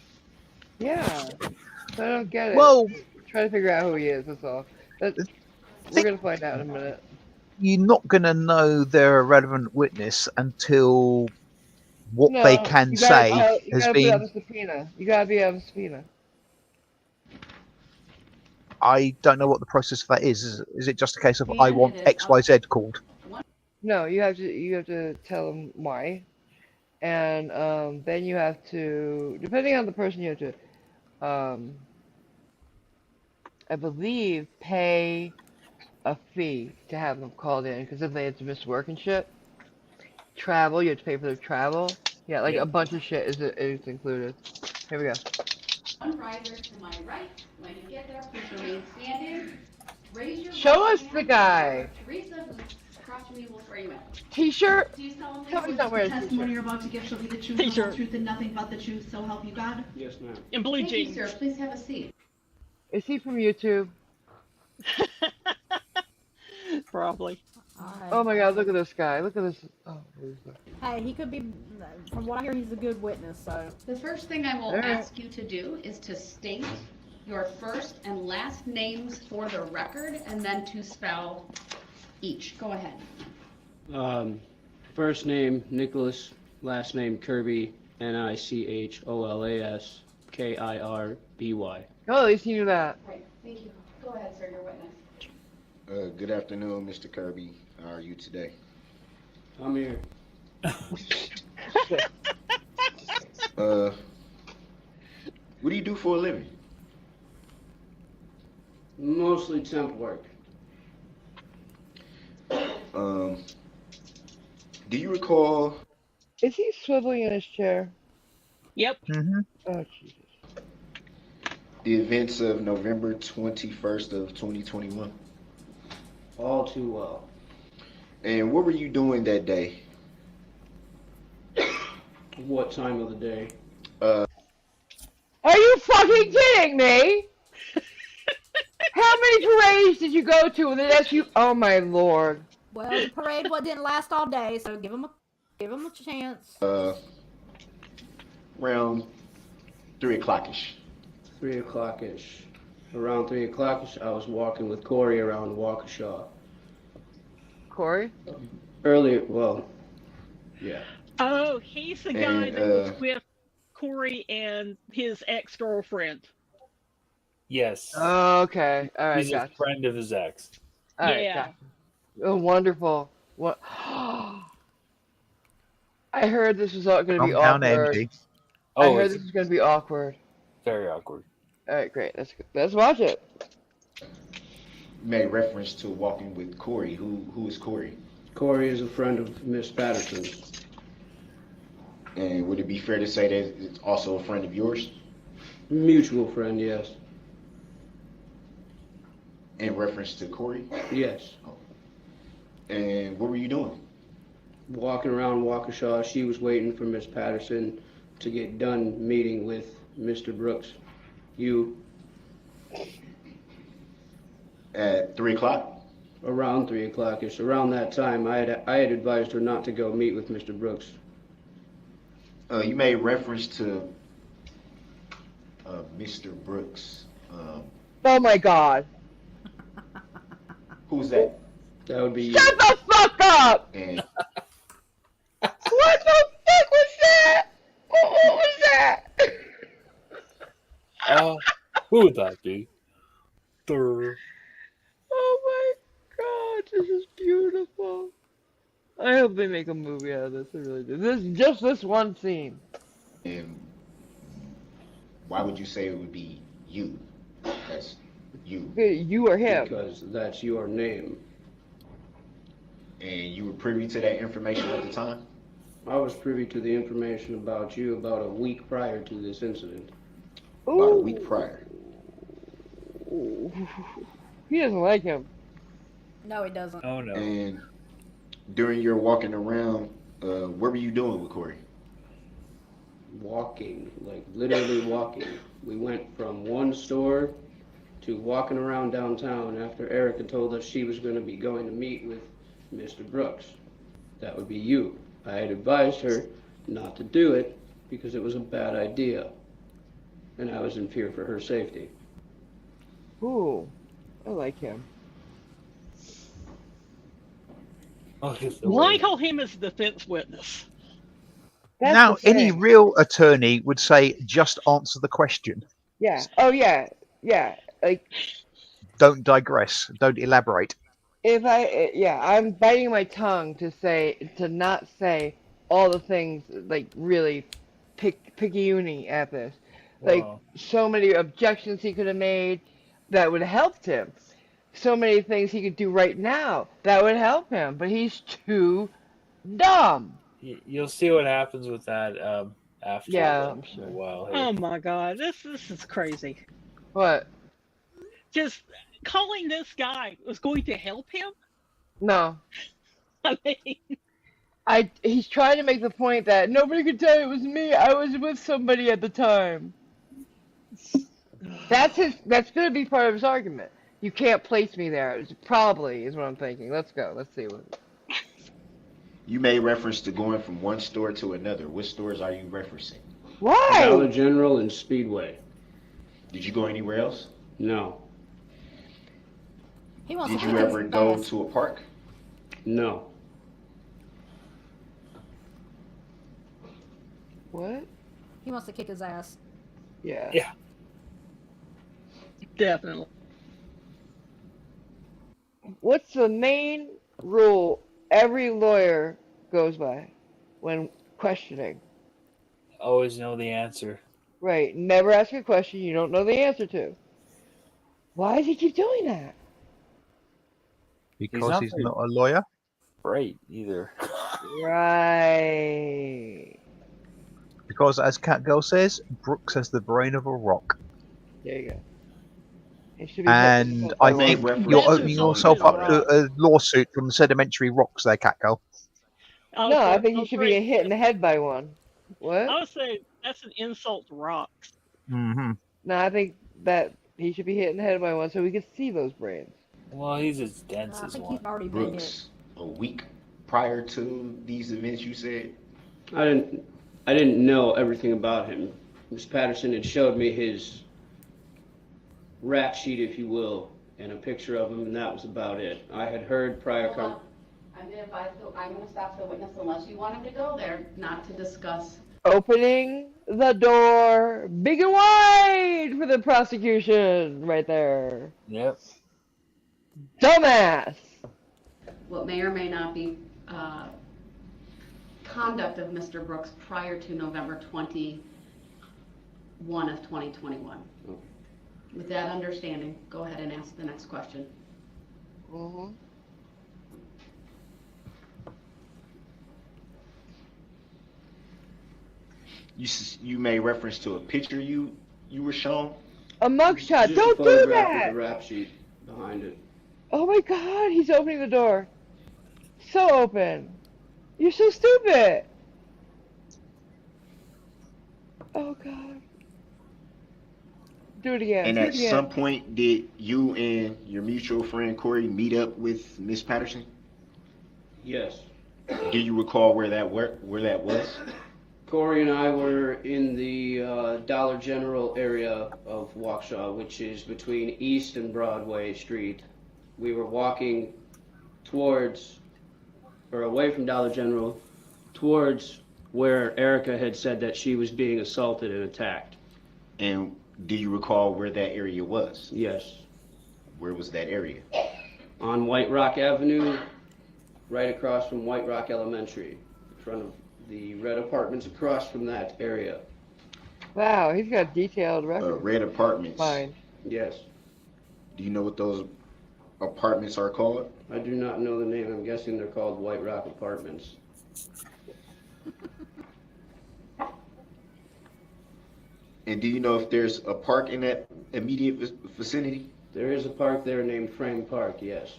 Yeah. So I don't get it. Well, Try to figure out who he is, that's all. We're gonna find out in a minute. you're not going to know they're a relevant witness until what they can you say gotta, you has gotta put out been. a subpoena. You gotta be out of a subpoena. I don't know what the process for that is. Is it just a case of Yeah, I want it is. XYZ called? No, you have to tell them why, and then you have to, depending on the person, you have to, I believe, pay a fee to have them called in, because if they had to miss work and shit, travel, you have to pay for their travel. Yeah, like a bunch of shit is included. Here we go. One riser to my right. When you get there, please remain standing. Raise your Show right us hand the guy. Teresa, who's across from you, will swear you in. T-shirt. Do you solemnly Tell me he's not wearing a Testimony t-shirt. you're about to give shall be the truth, the whole T-shirt. truth, and nothing but the truth, so help you God? Yes, ma'am. In blue Thank you, jeans. sir. Please have a seat. Is he from YouTube? Probably. Alright. Oh my god, look at this guy. Look at this. Oh, who's that? Hey, he could be, from what I hear, he's a good witness, so. The first thing I will All right. ask you to do is to state your first and last names for the record, and then to spell each. Go ahead. First name Nicholas, last name Kirby, Nicholas Kirby. Oh, at least you knew that. Right. Thank you. Go ahead, sir. Your witness. Good afternoon, Mr. Kirby. How are you today? I'm here. What do you do for a living? Mostly temp work. Do you recall Is he swiveling in his chair? Yep. Mm-hmm. Oh, Jesus. the events of November 21st of 2021? All too well. And what were you doing that day? What time of the day? Are you fucking kidding me? How many parades did you go to with an SU? Oh my lord. Well, the parade didn't last all day, so give him a chance. Around 3 o'clock-ish. 3 o'clock-ish. Around 3 o'clock-ish, I was walking with Corey around Waukesha. Corey? Earlier, well, yeah. Oh, he's the guy And, that was with Corey and his ex-girlfriend. Yes. Oh, okay. All right, He's a gotcha. friend of his ex. All right, Yeah. gotcha. Oh, wonderful. What? I heard this was all going to be Calm down, awkward. MG. I Oh, heard it's this was going to be awkward. very awkward. All right, great. Let's watch it. made reference to walking with Corey. Who is Corey? Corey is a friend of Miss Patterson. And would it be fair to say that it's also a friend of yours? Mutual friend, yes. In reference to Corey? Yes. And what were you doing? Walking around Waukesha, she was waiting for Miss Patterson to get done meeting with Mr. Brooks. You, At 3 o'clock? around 3 o'clock-ish, around that time, I had advised her not to go meet with Mr. Brooks. You made reference to Mr. Brooks. Oh my God. Who's that? That would be you. Shut the fuck up! And What the fuck was that? What was that? Who would that be? Durr. Oh my God, this is beautiful. I hope they make a movie out of this. I really do. This one scene. And why would you say it would be you? That's you. You or him? Because that's your name. And you were privy to that information at the time? I was privy to the information about you about a week prior to this incident. About a week prior. Ooh. He doesn't like him. No, he doesn't. Oh no. And during your walking around, what were you doing with Corey? Walking, like literally walking. We went from one store to walking around downtown after Erica told us she was going to be going to meet with Mr. Brooks. That would be you. I had advised her not to do it because it was a bad idea. And I was in fear for her safety. Ooh, I like him. Why call him as a defense witness? That's Now, the any thing. real attorney would say, just answer the question. Yeah. Oh yeah. Yeah. Like Don't digress. Don't elaborate. I'm biting my tongue to not say all the things like really picayune at this. Like Wow. so many objections he could have made that would have helped him. So many things he could do right now that would help him, but he's too dumb. You'll see what happens with that after I'm a sure. while here. Oh my God, this is crazy. What? Just calling this guy was going to help him. No. I mean, He's trying to make the point that nobody could tell it was me. I was with somebody at the time. That's gonna be part of his argument. You can't place me there. It's probably is what I'm thinking. Let's go. Let's see what. You made reference to going from one store to another. Which stores are you referencing? Why? Dollar General and Speedway. Did you go anywhere else? No. He wants Did to you kick ever his go ass. to a park? No. What? He wants to kick his ass. Yeah. Yeah. definitely. What's the main rule every lawyer goes by when questioning? Always know the answer. Right. Never ask a question you don't know the answer to. Why does he keep doing that? Because not he's very- not a lawyer. Right, either. Right. Because, as Catgirl says, Brooks has the brain of a rock. There you go. He should be And hit I by think one. you're That's opening just yourself something up to a lawsuit from sedimentary rocks there, Catgirl. No, I think he should be hit in the head by one. What? I would say that's an insult to rocks. Mm-hmm. No, I think that he should be hit in the head by one so we can see those brains. Well, he's as dense I as think one. he's already been hit. Brooks, a week prior to these events, you said? I didn't know everything about him. Miss Patterson had showed me his rap sheet, if you will, and a picture of him, and that was about it. I had heard prior Hold on. I'm going to stop the witness unless you want him to go there, not to discuss. Opening the door big and wide for the prosecution right there. Yep. Dumbass! What may or may not be conduct of Mr. Brooks prior to November 21 of 2021. With that understanding, go ahead and ask the next question. Mm-hmm. You made reference to a picture you were shown. A mugshot. Just a Don't do photograph with the that. rap sheet behind it. Oh my God, he's opening the door. So open. You're so stupid. Oh God. Do it again. And Do it at some again. point, did you and your mutual friend Corey meet up with Miss Patterson? Yes. Do you recall where that was? Corey and I were in the Dollar General area of Waukesha, which is between East and Broadway Street. We were walking towards, or away from Dollar General, towards where Erica had said that she was being assaulted and attacked. And do you recall where that area was? Yes. Where was that area? On White Rock Avenue, right across from White Rock Elementary, in front of the red apartments across from that area. Wow, he's got detailed records. Red apartments. Fine. Yes. Do you know what those apartments are called? I do not know the name. I'm guessing they're called White Rock Apartments. And do you know if there's a park in that immediate vicinity? There is a park there named Frame Park, yes.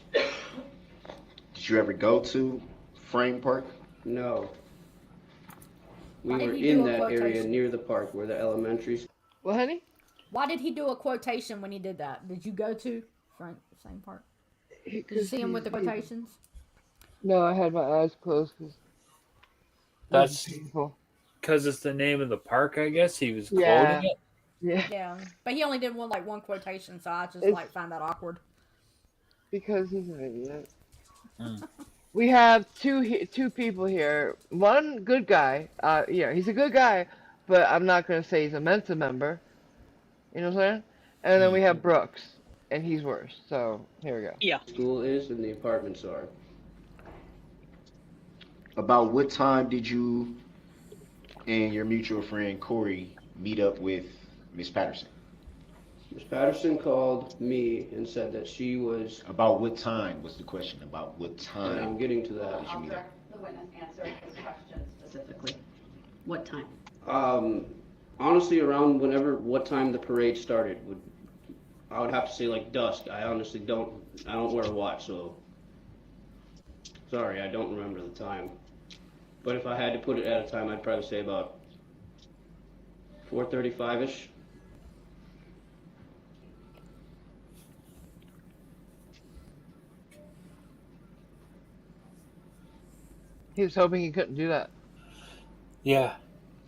Did you ever go to Frame Park? No. We Why did were he in do a that area quotation? near the park where the elementary school. What, honey? Why did he do a quotation when he did that? Did you go to Frank same part? Did you see him with the quotations? No, I had my eyes closed because That's painful. because it's the name of the park, I guess. He was Yeah. quoting it. Yeah, Yeah, but he only did one quotation, so I just It's- find that awkward. because he's an idiot. Mm. We have two people here. One good guy. Yeah, he's a good guy, but I'm not gonna say he's a Mensa member. You know what I'm saying? And then we have Brooks, and he's worse. So here we go. Yeah. School is and the apartments are. About what time did you and your mutual friend Corey meet up with Miss Patterson? Miss Patterson called me and said that she was. About what time was the question? About what I'm time? getting to that. Did you meet up? The witness answer his question specifically. What time? Honestly, around what time the parade started. I would have to say like dusk. I honestly don't wear a watch, so sorry, I don't remember the time. But if I had to put it at a time, I'd probably say about 4:35ish. He was hoping he couldn't do that. Yeah.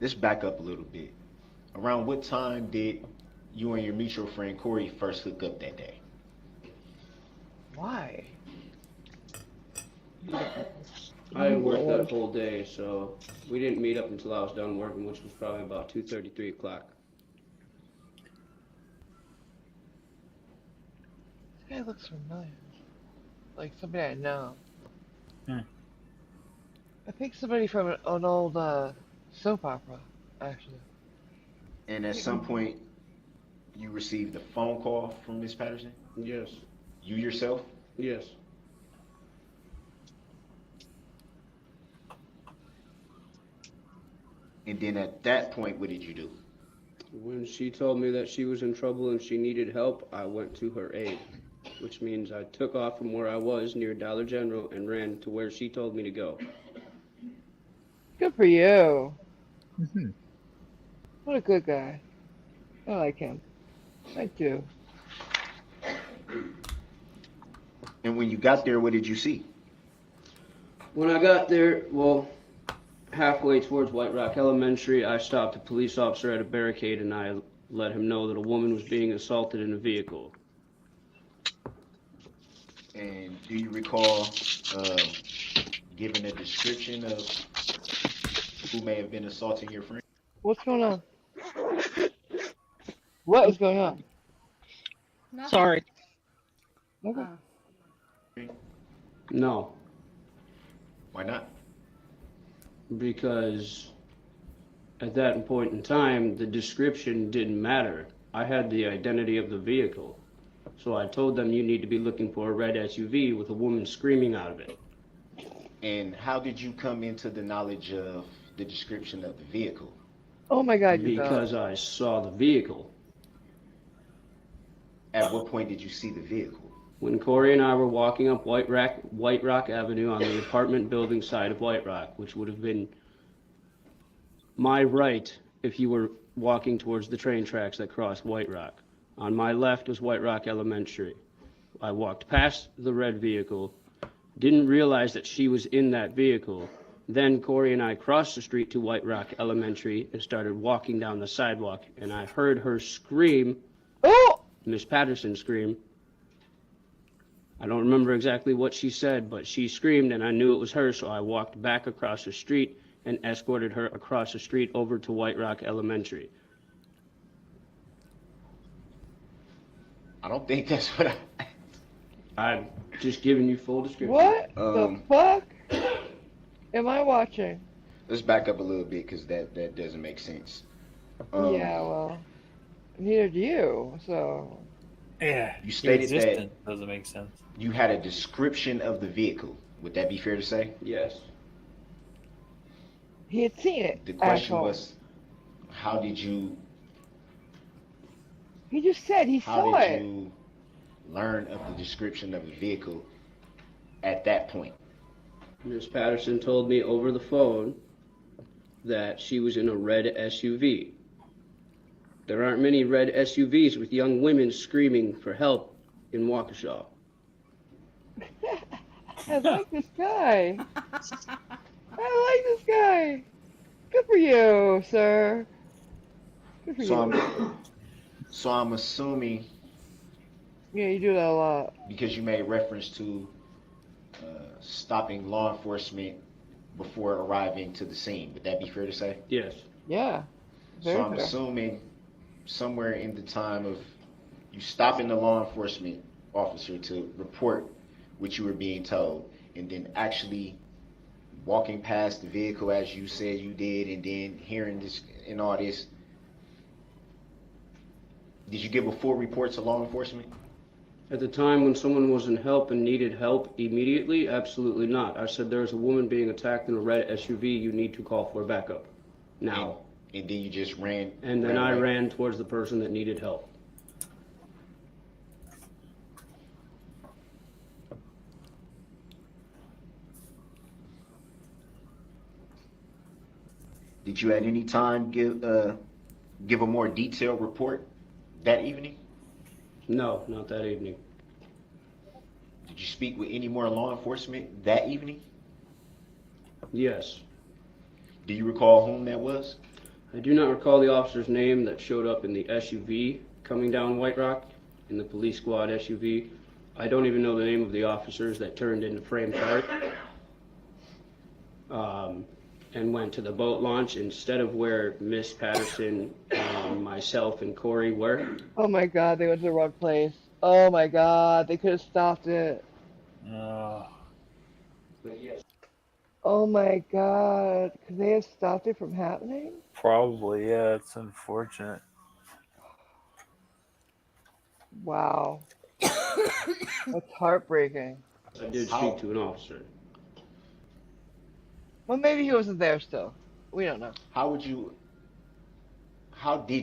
Let's back up a little bit. Around what time did you and your mutual friend Corey first hook up that day? Why? I worked that whole day, so we didn't meet up until I was done working, which was probably about 2:30, 3 o'clock. This guy looks familiar. Like somebody I know. Hmm. I think somebody from an old soap opera, actually. And at some point, you received a phone call from Miss Patterson? Yes. You yourself? Yes. And then at that point, what did you do? When she told me that she was in trouble and she needed help, I went to her aid, which means I took off from where I was near Dollar General and ran to where she told me to go. Good for you. Mhm. What a good guy. I like him. I do. And when you got there, what did you see? When I got there, well, halfway towards White Rock Elementary, I stopped a police officer at a barricade and I let him know that a woman was being assaulted in a vehicle. And do you recall giving a description of who may have been assaulting your friend? What's going on? What is going on? Nothing. Sorry. Okay. No, Why not? because at that point in time, the description didn't matter. I had the identity of the vehicle. So I told them you need to be looking for a red SUV with a woman screaming out of it. And how did you come into the knowledge of the description of the vehicle? Oh my God, you Because don't. I saw the vehicle. At what point did you see the vehicle? When Corey and I were walking up White Rock Avenue on the apartment building side of White Rock, which would have been my right if you were walking towards the train tracks that crossed White Rock. On my left was White Rock Elementary. I walked past the red vehicle, didn't realize that she was in that vehicle. Then Corey and I crossed the street to White Rock Elementary and started walking down the sidewalk, and I heard her scream, Oh! Miss Patterson scream. I don't remember exactly what she said, but she screamed and I knew it was her, so I walked back across the street and escorted her across the street over to White Rock Elementary. I don't think that's what I'm just giving you full description. What the fuck am I watching? Let's back up a little bit because that doesn't make sense. Yeah, well, neither do you, so. Yeah, You stated your that existence doesn't make sense. you had a description of the vehicle. Would that be fair to say? Yes. He had seen it. The question asshole. was, how did you He just said he saw how did it. you learn of the description of the vehicle at that point? Miss Patterson told me over the phone that she was in a red SUV. There aren't many red SUVs with young women screaming for help in Waukesha. I like this guy. I like this guy. Good for you, sir. Good for you. So I'm assuming, Yeah, you do that a lot. because you made reference to stopping law enforcement before arriving to the scene. Would that be fair to say? Yes. Yeah. So Very I'm fair. assuming somewhere in the time of you stopping the law enforcement officer to report what you were being told, and then actually walking past the vehicle as you said you did, and then hearing this and all this, did you give a full report to law enforcement? At the time when someone was in help and needed help immediately, absolutely not. I said there's a woman being attacked in a red SUV, you need to call for backup. Now. And then you just ran. And then I away? ran towards the person that needed help. Did you at any time give a more detailed report that evening? No, not that evening. Did you speak with any more law enforcement that evening? Yes. Do you recall whom that was? I do not recall the officer's name that showed up in the SUV coming down White Rock, in the police squad SUV. I don't even know the name of the officers that turned into Frame Park and went to the boat launch instead of where Miss Patterson, myself, and Corey were. Oh my God, they went to the wrong place. Oh my God, they could have stopped it. But yes. Oh my God, could they have stopped it from happening? Probably, yeah. It's unfortunate. Wow. That's heartbreaking. I did speak to an officer. Well, maybe he wasn't there still. We don't know. How did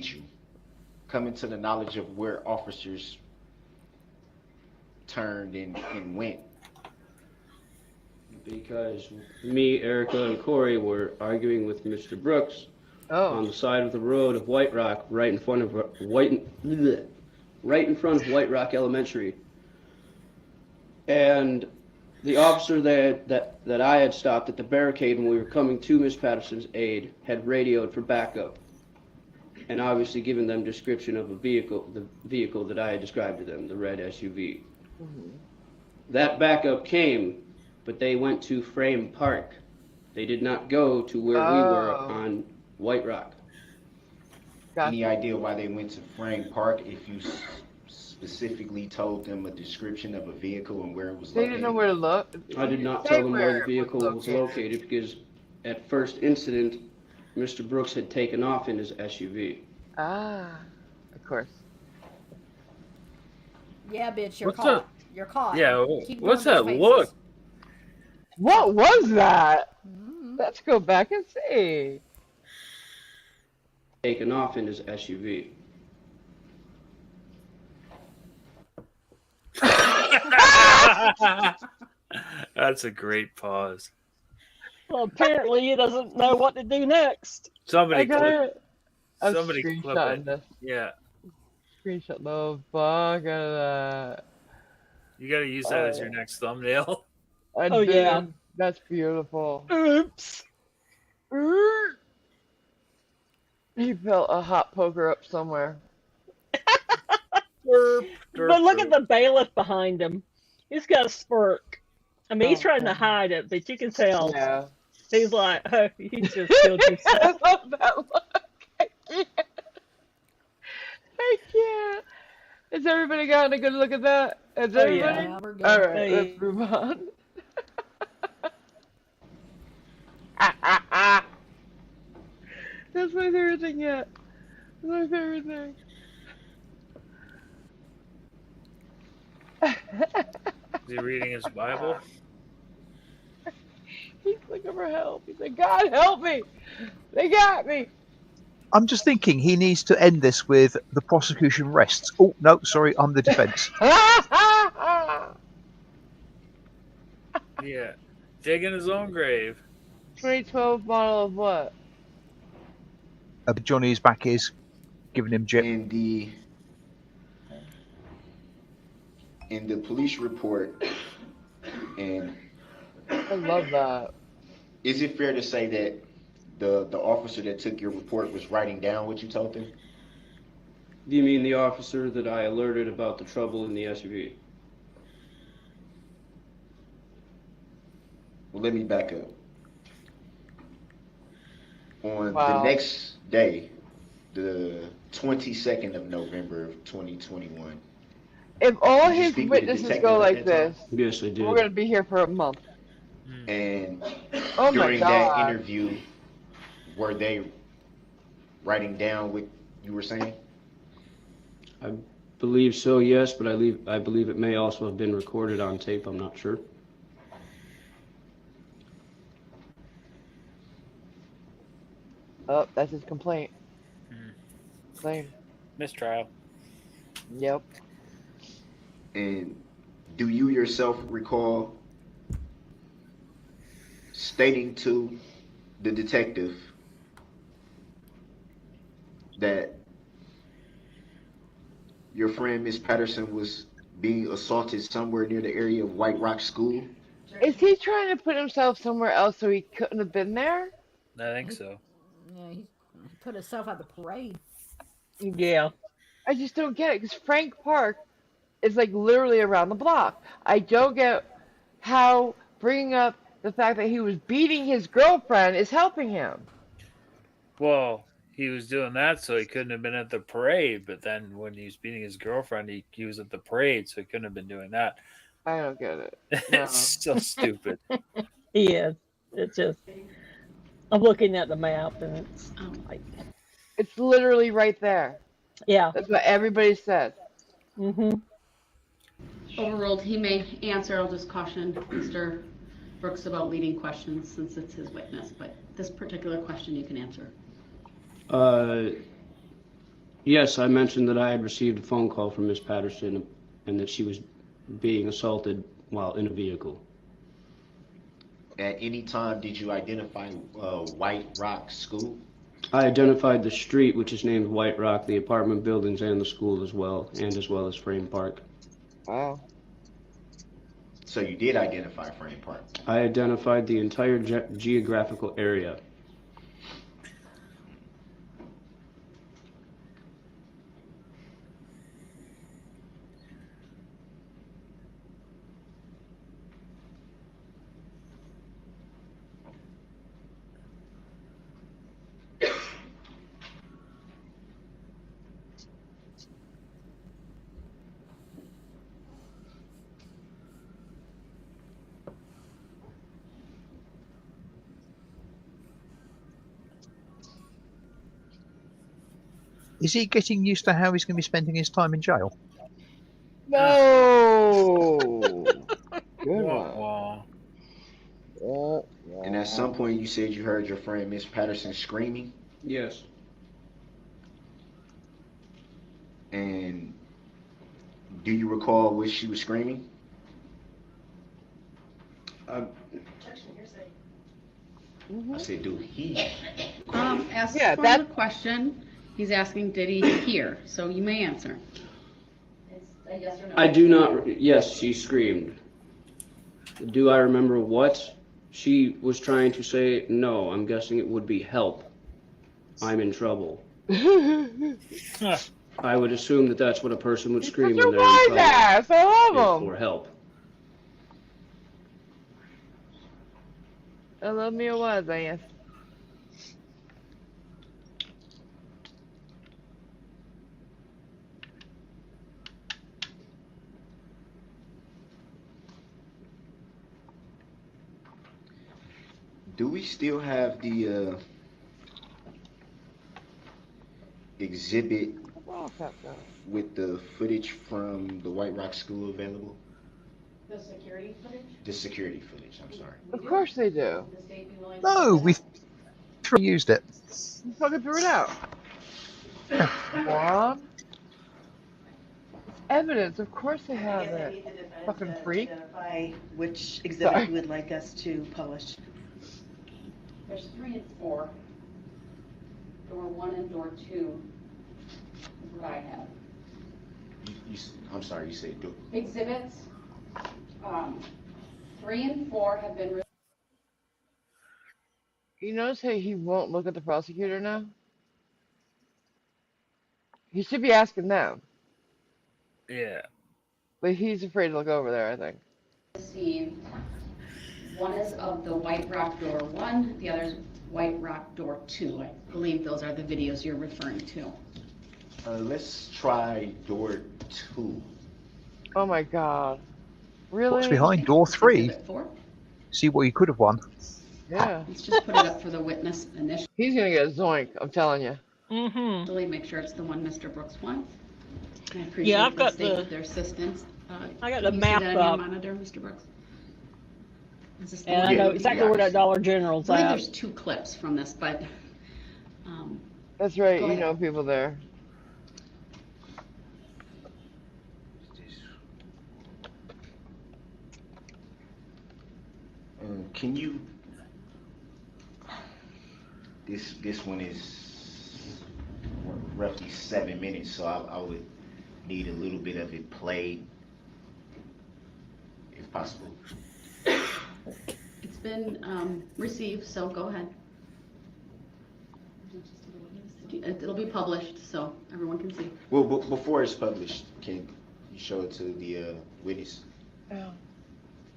you come into the knowledge of where officers turned and went? Because me, Erica, and Corey were arguing with Mr. Brooks on the side of the road of White Rock, right in front of White Rock Elementary. And the officer that I had stopped at the barricade when we were coming to Miss Patterson's aid had radioed for backup, and obviously given them description of the vehicle that I had described to them, the red SUV. Mm-hmm. That backup came, but they went to Frame Park. They did not go to where we were on White Rock. Any idea why they went to Frame Park if you specifically told them a description of a vehicle and where it was located? They didn't know where to look. I did not tell them where the vehicle was located because at first incident, Mr. Brooks had taken off in his SUV. Ah, of course. Yeah, bitch, you're What's caught. You're caught. Yeah, Keep what's doing those that faces. look? What was that? Mm-hmm. Let's go back and see. Taken off in his SUV. That's a great pause. Well, apparently he doesn't know what to do next. Somebody I got clip. it. I'm Somebody clip screenshotting it. this. Yeah, Screenshot the fuck out of that. you got to use that as your next thumbnail. I Oh, did. yeah. That's beautiful. Oops. He felt a hot poker up somewhere. Derp, derp, But look at derp. the bailiff behind him. He's got a smirk. I mean, he's Oh, trying to hide it, but you can tell. yeah. He's like, oh, you just killed I yourself. love that look. I can't. I can't. Has everybody gotten a good look at that? Has Oh, everybody? Yeah, we're good. All right, Hey. let's move on. That's my favorite thing yet. That's my favorite thing. Is he reading his Bible? He's looking for help. He's like, God help me! They got me! I'm just thinking he needs to end this with the prosecution rests. Oh no, sorry, I'm the defence. Yeah, digging his own grave. 2012 model of what? Johnny's back is giving him jip. In the police report, and I love that. is it fair to say that the officer that took your report was writing down what you told him? Do you mean the officer that I alerted about the trouble in the SUV? Well, let me back up. On Wow. the next day, the 22nd of November of 2021, If all Did you his speak with the witnesses detective go at like that time? this, Yes, I did. we're gonna be here for a month. and Oh my during that god. interview, were they writing down what you were saying? I believe so, yes, but I believe it may also have been recorded on tape. I'm not sure. Oh, that's his complaint. Hmm. Claim. Mistrial. Yep. And do you yourself recall stating to the detective that your friend Miss Patterson was being assaulted somewhere near the area of White Rock School? Is he trying to put himself somewhere else so he couldn't have been there? I think so. Yeah, he put himself at the parade. Yeah. I just don't get it because Frank Park is like literally around the block. I don't get how bringing up the fact that he was beating his girlfriend is helping him. Well, he was doing that so he couldn't have been at the parade, but then when he was beating his girlfriend, he was at the parade, so he couldn't have been doing that. I don't get it. No. It's so stupid. He is. It's just, I'm looking at the map and it's, I'm like, It's literally right there. yeah. That's what everybody said. Mm-hmm. Overruled. He may answer. I'll just caution Mr. Brooks about leading questions since it's his witness, but this particular question you can answer. Yes, I mentioned that I had received a phone call from Miss Patterson and that she was being assaulted while in a vehicle. At any time did you identify White Rock School? I identified the street, which is named White Rock, the apartment buildings, and the school as well as Frame Park. Wow. So you did identify Frame Park. I identified the entire geographical area. Is he getting used to how he's going to be spending his time in jail? No. Good Wah, one. wah. And at some point, you said you heard your friend Miss Patterson screaming. Yes. And do you recall what she was screaming? I said, do he? As Yeah, for that- the question, he's asking, did he hear? So you may answer. It's a yes or no. I do not. Yes, she screamed. Do I remember what she was trying to say? No, I'm guessing it would be help. I'm in trouble. I would assume that that's what a person would scream when Such a they're in wise trouble. ass. I love For him. help. I love me a wise ass. Do we still have the exhibit with the footage from the White Rock School available? The security footage? The security footage, I'm sorry. Of course they do. Would the state be willing to No, put we that used it. You fucking threw it out. Mom? It's evidence. Of course they have it. Fucking freak. Identify which exhibit Sorry. you would like us to publish. There's 3 and 4. Door 1 and door 2 is what I have. I'm sorry, you said do. Exhibits 3 and 4 have been. You notice how he won't look at the prosecutor now? He should be asking them, Yeah. but he's afraid to look over there, I think. Received. One is of the White Rock door 1, the other is White Rock door 2. I believe those are the videos you're referring to. Let's try door 2. Oh my god. Really? What's behind door 3? Exhibit 4. See what you could have won. Yeah. Let's just put it up for the witness initially. He's gonna get a zoink, I'm telling you. Mm-hmm. Make sure it's the one Mr. Brooks wants. I appreciate Yeah, I've got the state the- of their assistance. I got the can you map see that on your up. monitor, Mr. Brooks? Is this the And one? I know Yeah, exactly yeah. where that Dollar I General's believe at. there's 2 clips from this, but That's right, Go you ahead. know people there. Can you? This one is roughly 7 minutes, so I would need a little bit of it played, if possible. it's been received, so go ahead. It'll be published, so everyone can see. Well, before it's published, can you show it to the witness? Oh.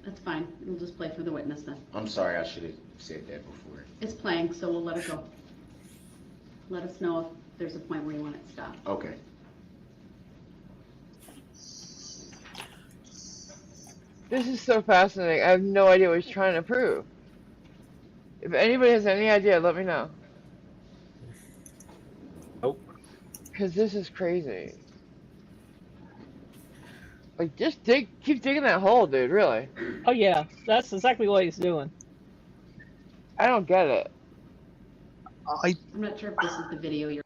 That's fine. We'll just play for the witness then. I'm sorry, I should have said that before. It's playing, so we'll let it go. Let us know if there's a point where you want it stopped. Okay. This is so fascinating. I have no idea what he's trying to prove. If anybody has any idea, let me know. Nope. Because this is crazy. Like, just keep digging that hole, dude, really. Oh yeah, that's exactly what he's doing. I don't get it. I'm not sure if this is the video you're.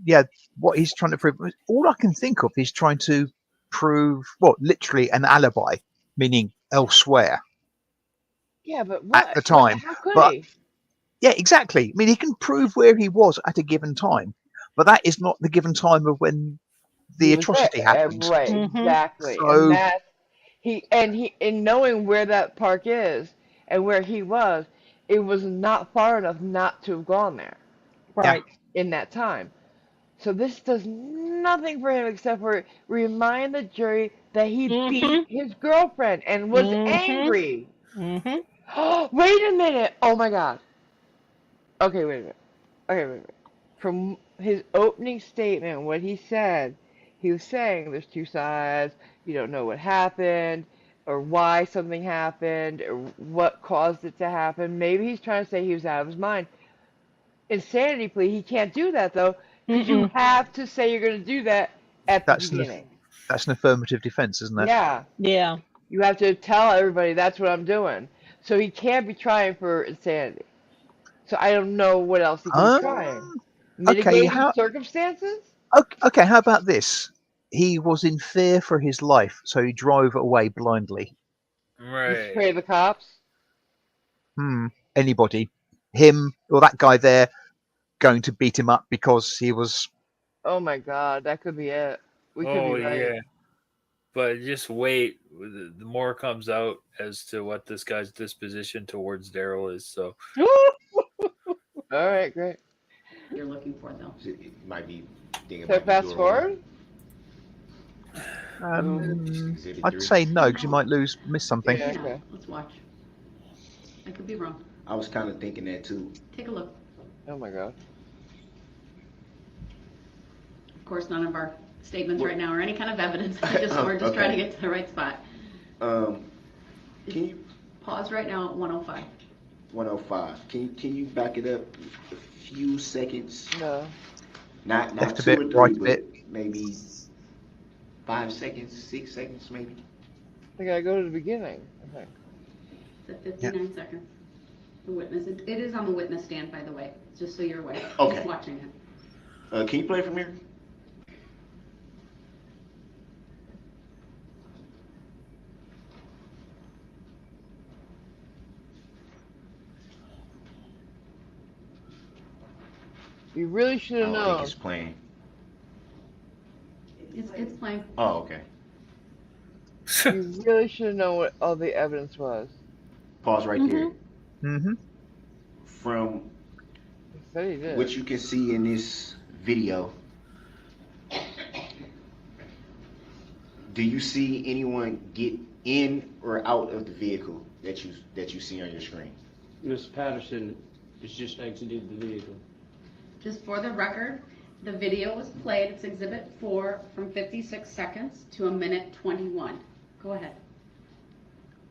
Yeah, what he's trying to prove, all I can think of is trying to prove, well, literally an alibi, meaning elsewhere. Yeah, but what? At the time. How could But he? yeah, exactly. I mean, he can prove where he was at a given time, but that is not the given time of when the He was atrocity there. happened. Right, Mhm. exactly. So- And that in knowing where that park is and where he was, it was not far enough not to have gone there Right. in that time. So this does nothing for him except for remind the jury that he beat his girlfriend and was angry. Mm-hmm. Oh, wait a minute! Oh my god. Okay, wait a minute. Okay, wait a minute. From his opening statement, what he said, he was saying there's 2 sides, you don't know what happened, or why something happened, or what caused it to happen. Maybe he's trying to say he was out of his mind. Insanity plea, he can't do that though, because you have to say you're going to do that at the That's beginning. That's an affirmative defense, isn't it? Yeah. Yeah. You have to tell everybody that's what I'm doing. So he can't be trying for insanity. So I don't know what else he could be trying. Okay, Mitigating circumstances? okay, how about this? He was in fear for his life, so he drove away blindly. Right. Pray the cops? Anybody. Him or that guy there going to beat him up because he was... Oh my god, that could be it. We could be right. Yeah. But just wait. The more comes out as to what this guy's disposition towards Daryl is. So. All right, great. You're looking for though. It might be thinking So about fast forward? I'd say no, because you might miss something. Yeah, Yeah, okay. let's watch. I could be wrong. I was kind of thinking that too. Take a look. Oh my god. Of course, none of our statements right now are any kind of evidence. We're just trying to get to the right spot. Can you Pause right now at 105. 105? Can you back it up a few seconds? No. Not Left a 2 or bit, 3, right a but bit. maybe 5 seconds, 6 seconds, maybe. I gotta go to the beginning, I think. It's at 59 seconds. The witness. It is on the witness stand, by the way, just so you're aware. Okay. Just watching it. Can you play from here? You really should have I don't known. think it's playing. It's playing. Oh, okay. You really should have known what all the evidence was. Pause right there. Mm-hmm. From He said he did. what you can see in this video, do you see anyone get in or out of the vehicle that you see on your screen? Miss Patterson has just exited the vehicle. Just for the record, the video was played. It's Exhibit 4 from 56 seconds to 1:21. Go ahead.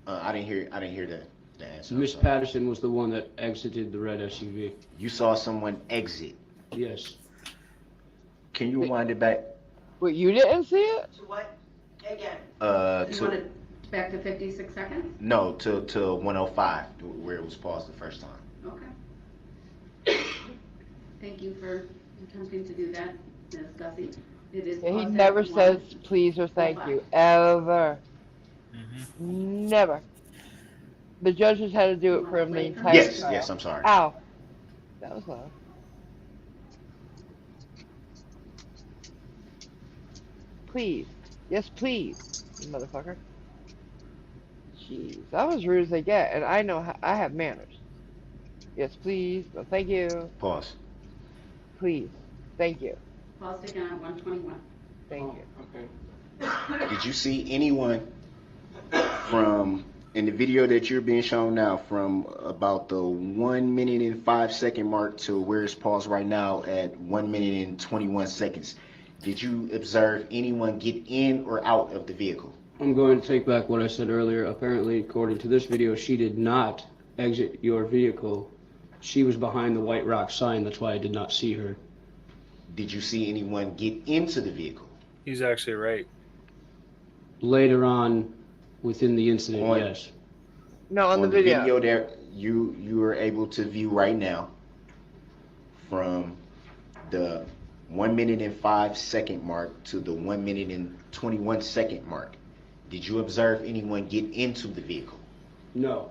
I didn't hear the answer. Miss Patterson was the one that exited the red SUV. You saw someone exit. Yes. Can you rewind it back? Wait, you didn't see it? To what? Again? You want To it back to 56 seconds? no, to 105, where it was paused the first time. Okay. Thank you for attempting to do that, Ms. Gussie. It is Yeah, he paused at never says please or thank 1:05. you, ever. Never. The judges had to do it for him the entire Yes, trial. yes, I'm sorry. Ow. That was loud. Please. Yes, please, you motherfucker. Jeez, that was rude as they get, and I know I have manners. Yes, please. No, thank you. Pause. Please. Thank you. Paused again at 1:21. Thank you. Okay. Did you see anyone from in the video that you're being shown now, from about the 1 minute and 5 second mark to where it's paused right now at 1 minute and 21 seconds? Did you observe anyone get in or out of the vehicle? I'm going to take back what I said earlier. Apparently, according to this video, she did not exit your vehicle. She was behind the White Rock sign. That's why I did not see her. Did you see anyone get into the vehicle? He's actually right. Later on, within the incident, On- yes. No, on the video. there you are able to view right now, from the 1 minute and 5 second mark to the 1 minute and 21 second mark. Did you observe anyone get into the vehicle? No.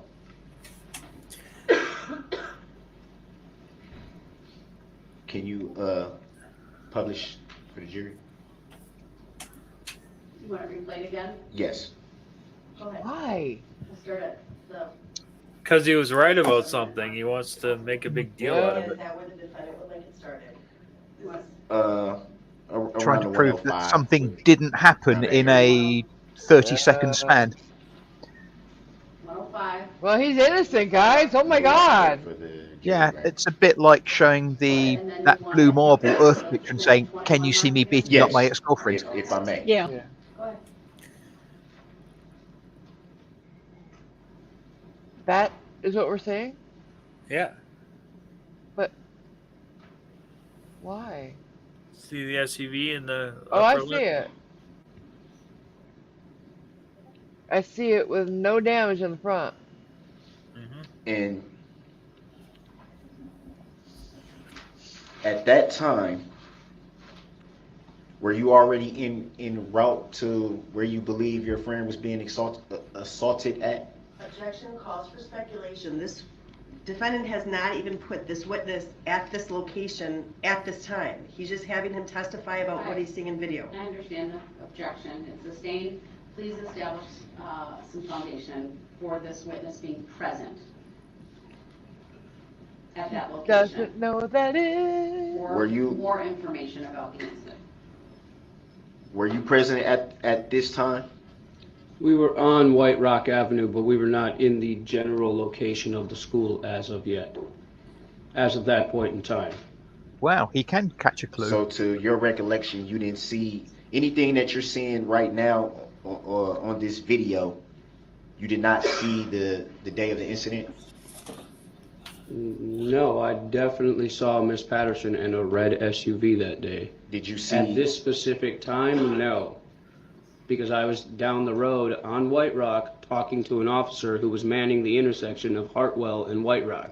Can you publish for the jury? You want to replay it again? Yes. Go ahead. Why? We'll start at the. Because he was right about something. He wants to make a big deal out of Is it. that where the defendant would like it started? Trying to Around the prove that 105. something didn't happen in a 30-second span. 105. Well, he's innocent, guys. Oh my god. For the jury, Yeah, right? it's a bit like showing that blue marble earth picture and saying, "Can you see me beating up my ex-girlfriend?" if I may. Yeah. Go ahead. That is what we're saying? Yeah. But why? See the SUV in the Oh, I upper see left? it. I see it with no damage in the front. And at that time, were you already en route to where you believe your friend was being assaulted at? Objection calls for speculation. This defendant has not even put this witness at this location at this time. He's just having him testify about what he's seeing in video. I understand the objection. It's sustained. Please establish some foundation for this witness being present at that location. Doesn't know what that is. Or Were you- more information about the incident. Were you present at this time? We were on White Rock Avenue, but we were not in the general location of the school as of yet, as of that point in time. Wow, he can catch a clue. So to your recollection, you didn't see anything that you're seeing right now on this video. You did not see the day of the incident? No, I definitely saw Miss Patterson in a red SUV that day. Did you see? At this specific time, no. Because I was down the road on White Rock talking to an officer who was manning the intersection of Hartwell and White Rock.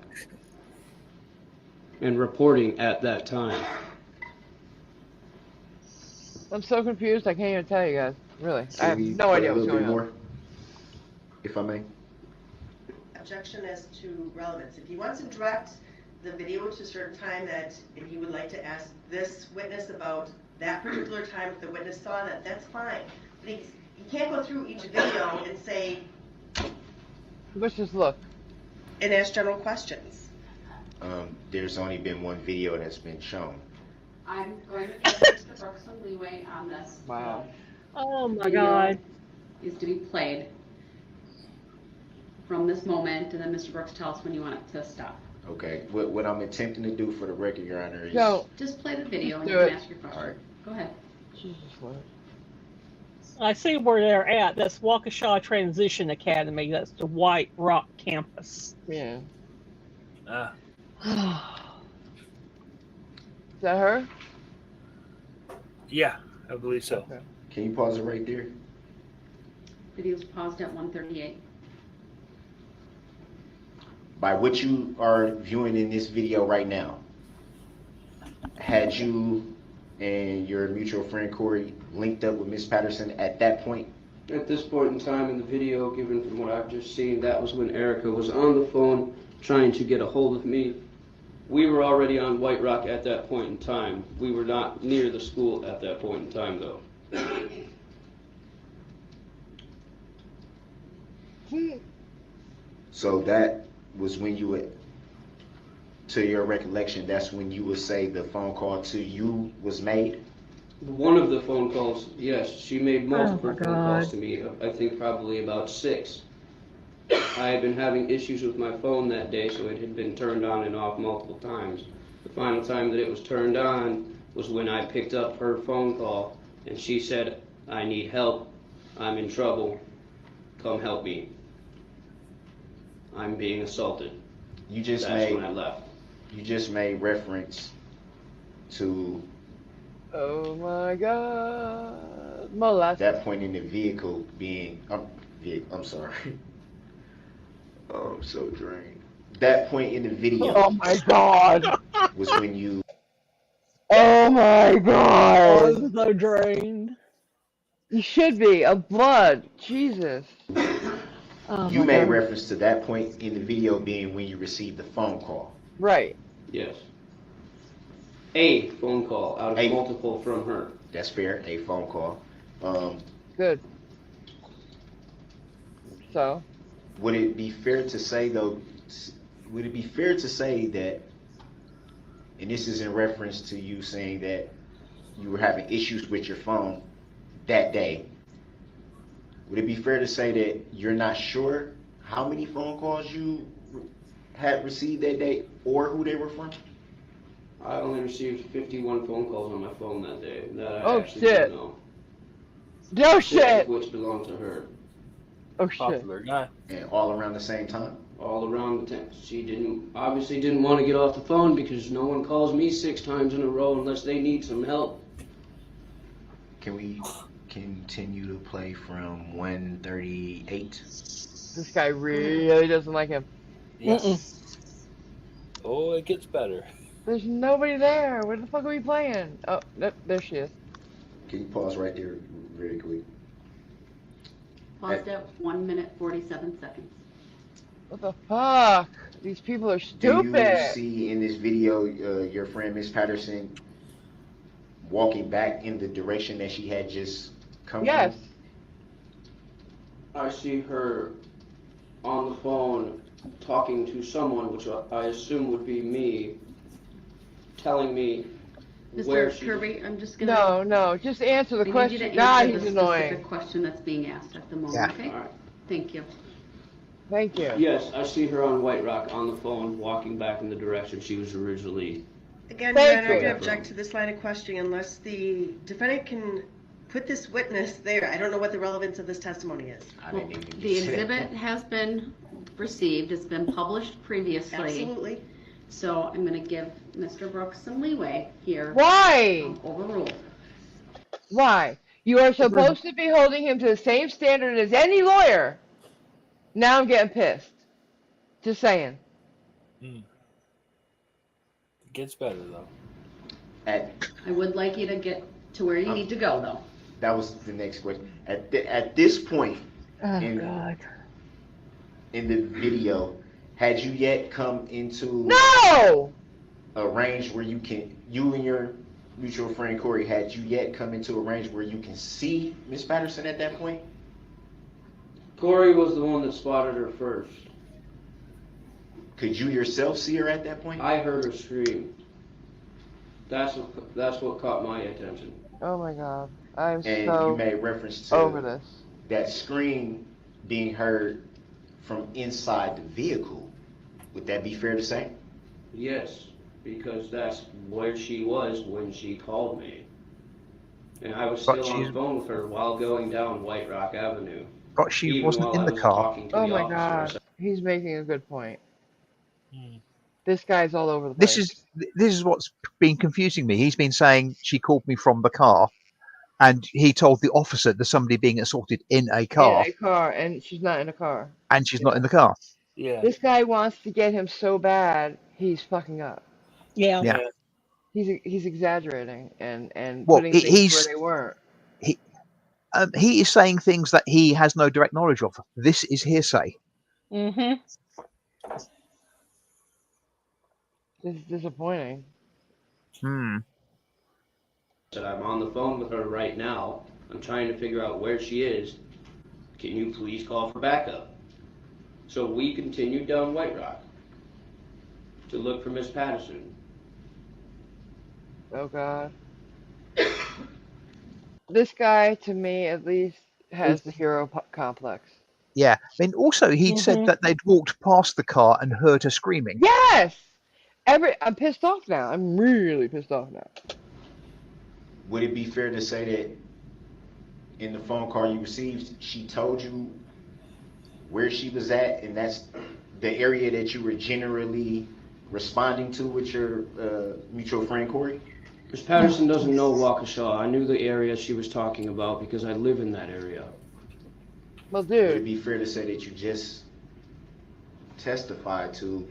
And reporting at that time. I'm so confused, I can't even tell you guys. Really. I have Can we no put idea a what's little going bit on. more, if I may? Objection as to relevance. If he wants to direct the video to a certain time that, and he would like to ask this witness about that particular time, if the witness saw that, that's fine. But he can't go through each video and say, Let's just look. and ask general questions. There's only been one video that's been shown. I'm going to give Mr. Brooks some leeway on this. Wow. Oh my Video God. is to be played from this moment, and then Mr. Brooks tell us when you want it to stop. Okay, what I'm attempting to do for the record, Your Honor, is... No. Just play the video and Do you can it. ask your question. All right. Go ahead. Jesus Lord. I see where they're at. That's Waukesha Transition Academy. That's the White Rock campus. Yeah. Ah, Is that her? yeah, I believe so. Okay. Can you pause it right there? Video's paused at 1:38. By what you are viewing in this video right now, had you and your mutual friend Corey linked up with Miss Patterson at that point? At this point in time in the video, given from what I've just seen, that was when Erica was on the phone trying to get a hold of me. We were already on White Rock at that point in time. We were not near the school at that point in time, though. So that was when you would, to your recollection, that's when you would say the phone call to you was made? One of the phone calls, yes, she made multiple Oh my phone calls God. to me. I think probably about 6. I had been having issues with my phone that day, so it had been turned on and off multiple times. The final time that it was turned on was when I picked up her phone call, and she said, "I need help. I'm in trouble. Come help me. I'm being assaulted." You just That's when I made, left. you just made reference to Oh my God. Molest. that point in the vehicle being, I'm sorry. Oh, I'm so drained. That point in the video Oh my God. was when you, Oh my God. I'm so drained. You should be. Of blood. Jesus. Oh you my made God. reference to that point in the video being when you received the phone call. Right. Yes. A phone call out of A- multiple from her. That's fair, a phone call. Good. So? Would it be fair to say though, would it be fair to say that, and this is in reference to you saying that you were having issues with your phone that day, would it be fair to say that you're not sure how many phone calls you had received that day or who they were from? I only received 51 phone calls on my phone that day. That I Oh, actually shit. don't know. No 6 shit. of which belonged to her. Oh shit. Popular guy. And all around the same time? All around the town. She obviously didn't want to get off the phone because no one calls me 6 times in a row unless they need some help. Can we continue to play from 138? This guy really doesn't like him. Yes. Oh, it gets better. There's nobody there. Where the fuck are we playing? Oh, there she is. Can you pause right there very quick? Paused at 1 minute 47 seconds. What the fuck? These people are Do stupid. you see in this video your friend Miss Patterson walking back in the direction that she had just come Yes. I see her on the phone talking to someone, which I assume would be me, telling me where Mr. she... Kirby, I'm just gonna... No, just answer the I need you question. to God, answer he's the annoying. specific question that's being asked at the moment, Yeah. okay? All right. Thank you. Thank you. Yes, I see her on White Rock on the phone, walking back in the direction she was originally... Again, Your Thank Honor, I you. do object to this line of questioning unless the defendant can put this witness there. I don't know what the relevance of this testimony is. I Well, didn't even the get to that. exhibit has been received, it's been published previously. Absolutely. So I'm gonna give Mr. Brooks some leeway here. Why? Overruled. Why? You are supposed to be holding him to the same standard as any lawyer. Now I'm getting pissed. Just saying. It gets better though. I would like you to get to where you need to go, though. That was the next question. At this point in the video, had you yet come into No! a range where you and your mutual friend Corey, had you yet come into a range where you can see Miss Patterson at that point? Corey was the one that spotted her first. Could you yourself see her at that point? I heard her scream. That's what caught my attention. Oh my god. I'm And so you made reference to over this. that scream being heard from inside the vehicle. Would that be fair to say? Yes, because that's where she was when she called me. And I was still on the phone with her while going down White Rock Avenue. But she even wasn't while in I the was car. talking to Oh the my officer. god. He's making a good point. This guy's all over the place. This is what's been confusing me. He's been saying she called me from the car, and he told the officer there's somebody being assaulted in a car, In a car, and she's not in a car. and she's not in the car. Yeah. This guy wants to get him so bad, he's fucking up. Yeah. Yeah. He's exaggerating and Well, putting things where they weren't. He is saying things that he has no direct knowledge of. This is hearsay. Mm-hmm. This is disappointing. Said, I'm on the phone with her right now. I'm trying to figure out where she is. Can you please call for backup? So we continued down White Rock to look for Miss Patterson. Oh god. This guy, to me at least, has the hero complex. Yeah. And also, he'd said that they'd walked past the car and heard her screaming. Yes! I'm pissed off now. I'm really pissed off now. Would it be fair to say that in the phone call you received, she told you where she was at, and that's the area that you were generally responding to with your mutual friend Corey? Miss Patterson doesn't know Waukesha. I knew the area she was talking about because I live in that area. Well, Would it dude. be fair to say that you just testified to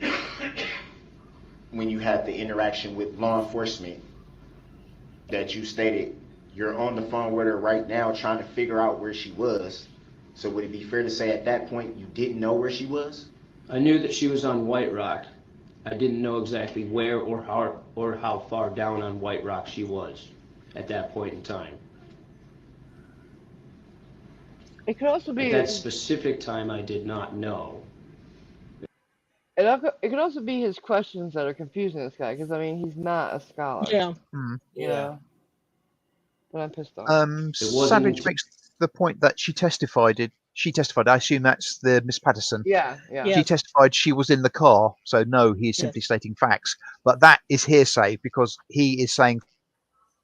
when you had the interaction with law enforcement that you stated you're on the phone with her right now trying to figure out where she was? So would it be fair to say at that point you didn't know where she was? I knew that she was on White Rock. I didn't know exactly where or how far down on White Rock she was at that point in time. It could also be At that specific time, I did not know. it could also be his questions that are confusing this guy, because I mean he's not a scholar. Yeah. You know? But I'm pissed off. Savage makes the point that she testified. I assume that's the Miss Patterson. Yeah. She testified she was in the car, so no, he is simply stating facts. But that is hearsay because he is saying.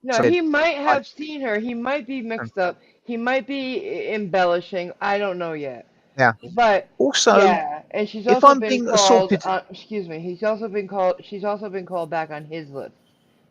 No, he might have seen her. He might be mixed up. He might be embellishing. I don't know yet. Yeah. But also, yeah, and she's if also I'm been being called. assaulted, Excuse me. She's also been called back on his list.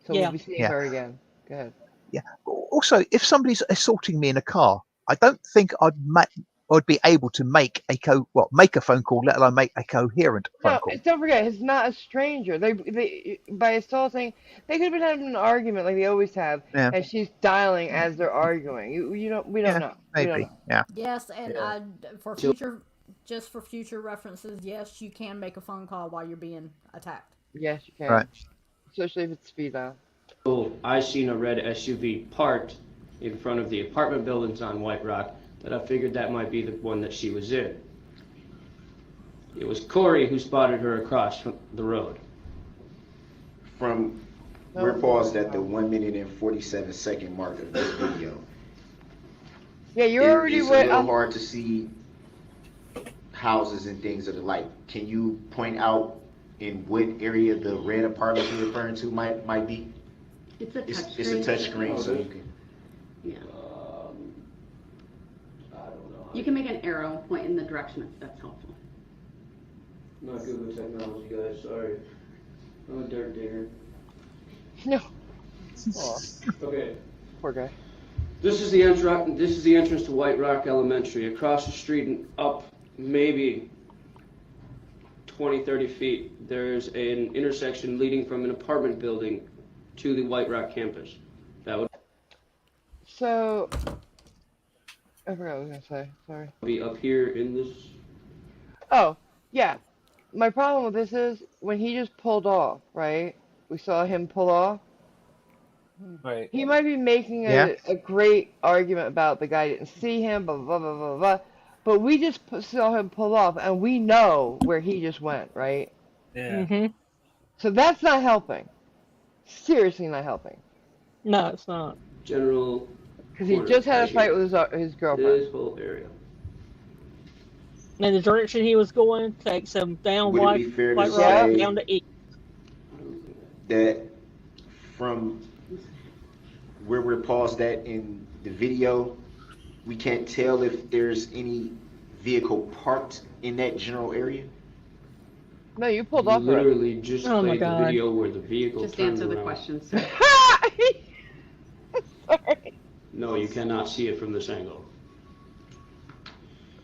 So we'll be seeing her again. Go ahead. Yeah. Also, if somebody's assaulting me in a car, I don't think I'd be able to make a phone call, let alone make a coherent phone No, call. don't forget, he's not a stranger. They by assaulting, they could have been having an argument like they always have, Yeah. and she's dialing as they're arguing. We don't Yeah, know. We don't maybe. know. Yeah. Yes, and Yeah. for future references, yes, you can make a phone call while you're being attacked. Yes, you can, Right. especially if it's speed dial. I seen a red SUV parked in front of the apartment buildings on White Rock that I figured that might be the one that she was in. It was Corey who spotted her across from the road. We're paused at the 1 minute and 47-second mark of this video. Yeah, you're already It's a little hard to see houses and things of the like. Can you point out in what area the red apartment you're referring to might be? It's a touch It's a touch screen, so you can. Yeah. I don't know. You can make an arrow point in the direction if that's helpful. I'm not good with technology, guys. Sorry. I'm a dirt digger. No. Oh, Okay. poor guy. This is the entrance. This is the entrance to White Rock Elementary. Across the street and up, maybe 20, 30 feet, there's an intersection leading from an apartment building to the White Rock campus. That would So, I forgot what I was gonna say. Sorry. be up here in this. Oh, yeah. My problem with this is when he just pulled off, right? We saw him pull off. Right. He might be making Yeah. a great argument about the guy didn't see him, blah, blah, blah, blah, blah. But we just saw him pull off, and we know where he just went, right? Yeah. Mm-hmm. So that's not helping. Seriously not helping. No, it's not. General. Because he just had a fight with his girlfriend. This whole area. And the direction he was going takes him down Would it White be fair to Rock say down to east. that from where we're paused at in the video, we can't tell if there's any vehicle parked in that general area? No, you pulled You off already. literally just Oh my played the God. video where the vehicle Just turned answer the around. question, sir. Sorry. No, you cannot see it from this angle.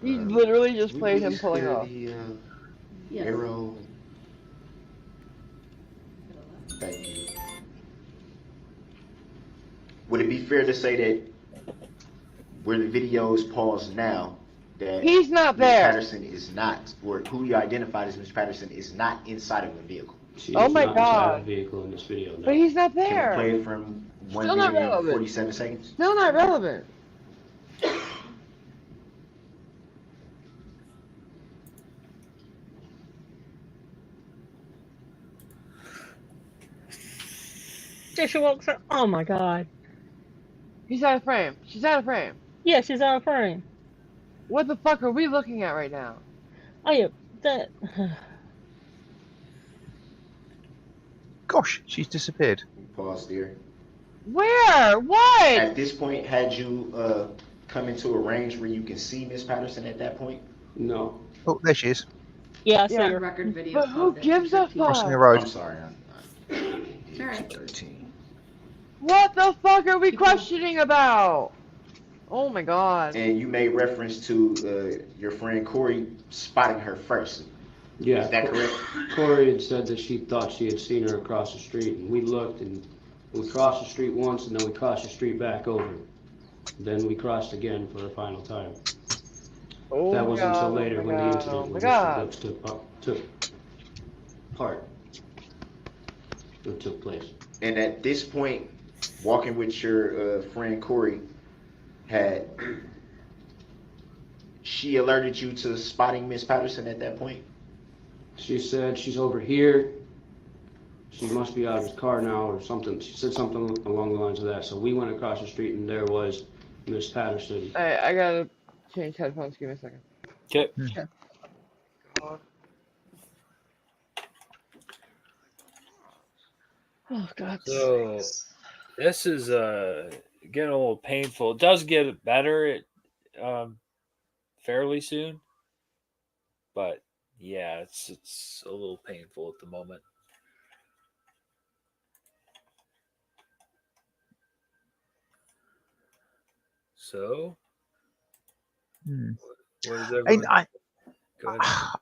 You literally just Would played we him pulling clear off. the Yes. arrow? Thank you. Would it be fair to say that where the video is paused now, that He's not Ms. there. Patterson is not, or who you identified as Ms. Patterson is not inside of the vehicle? She Oh is my not inside God. the vehicle in this video. No. But he's not Can we there. play it from 1 Still not minute and relevant. 47 seconds? Still not relevant. So she walks up. Oh my God. He's out of frame. She's out of frame. Yeah, she's out of frame. What the fuck are we looking at right now? Oh yeah, that. Gosh, she's disappeared. Pause there. Where? What? At this point, had you come into a range where you can see Ms. Patterson at that point? No. Oh, there she is. Yeah, I see Yeah. her. Record video. But who gives a Crossing the fuck? road. I'm sorry. It's all right. 13. What the fuck are we questioning about? Oh my God. And you made reference to your friend Corey spotting her first. Yeah. Is that correct? Corey had said that she thought she had seen her across the street, and we looked, and we crossed the street once, and then we crossed the street back over. Then we crossed again for the final time. Oh That my wasn't God. until later Oh when my the God. incident Oh my when Mr. God. Brooks took part. It took place. And at this point, walking with your friend Corey, had she alerted you to spotting Miss Patterson at that point? She said she's over here. She must be out of his car now or something. She said something along the lines of that. So we went across the street and there was Miss Patterson. I gotta change headphones. Give me a second. Okay. Oh God. So this is getting a little painful. It does get better fairly soon, but yeah, it's a little painful at the moment. So, Hmm. what is And everyone? Go ahead.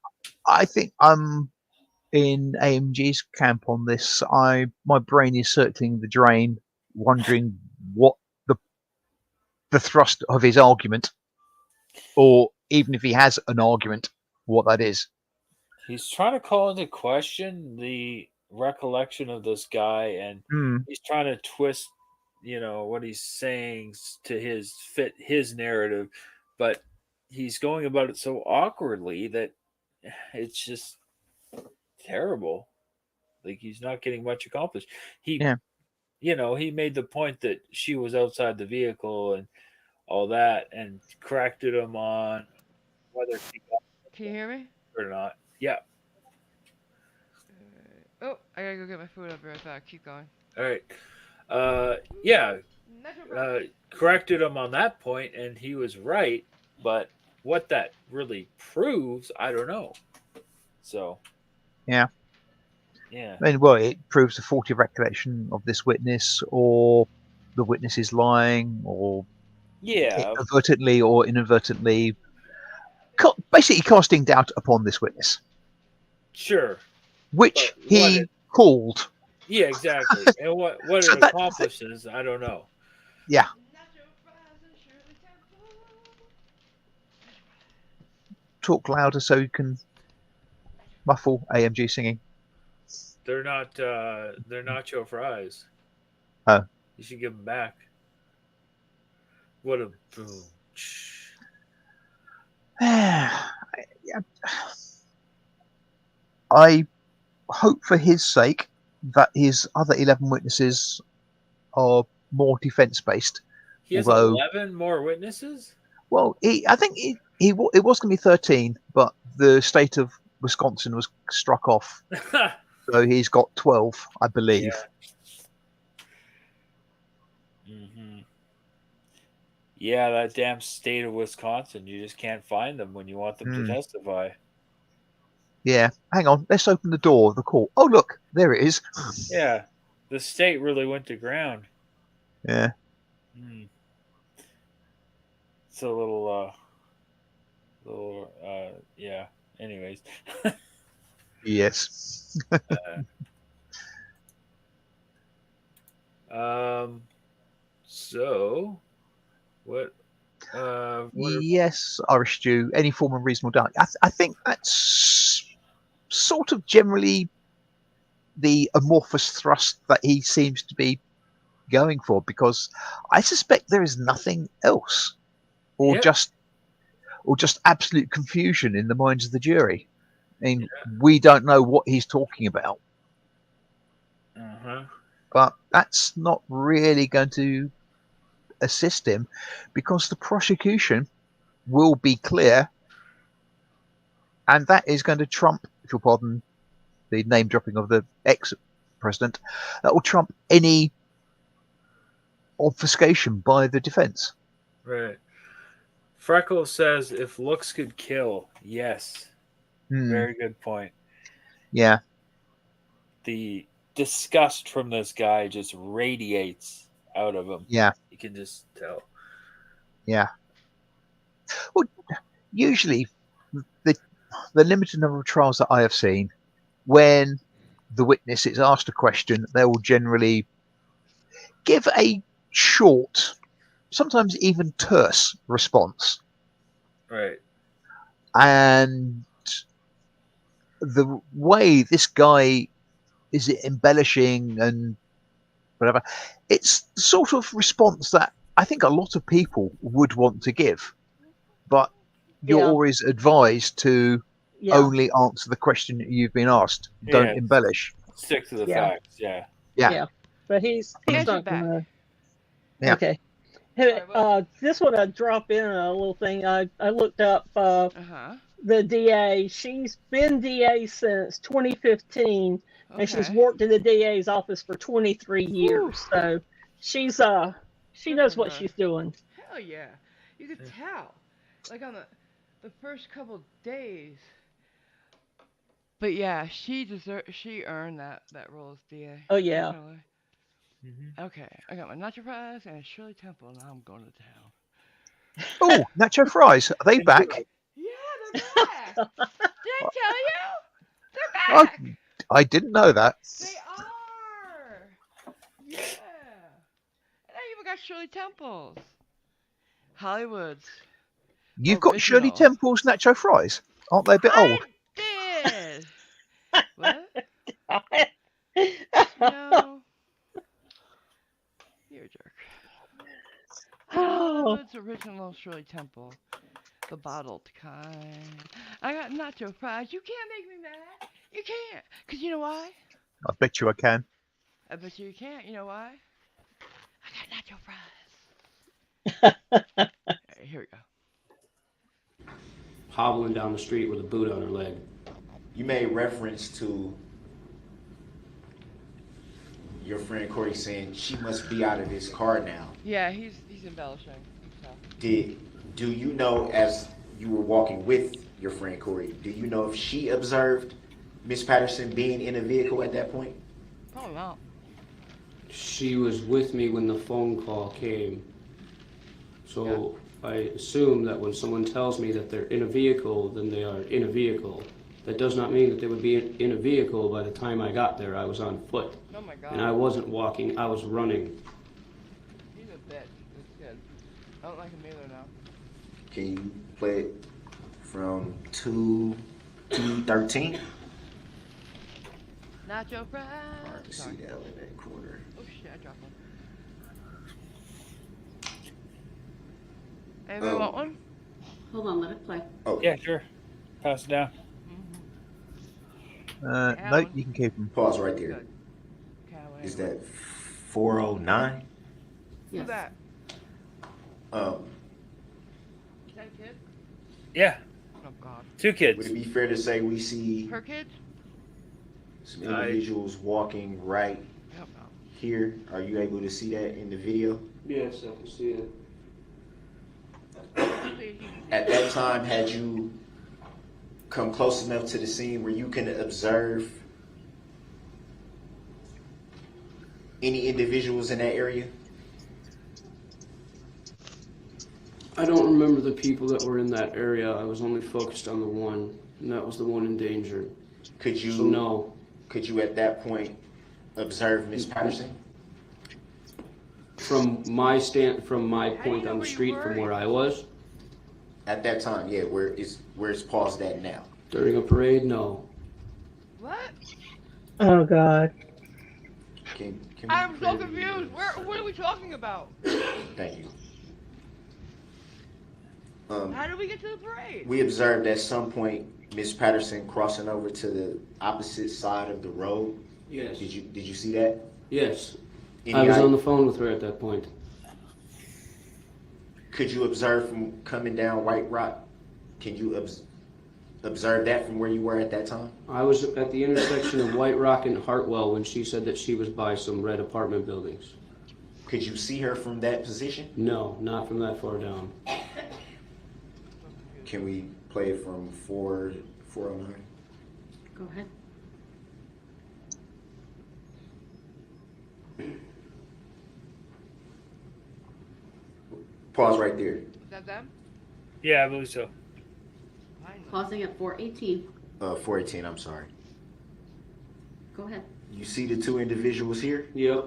I think I'm in AMG's camp on this. My brain is circling the drain, wondering what the thrust of his argument, or even if he has an argument, what that is. He's trying to call into question the recollection of this guy, and Hmm. he's trying to twist, what he's saying to fit his narrative, but he's going about it so awkwardly that it's just terrible. Like he's not getting much accomplished. He, Yeah. he made the point that she was outside the vehicle and all that, and corrected him on whether she got Can you hear me? it or not. Yeah. Oh, I gotta go get my food. I'll be right back. Keep going. All right. Yeah. Natural process. Corrected him on that point, and he was right. But what that really proves, I don't know. So. Yeah. Yeah. And well, it proves a faulty recollection of this witness, or the witness is lying, or Yeah. advertently or inadvertently, basically casting doubt upon this witness. Sure. Which he called. Yeah, exactly. And what So it accomplishes, I don't know. Yeah. Talk louder so you can muffle AMG singing. They're not your fries. Oh. You should give them back. What a boom. I hope for his sake that his other 11 witnesses are more defense based. He has although, 11 more witnesses? Well, I think it was going to be 13, but the state of Wisconsin was struck off. So he's got 12, I believe. Yeah. Mm-hmm. Yeah, that damn state of Wisconsin. You just can't find them when you want them to testify. Yeah. Hang on. Let's open the door of the court. Oh, look. There it is. Yeah. The state really went to ground. Yeah. It's a little, yeah. Anyways. Yes. So, what? Yes, Irish stew, any form of reasonable doubt. I think that's sort of generally the amorphous thrust that he seems to be going for, because I suspect there is nothing else, or just absolute confusion in the minds of the jury. I mean, we don't know what he's talking about. But that's not really going to assist him, because the prosecution will be clear, and that is going to trump, if you'll pardon the name dropping of the ex-president, that will trump any obfuscation by the defense. Right. Freckles says, if looks could kill, yes. Very good point. Yeah. The disgust from this guy just radiates out of him. Yeah. You can just tell. Yeah. Well, usually the limited number of trials that I have seen, when the witness is asked a question, they will generally give a short, sometimes even terse response. Right. And the way this guy is embellishing and whatever, it's the sort of response that I think a lot of people would want to give, but you're always advised to only answer the question you've been asked. Don't embellish. Stick to the facts. Yeah. Yeah. But he's not gonna. Yeah. Okay. Hey, just want to drop in a little thing. I looked up the DA. She's been DA since 2015, and she's worked in the DA's office for 23 years. So she's she knows what she's doing. Hell yeah, you could tell, like on the first couple days. But yeah, she earned that role as DA. Oh yeah. Okay, I got my nacho fries and a Shirley Temple, and now I'm going to town. Oh, nacho fries. Are they back? Yeah, they're back. Did I tell you? They're Oh, back. I didn't know that. They are. Yeah. And I even got Shirley Temples. Hollywood's You've got Shirley original. Temple's nacho fries. Aren't they a bit old? I did. What? No. You're a jerk. Hollywood's original Shirley Temple. The bottled kind. I got nacho fries. You can't make me mad. You can't. Because you know why? I bet you I can. I bet you can't. You know why? I got nacho fries. Alright, here we go. Hobbling down the street with a boot on her leg. You made reference to your friend Corey saying she must be out of his car now. Yeah, he's embellishing. Do you know, as you were walking with your friend Corey, do you know if she observed Miss Patterson being in a vehicle at that point? Probably not. She was with me when the phone call came. So I assume that when someone tells me that they're in a vehicle, then they are in a vehicle. That does not mean that they would be in a vehicle by the time I got there. I was on foot. Oh my god. And I wasn't walking, I was running. He's a bitch. It's good. I don't like him either now. Can you play it from 2:13? Nacho fries. Hard to see that in that corner. Oh shit, I dropped one. Anybody want one? Hold on, let it play. Oh Yeah, sure. Pass it down. No, you can keep them. Pause right there. Is that 409? Who's that? Um, Is that a kid? Yeah. Oh god. 2 kids. would it be fair to say we see Her kid? some individuals walking right Yep, no. here? Are you able to see that in the video? Yes, I can see it. At that time, had you come close enough to the scene where you can observe any individuals in that area? I don't remember the people that were in that area. I was only focused on the one, and that was the one in danger. Could you? So no. Could you at that point observe Miss Patterson? From my point on the street from where I was? At that time, yeah. Where it's paused at now? During a parade, no. What? Oh God. Can I'm so confused. What are we talking about? Thank you. How did we get to the parade? We observed at some point Miss Patterson crossing over to the opposite side of the road. Yes. Did you see that? Yes. I was on the phone with her at that point. Could you observe from coming down White Rock? Can you observe that from where you were at that time? I was at the intersection of White Rock and Hartwell when she said that she was by some red apartment buildings. Could you see her from that position? No, not from that far down. Can we play it from 409? Go ahead. Pause right there. Is that them? Yeah, I believe so. Pausing at 4:18. 418, I'm sorry. Go ahead. You see the 2 individuals here? Yep.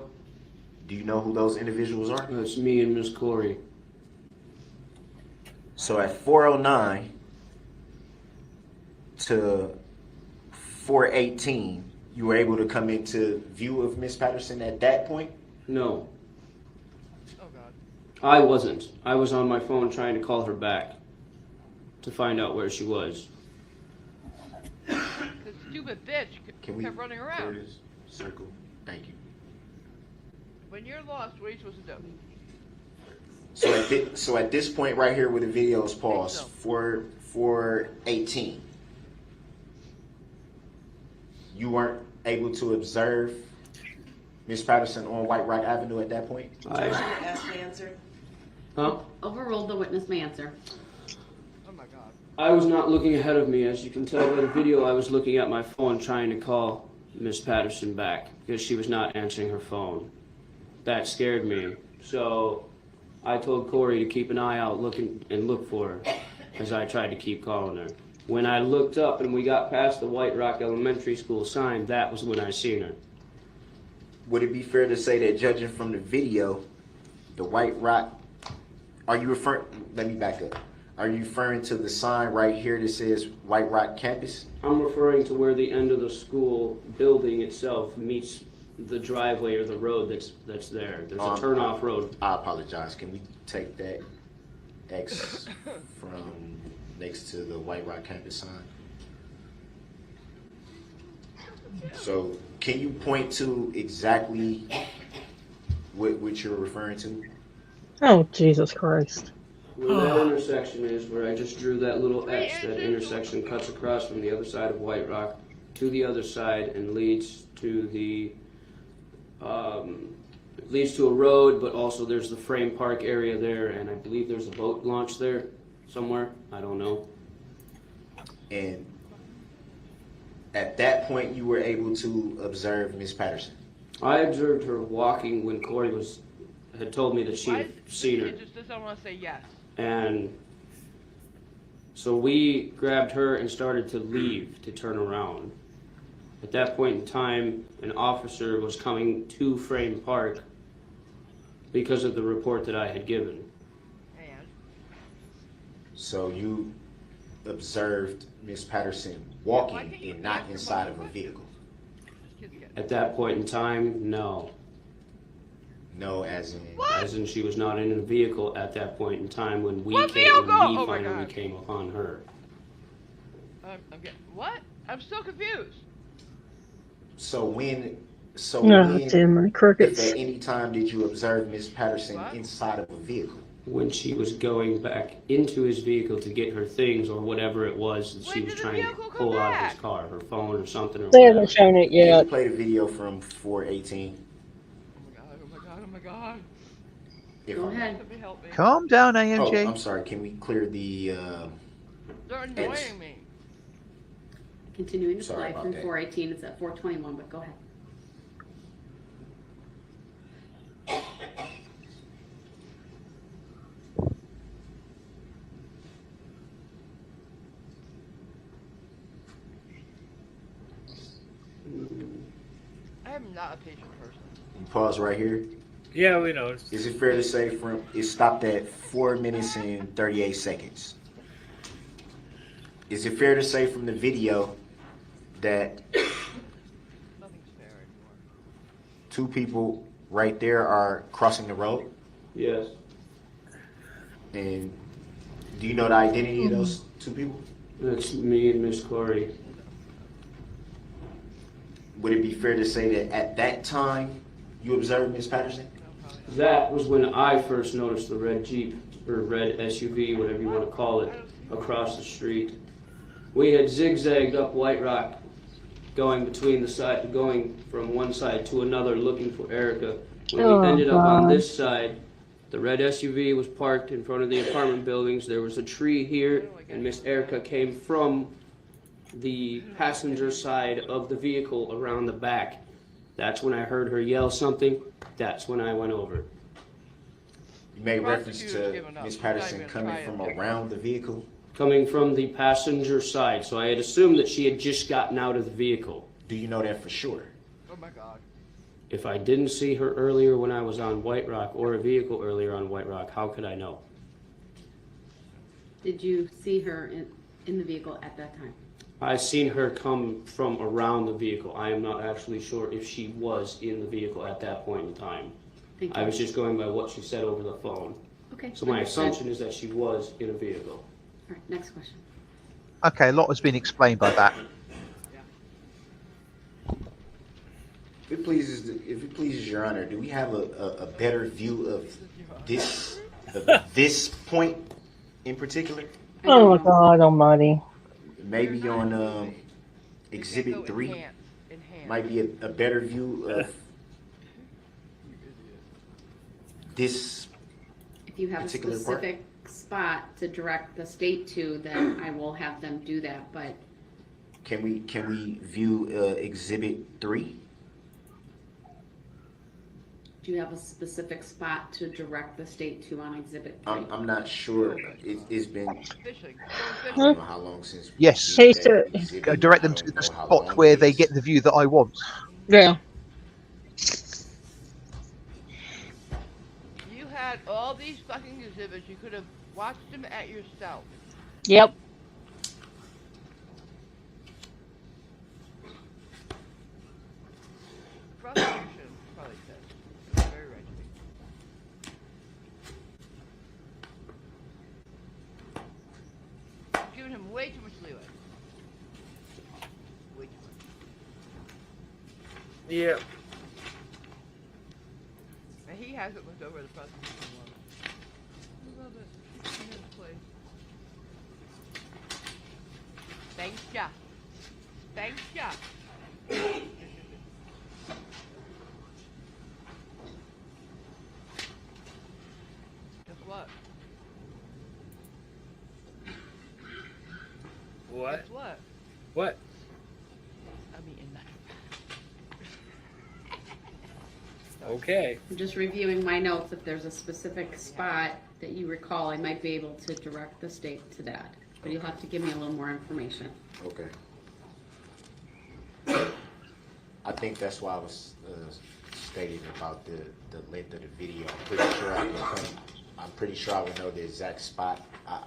Do you know who those individuals are? It's me and Miss Corey. So at 409 to 418, you were able to come into view of Miss Patterson at that point? No. Oh god. I wasn't. I was on my phone trying to call her back to find out where she was. This stupid bitch kept running around. Circle. Thank you. When you're lost, what are you supposed to do? So at this point right here where the video is paused, 418, you weren't able to observe Miss Patterson on White Rock Avenue at that point? Ask the answer. Huh? Overruled, the witness may answer. Oh my god. I was not looking ahead of me. As you can tell by the video, I was looking at my phone trying to call Miss Patterson back because she was not answering her phone. That scared me. So I told Corey to keep an eye out, look for her, as I tried to keep calling her. When I looked up and we got past the White Rock Elementary School sign, that was when I seen her. Would it be fair to say that, judging from the video, the White Rock, let me back up. Are you referring to the sign right here that says White Rock Campus? I'm referring to where the end of the school building itself meets the driveway or the road that's there. There's a turnoff road. I apologize. Can we take that X from next to the White Rock Campus sign? So can you point to exactly what you're referring to? Oh, Jesus Christ. Where that intersection is, where I just drew that little X, that intersection cuts across from the other side of White Rock to the other side and leads to a road, but also there's the frame park area there, and I believe there's a boat launch there somewhere. I don't know. And at that point, you were able to observe Miss Patterson? I observed her walking when Corey had told me that she had seen her. Just don't want to say yes. And so we grabbed her and started to leave to turn around. At that point in time, an officer was coming to Frame Park because of the report that I had given. So you observed Miss Patterson walking and not inside of a vehicle? At that point in time, no. No, as in? What? As in she was not in a vehicle at that point in time when we finally came upon her. What? I'm still confused. Damn my crickets. If at any time did you observe Miss Patterson inside of a vehicle? When she was going back into his vehicle to get her things or whatever it was that she was trying to pull out of his car, her phone or something. Or They haven't shown it yet. Can you play the video from 418? Oh my god. Go ahead. Calm down, AMG. Oh, I'm sorry. Can we clear the? They're annoying me. Continuing to Sorry play about from that. 418. It's at 421, but go ahead. I am not a patient person. You pause right here. Yeah, we know. Is it fair to say it stopped at 4 minutes and 38 seconds? Is it fair to say from the video that two people right there are crossing the road? Yes. And do you know the identity of those two people? That's me and Miss Corey. Would it be fair to say that at that time you observed Miss Patterson? That was when I first noticed the red Jeep, or red SUV, whatever you want to call it, across the street. We had zigzagged up White Rock, going from one side to another looking for Erica. When we ended up on this side, the red SUV was parked in front of the apartment buildings. There was a tree here, and Miss Erica came from the passenger side of the vehicle around the back. That's when I heard her yell something. That's when I went over. You made reference to Miss Patterson coming from around the vehicle? Coming from the passenger side, so I had assumed that she had just gotten out of the vehicle. Do you know that for sure? Oh my god. If I didn't see her earlier when I was on White Rock, or a vehicle earlier on White Rock, how could I know? Did you see her in the vehicle at that time? I seen her come from around the vehicle. I am not actually sure if she was in the vehicle at that point in time. Thank you. I was just going by what she said over the phone. Okay. So my understood. assumption is that she was in a vehicle. All right, next question. Okay, a lot has been explained by that. If it pleases Your Honor, do we have a better view of this point in particular? Oh my God Almighty. Maybe on Exhibit 3 might be a better view of this If you have a particular specific spot to direct the state to, then I will have them do that, but Can we view Exhibit 3? Do you have a specific spot to direct the state to on Exhibit 3? I'm not sure. It's been, Fishing. I don't know how long since we Yes. did Taste that it. exhibit. Direct I them to don't the know how spot long where it they is. get the view that I want. Yeah. You had all these fucking exhibits. You could have watched them at yourself. Yep. Prosecution probably said. Very right to be. Giving him way too much leeway. Way too much. Yeah. And he hasn't looked over the prosecution once. I love it. He's in his place. Thanks, ya. Thanks, ya. Guess what? What? Guess what? What? I'm eating that. Okay. I'm just reviewing my notes. If there's a specific spot that you recall, I might be able to direct the state to that. But you'll have to give me a little more information. Okay. I think that's why I was stating about the length of the video. I'm pretty sure I would know the exact spot. I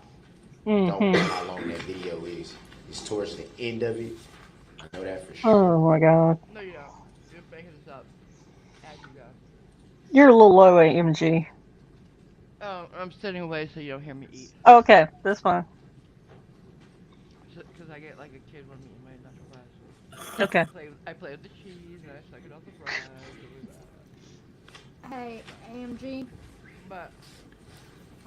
don't know how long that video is. It's towards the end of it. I know that for sure. Oh my god. No, you don't. You're making this up as you go. You're a little low, AMG. Oh, I'm sitting away so you don't hear me eat. Okay, that's fine. Because I get like a kid when I'm eating my natural fries. Okay. I play with the cheese and I suck it off the fries. Hey, AMG, But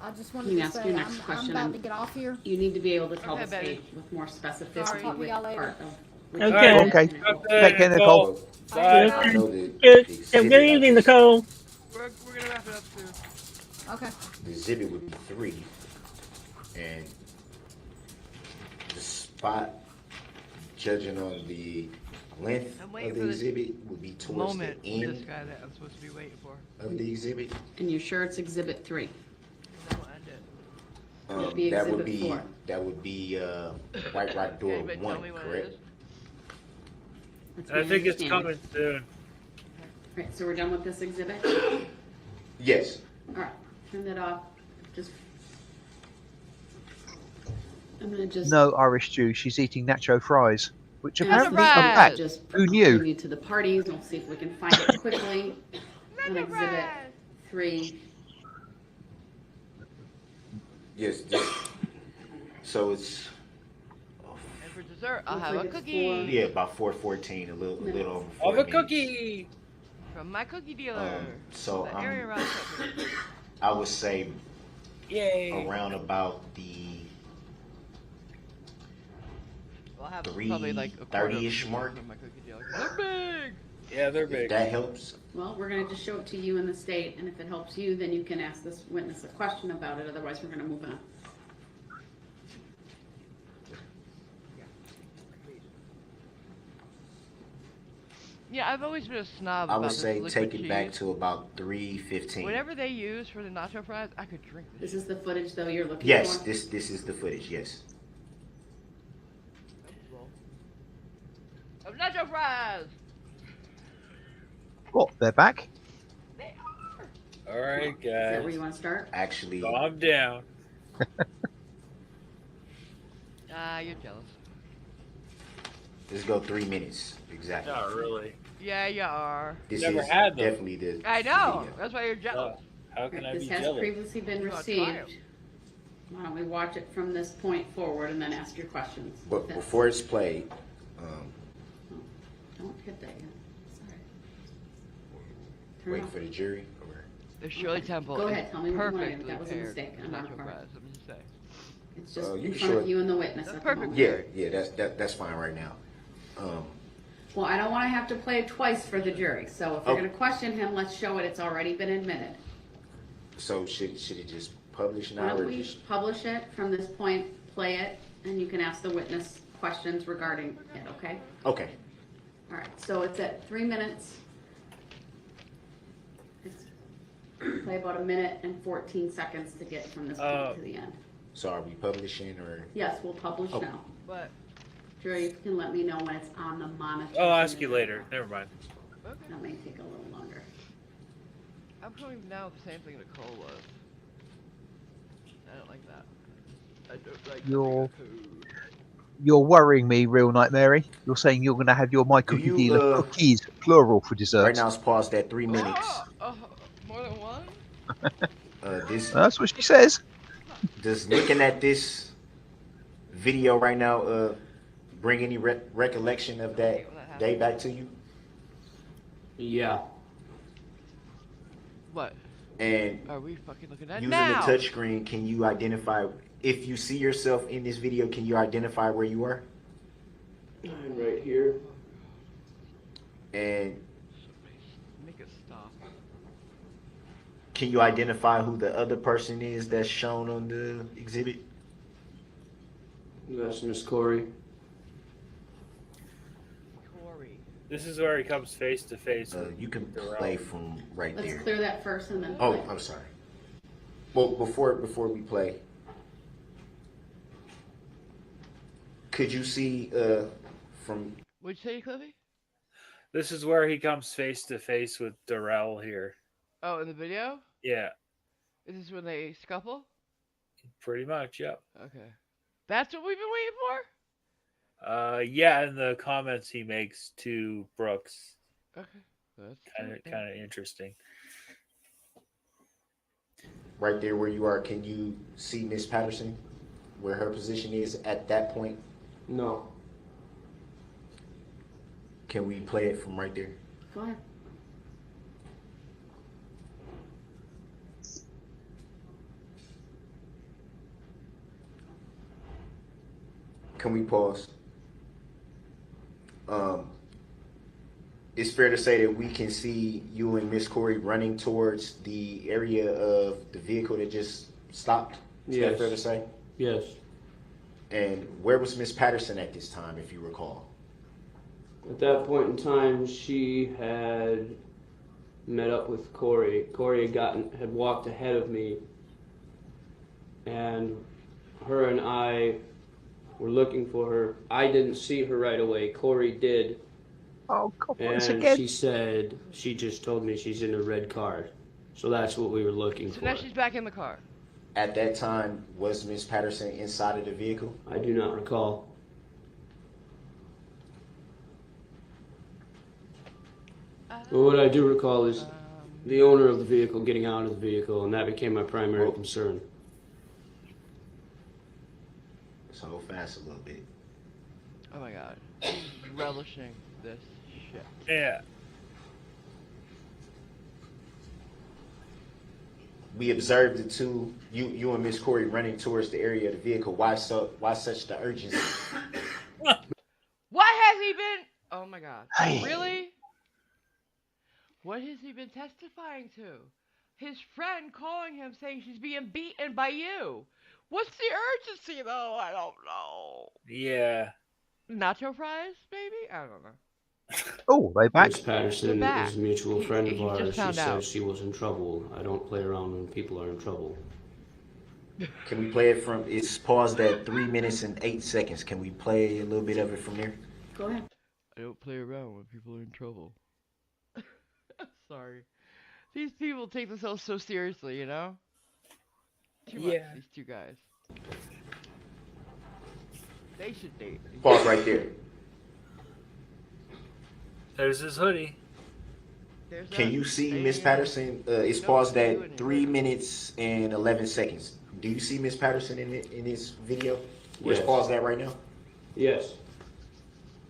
I just You wanted can to ask say your next I'm question. about to get off here. You need to be able to tell Okay, the state Betty. with more Sorry. specificity Talk to which y'all later. part of. which Okay. part of Okay. it. Take care, Nicole. Bye. I know the Good. Have a exhibit good I evening, just- Nicole. we're gonna wrap it up soon. Okay. The exhibit would be 3, and the spot, judging on the length I'm of waiting the for this exhibit, would be towards the Moment with this end guy that I'm supposed to be waiting for. of the exhibit. And you're sure it's Exhibit 3? And then we'll end it. Would be That would Exhibit be 4. White Rock Door Anybody tell 1, me what it correct? is? That's I my think it's understanding. coming soon. Right, so we're done with this exhibit? Yes. All right, turn that off. Just. I'm gonna just. No Irish Jew. She's eating nacho fries, which ask apparently the are fries. back. Just Who knew? continue to the parties. We'll see if we can find it quickly on Exhibit 3. Yes. So it's And for dessert, I'll Looks have like a it's cookie. yeah, about 4:14, a little over 4 Of a minutes. cookie. From my cookie dealer. So the area around Sutton. I would say Yay. around about the Well, I'll have probably like a quarter of a 3:30-ish cookie mark. from my cookie dealer. They're big. Yeah, they're If big. that helps. Well, we're gonna just show it to you in the state, and if it helps you, then you can ask this witness a question about it. Otherwise, we're gonna move on. Yeah, I've always been a snob I about would this say liquid take it cheese. back to about 3:15. Whatever they use for the nacho fries, I could drink this. This is the footage, though, you're looking Yes, for? this is the footage. Yes. Of nacho fries. What? They're back? All right, Is that where guys. you wanna start? Actually, Calm down. You're jealous. let's go 3 minutes exactly. Not really. Yeah, you are. This Never is had them. definitely the I know. video. That's why you're jealous. How can I This be has jealous? previously been You wanna try received. Why don't we watch it from this point forward and then ask your questions? But before it's played, Don't hit that yet. Sorry. Turn it wait off. for the jury. Or The Shirley Temple. Go is ahead, tell me what you wanted. perfectly That was a paired mistake on our nacho part. fries. Let me just say. It's just you in can front show of it. you and the witness That's at the perfect. moment. yeah, that's fine right now. Well, I don't want to have to play it twice for the jury, so if you're Oh. going to question him, let's show it. It's already been admitted. So should it just publish Why now don't or we just? publish it from this point, play it, and you can ask the witness questions regarding it, okay? Okay. All right, so it's at 3 minutes. It's Play about 1:14 to get from this point to the end. So are we publishing or? Yes, we'll publish now. But Jury, you can let me know when it's on the monitor. I'll ask you later. Never mind. okay. That may take a little longer. I'm coming now with the same thing Nicole was. I don't like that. I don't like You're worrying me, real Nightmare. You're saying you're going to have your My Cookie you, Dealer cookies, plural, for dessert. Right now it's paused at 3 minutes. More than one? That's what she says. Does looking at this video right now bring any recollection of that day back to you? Yeah. What? And are we fucking looking at using now? the touchscreen, can you identify, if you see yourself in this video, can you identify where you are? I'm right here. And make it stop. Can you identify who the other person is that's shown on the exhibit? That's Miss Corey. This is where he comes face to face. You can play from right Let's there. clear that first and then Oh, play. I'm sorry. Well, before we play, could you see from? What'd you say, Cliffy? This is where he comes face to face with Darrell here. Oh, in the video? Yeah, Is this when they scuffle? pretty much. Yep. Okay. That's what we've been waiting for? Yeah, and the comments he makes to Brooks. Okay. That's Kind of interesting. Right there where you are, can you see Miss Patterson, where her position is at that point? No. Can we play it from right there? Go ahead. Can we pause? It's fair to say that we can see you and Miss Corey running towards the area of the vehicle that just stopped. Is that fair to say? Yes. And where was Miss Patterson at this time, if you recall? At that point in time, she had met up with Corey. Corey had walked ahead of me, and her and I were looking for her. I didn't see her right away. Corey did. Oh, come on, and again. she said, she just told me she's in a red car. So that's what we were looking So for. now she's back in the car. At that time, was Miss Patterson inside of the vehicle? I do not recall. But what I do recall is the owner of the vehicle getting out of the vehicle, and that became my primary concern. So hold fast a little bit. Oh my god. He's relishing this shit. Yeah. We observed the two, you and Miss Corey, running towards the area of the vehicle. Why such the urgency? What has he been? Oh my god. Hey. Really? What has he been testifying to? His friend calling him saying she's being beaten by you. What's the urgency though? I don't know. Yeah. Nacho fries, maybe? I don't know. Oh, they back. Miss Patterson back. is a mutual friend of he ours. just She found out. says she was in trouble. I don't play around when people are in trouble. Can we play it from, it's paused at 3 minutes and 8 seconds. Can we play a little bit of it from there? Go ahead. I don't play around when people are in trouble. I'm sorry. These people take themselves so seriously, you know? Too much, these two guys. They should date. Pause right there. There's his hoodie. Can you see Miss Patterson? It's paused at 3 minutes and 11 seconds. Do you see Miss Patterson in this video? Where it's Yes. paused at right now? Yes.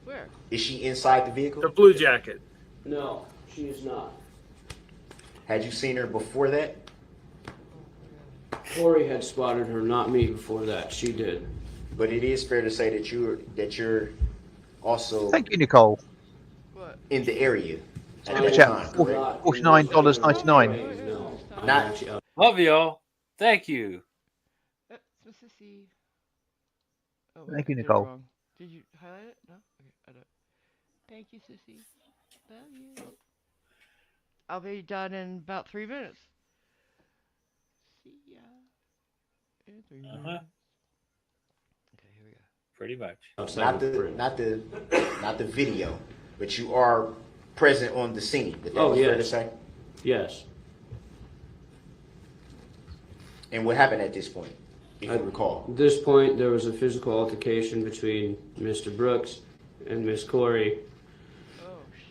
Where? Is she inside the vehicle? The blue jacket. No, she is not. Had you seen her before that? Corey had spotted her, not me, before that. She did. But it is fair to say that you're also Thank you, Nicole. in the area at I that was time, correct? not $49.99. No, I'm Not- actually out. Love y'all. Thank you. Sissy. Oh, Thank you, I did it Nicole. wrong. Did you highlight it? No? Okay, I don't. Thank you, Sissy. Love you. I'll be done in about 3 minutes. See ya. In 3 Uh-huh. minutes. Okay, here we go. Pretty much. Not the video, but you are present on the scene. Would that be fair to say? Yes. And what happened at this point, if you recall? At this point, there was a physical altercation between Mr. Brooks and Miss Corey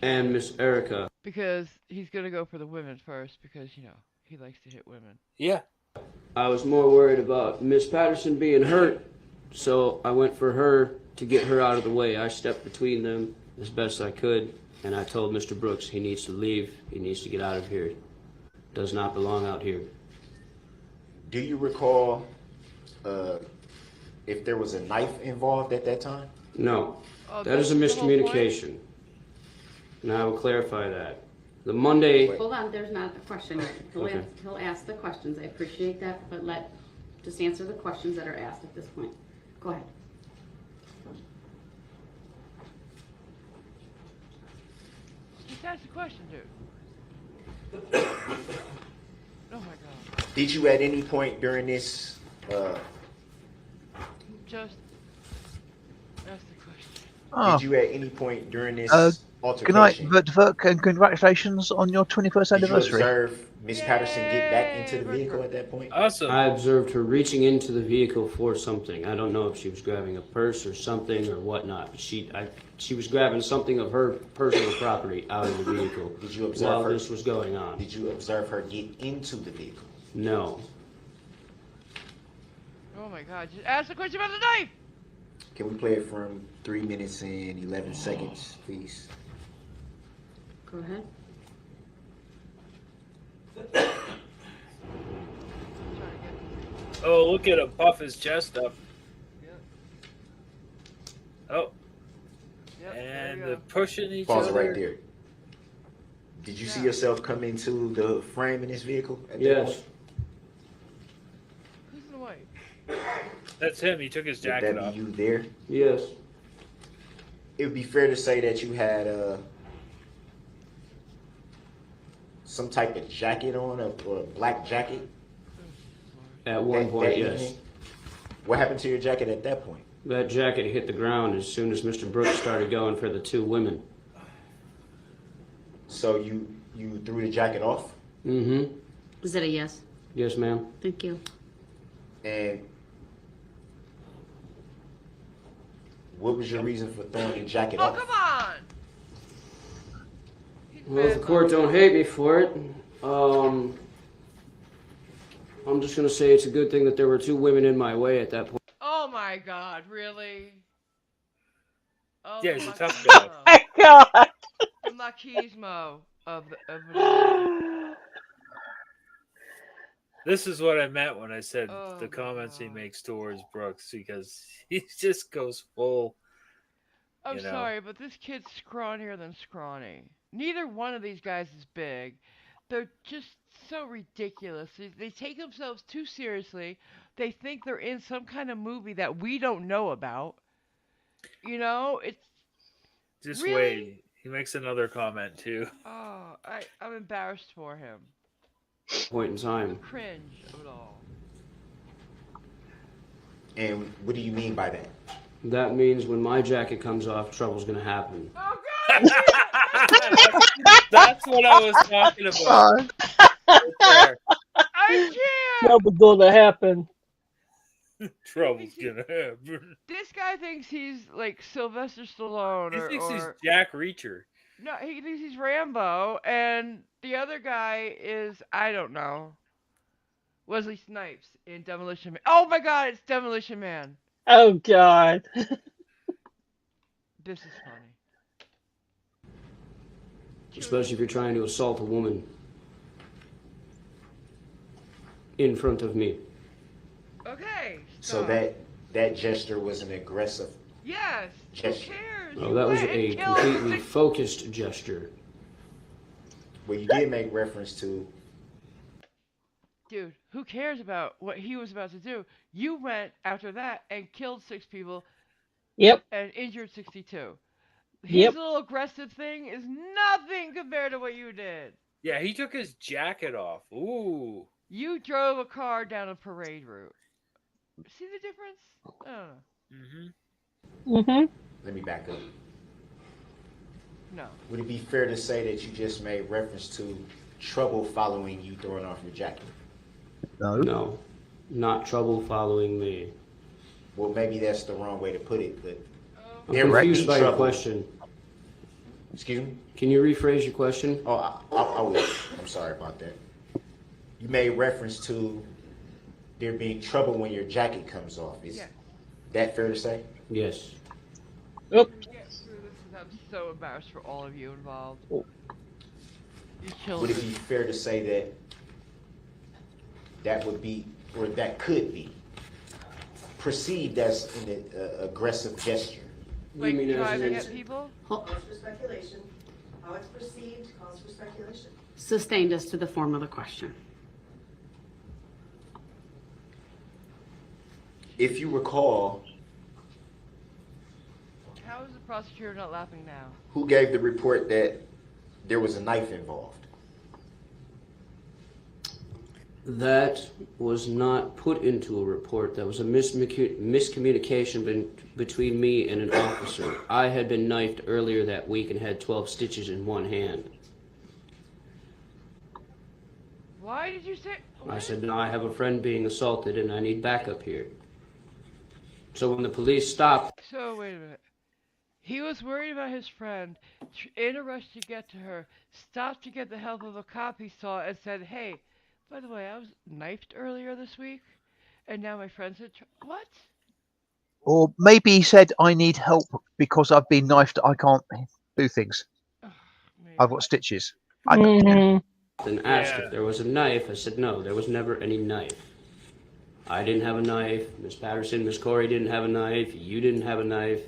and Miss Erica. Because he's gonna go for the women first because, you know, he likes to hit women. Yeah. I was more worried about Miss Patterson being hurt, so I went for her to get her out of the way. I stepped between them as best I could, and I told Mr. Brooks he needs to leave. He needs to get out of here. Does not belong out here. Do you recall if there was a knife involved at that time? No. That is a miscommunication. And I will clarify that. The Monday... Hold on, there's not a question. He'll ask the questions. I appreciate that, but just answer the questions that are asked at this point. Go ahead. Just ask the question, dude. Oh my god. Did you at any point during this Just ask the question. did you at any point during this Good night, altercation Verk, and congratulations on your 21st did you anniversary. observe Miss Patterson get back into the vehicle at that point? Awesome. I observed her reaching into the vehicle for something. I don't know if she was grabbing a purse or something or whatnot, but she was grabbing something of her personal property out of the vehicle. Did you observe while her? this was going on? Did you observe her get into the vehicle? No. Oh my god, just ask the question about the knife! Can we play it from 3 minutes and 11 seconds, please? Go ahead. Oh, look at him puff his chest up. Yep. Oh. Yep, And the pushing each Pause it other. right there. Did you see yourself come into the frame in this vehicle? At that Yes. point? Who's in the white? That's him. He took his Would jacket that off. be you there? Yes. It would be fair to say that you had some type of jacket on, or a black jacket. At one that point, yes. evening? What happened to your jacket at that point? That jacket hit the ground as soon as Mr. Brooks started going for the two women. So you threw the jacket off? Mm-hmm. Is that a yes? Yes, ma'am. Thank you. And what was your reason for throwing the jacket Oh, off? come on! Well, if the court don't hate me for it, I'm just gonna say it's a good thing that there were two women in my way at that point. Oh my god, really? Oh, Yeah, the he's a tough machismo. guy. God. The machismo of it. This is what I meant when I said Oh the my comments he God. makes towards Brooks, because he just goes full. I'm You know. sorry, but this kid's scrawnier than scrawny. Neither one of these guys is big. They're just so ridiculous. They take themselves too seriously. They think they're in some kind of movie that we don't know about. You know, it's Just really. wait. He makes another comment too. Oh, I'm embarrassed for him. Point in The time. cringe of it all. And what do you mean by that? That means when my jacket comes off, trouble's gonna happen. Oh god! That's what I was talking about. Right there. I can't. Trouble's gonna happen. Trouble's gonna happen. This guy thinks he's like Sylvester Stallone, He thinks he's or Jack Reacher. no, he thinks he's Rambo, and the other guy is, I don't know, Wesley Snipes in Demolition Man. Oh my god, it's Demolition Man. Oh God. This is funny. Especially if you're trying to assault a woman in front of me. Okay. So stop. that gesture was an aggressive Yes. Who gesture. cares? Oh, You that was went and a killed completely six- focused gesture. Well, you did make reference to Dude, who cares about what he was about to do? You went after that and killed 6 people Yep. and injured 62. His Yep. little aggressive thing is nothing compared to what you did. Yeah, he took his jacket off. Ooh. You drove a car down a parade route. See the difference? I don't know. Mm-hmm. Let me back up. No. Would it be fair to say that you just made reference to trouble following you throwing off your jacket? No. No, not trouble following me. Well, maybe that's the wrong way to put it, but I'm there would confused be by your trouble. question. Excuse me? Can you rephrase your question? Oh, I will. I'm sorry about that. You made reference to there being trouble when your jacket comes off. Is that fair to say? Yes. Oops. Get through this because I'm so embarrassed for all of you involved. Oh. You Would it children. be fair to say that that would be, or that could be, perceived as an aggressive gesture? Like You mean driving as at people? Calls for speculation. How it's perceived calls for speculation. Sustained as to the form of the question. If you recall, How is the prosecutor not laughing now? who gave the report that there was a knife involved? That was not put into a report. That was a miscommunication between me and an officer. I had been knifed earlier that week and had 12 stitches in one hand. Why did you say? I said, no, I have a friend being assaulted and I need backup here. So when the police stopped... So, wait a minute. He was worried about his friend, in a rush to get to her, stopped to get the help of a cop he saw, and said, hey, by the way, I was knifed earlier this week, and now my friend's in what? Or maybe he said, I need help because I've been knifed. I can't do things. I've got stitches. Mm-hmm. And asked if there was a knife. I said, no, there was never any knife. I didn't have a knife. Miss Patterson, Miss Corey didn't have a knife. You didn't have a knife.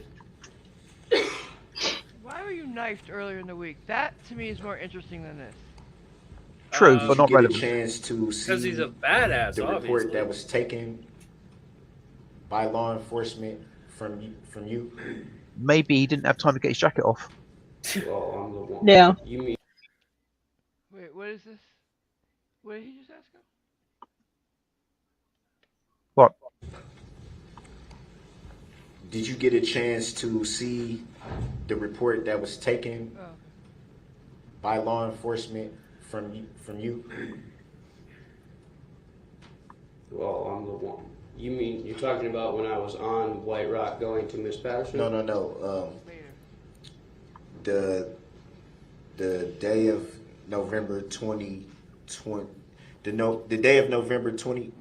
Why were you knifed earlier in the week? That, to me, is more interesting than this. True, but not relevant. Did you get a chance to see Because he's a badass, the report obviously. that was taken by law enforcement from you? Maybe he didn't have time to get his jacket off. Well, I'm the one. Yeah. You mean... Wait, what is this? What did he just ask him? What? Did you get a chance to see the report that was taken by law enforcement from you? Well, I'm the one. You mean, you're talking about when I was on White Rock going to Miss Patterson? No. The day of November 2020, the day of November 22nd,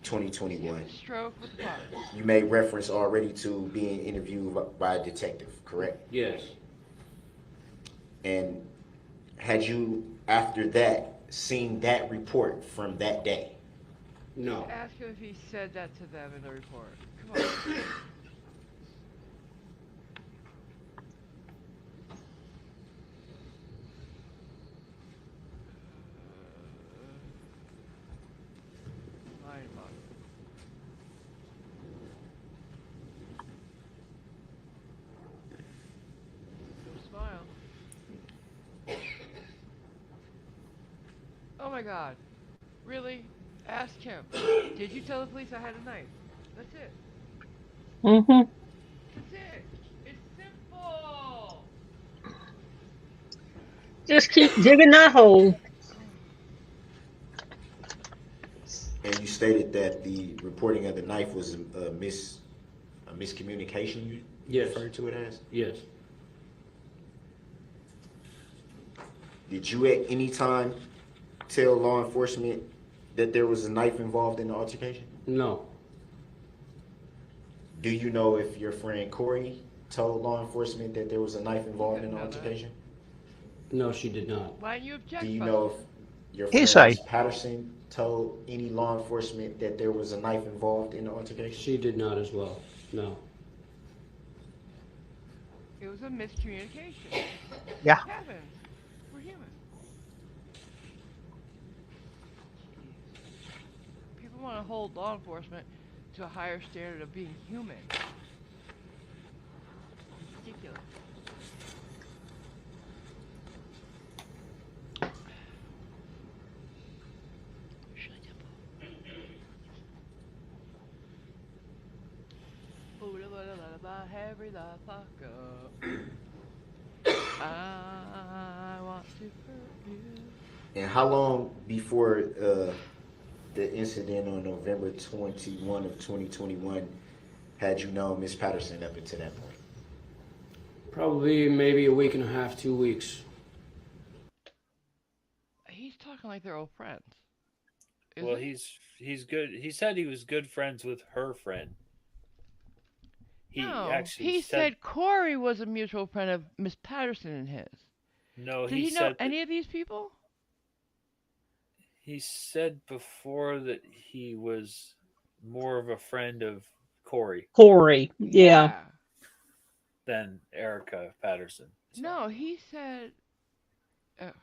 2021. Stroke with the You made reference already to being interviewed by a detective, correct? Yes. And had you, after that, seen that report from that day? No. Ask him if he said that to them in the report. Come on. Oh my god. Really? Ask him. Did you tell the police I had a knife? That's it. Mm-hmm. That's it. It's simple. Just keep digging that hole. And you stated that the reporting of the knife was a miscommunication, you referred to it as? Yes. Did you at any time tell law enforcement that there was a knife involved in the altercation? No. Do you know if your friend Corey told law enforcement that there was a knife involved in the altercation? No, she did not. Why didn't you object? Do you know if your friend Hearsay. Miss Patterson told any law enforcement that there was a knife involved in the altercation? She did not as well. No. It was a miscommunication. Yeah. It happens. We're human. People want to hold law enforcement to a higher standard of being human. Ridiculous. Hurry the fuck up. I want to hurt you. And how long before the incident on November 21 of 2021 had you known Miss Patterson up until that point? Probably maybe a week and a half, 2 weeks. He's talking like they're old friends. Well, he's good. He said he was good friends with her friend. He said Corey was a mutual friend of Miss Patterson and his. No, Did he know any of these people? He said before that he was more of a friend of Corey. Corey, yeah. Than Erica Patterson. So. No, he said. Whatever.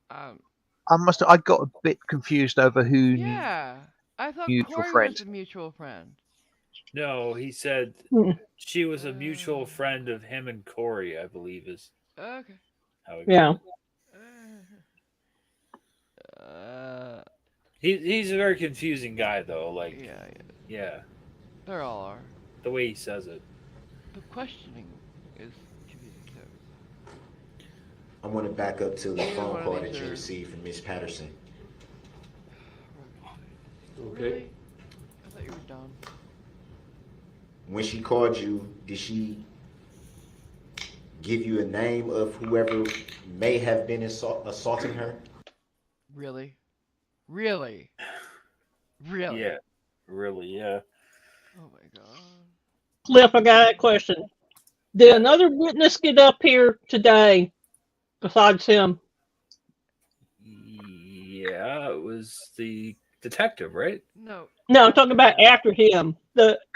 I got a bit confused over who. Yeah, I thought Corey was a mutual friend. No, he said she was a mutual friend of him and Corey, I believe is. Okay. How it yeah. He's a very confusing guy though. Like yeah. They all are. The way he says it. The questioning is confusing too. I want to back up to the phone call that you received from Miss Patterson. Okay. Really? I thought you were done. When she called you, did she give you a name of whoever may have been assaulting her? Really? Really? Really? Yeah. Really, yeah. Oh my god. Cliff, I got a question. Did another witness get up here today besides him? Yeah, it was the detective, right? No. No, I'm talking about after him.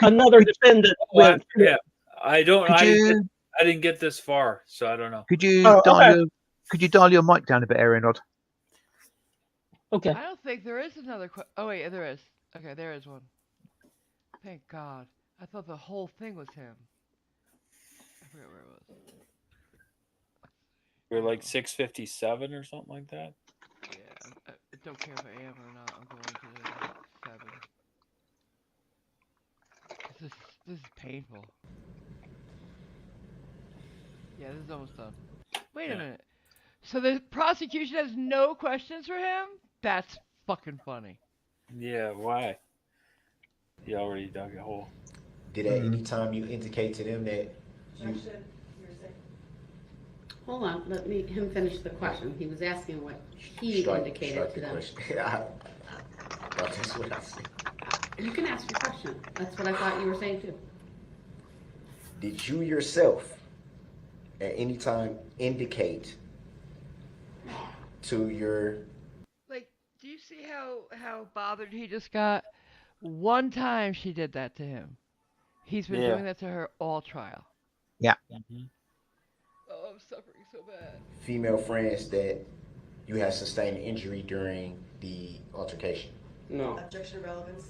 Another defendant. Yeah. I didn't get this far, so I don't know. Could you dial your mic down a bit, Aaron? Okay. I don't think there is another oh wait, there is. Okay, there is one. Thank God. I thought the whole thing was him. I forget where it was. We're like 6:57 or something like that. Yeah, I don't care if I am or not. I'm going to 7. This is painful. Yeah, this is almost done. Wait a minute. So the prosecution has no questions for him? That's fucking funny. Yeah, why? He already dug a hole. Did at any time you indicate to them that you... Hold on, let him finish the question. He was asking what he indicated to them. That's what I said. You can ask your question. That's what I thought you were saying too. Did you yourself at any time indicate to your... Like, do you see how bothered he just got? One time she did that to him. He's been doing that to her all trial. Yeah. Mm-hmm. Oh, I'm suffering so bad. Female friends that you had sustained injury during the altercation? No. Objection of relevance.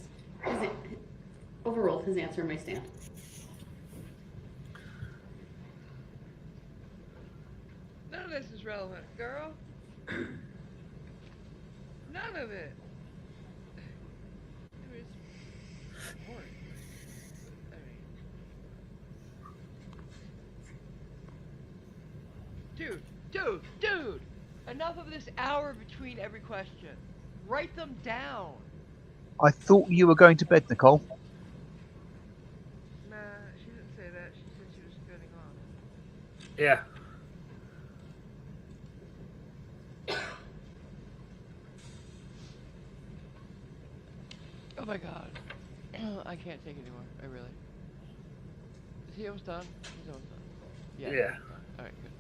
Overruled. His answer may stand. None of this is relevant, girl. None of it. It was boring. Dude! Enough of this hour between every question. Write them down. I thought you were going to bed, Nicole. Nah, she didn't say that. She said she was getting off. Yeah. Oh my god. I can't take it anymore. I really. Is he almost done? He's almost done. Yeah. Alright, good.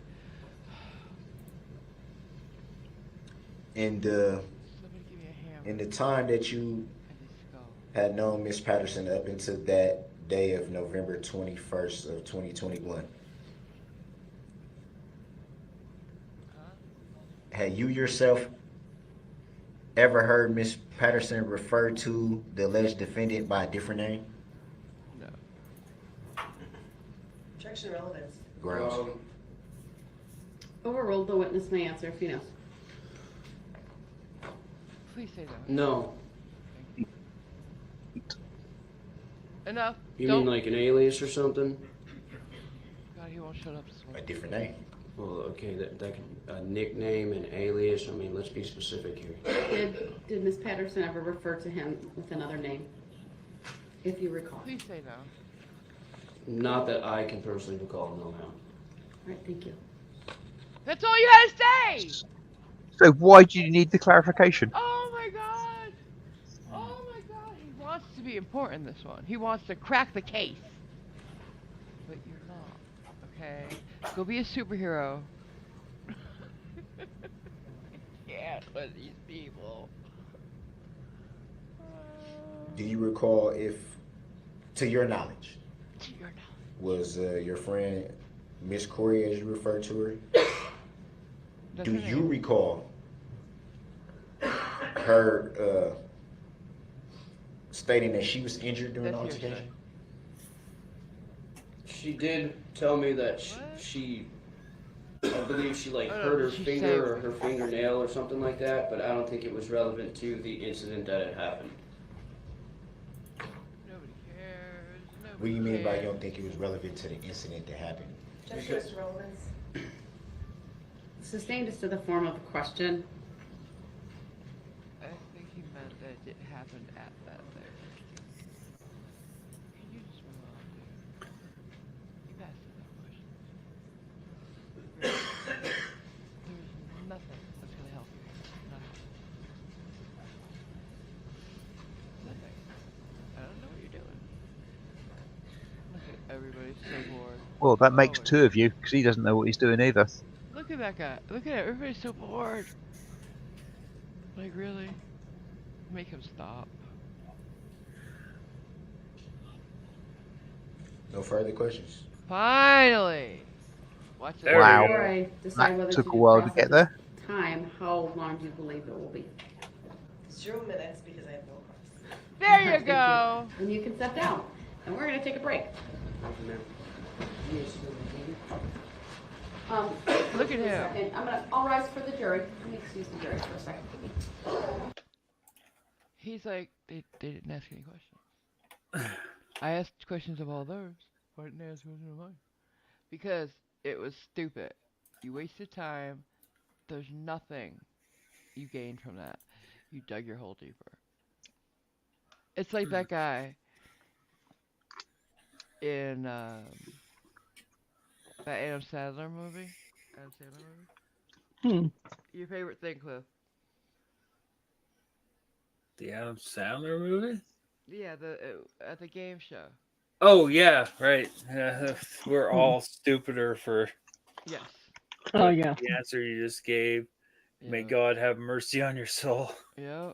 In the time that you had known Miss Patterson up until that day of November 21st of 2021, had you yourself ever heard Miss Patterson refer to the alleged defendant by a different name? No. Objection of relevance. Grounds. Overruled. The witness may answer if he knows. Please say no. No. Enough. You Don't. mean like an alias or something? God, he won't shut up this one. A different name. Well, okay, that could a nickname, an alias. I mean, let's be specific here. Did Miss Patterson ever refer to him with another name? If you recall. Please say no. Not that I can personally recall, no, ma'am. All right, thank you. That's all you had to say. So why do you need the clarification? Oh my God. Oh my God. He wants to be important. This one. He wants to crack the case. But you're not. Okay. Go be a superhero. Yeah, with these people. Do you recall if, to your knowledge, To your knowledge, was your friend Miss Corey, as you refer to her? That's Do her you name. recall her stating that she was injured during the That's altercation? She did tell me that she I believe she like Oh, no, hurt her did she say- finger or her fingernail or something like that, but I don't think it was relevant to the incident that had happened. Nobody cares. Nobody What do you mean by you cares. don't think it was relevant to the incident that happened? Just its relevance. Sustained is to the form of the question. I think he meant that it happened at that thing. Can you just move on, dude? You've asked enough questions. There's nothing that's gonna help you here. Nothing. Nothing. I don't know what you're doing. Look at everybody's so bored. Well, that makes Oh, two of you because he doesn't know what he's doing either. look at that guy. Look at it. Everybody's so bored. Like, really? Make him stop. No further questions. Finally! Watch it. Wow. Before I decide That whether took to a while to cross get at there. this time, how long do you believe it will be? 0 minutes because I have no cards. There you Thank go! And you can step down. And we're going to take a break. Look at just a him. second. I'll rise for the jury. Let me excuse the jury for a second. He's like, they didn't ask any questions. I asked questions of all those. Why didn't they ask questions of mine? Because it was stupid. You wasted time. There's nothing you gained from that. You dug your hole deeper. It's like that guy in that Adam Sandler movie. Adam Sandler movie? Your favorite thing, Cliff? The Adam Sandler movie? Yeah, at the game show. Oh yeah, right. We're all stupider for Yes. Oh yeah. the answer you just gave. May Yeah. God have mercy on your soul. Yeah.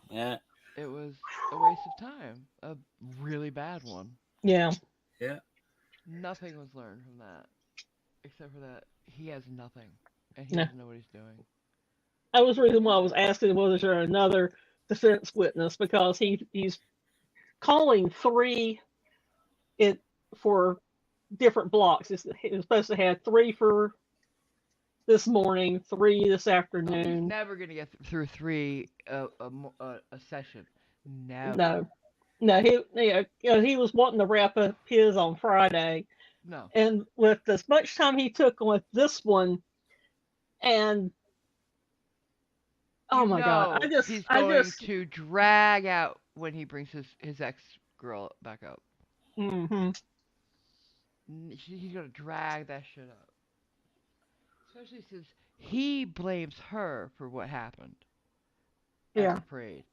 Yeah. It was a waste of time. A really bad one. Yeah. Yeah. Nothing was learned from that. Except for that he has nothing. And he Yeah. doesn't know what he's doing. That was the reason why I was asking was there another defense witness, because he's calling three for different blocks. He was supposed to have 3 for this morning, 3 this He's afternoon. never gonna get through 3 a session. Never. No, he was wanting to wrap up his on Friday, No. and with as much time he took with this one, and oh my God, He's going to drag out when he brings his ex girl back up. Mm-hmm. He's gonna drag that shit up. Especially since he blames her for what happened. Yeah. At the parade.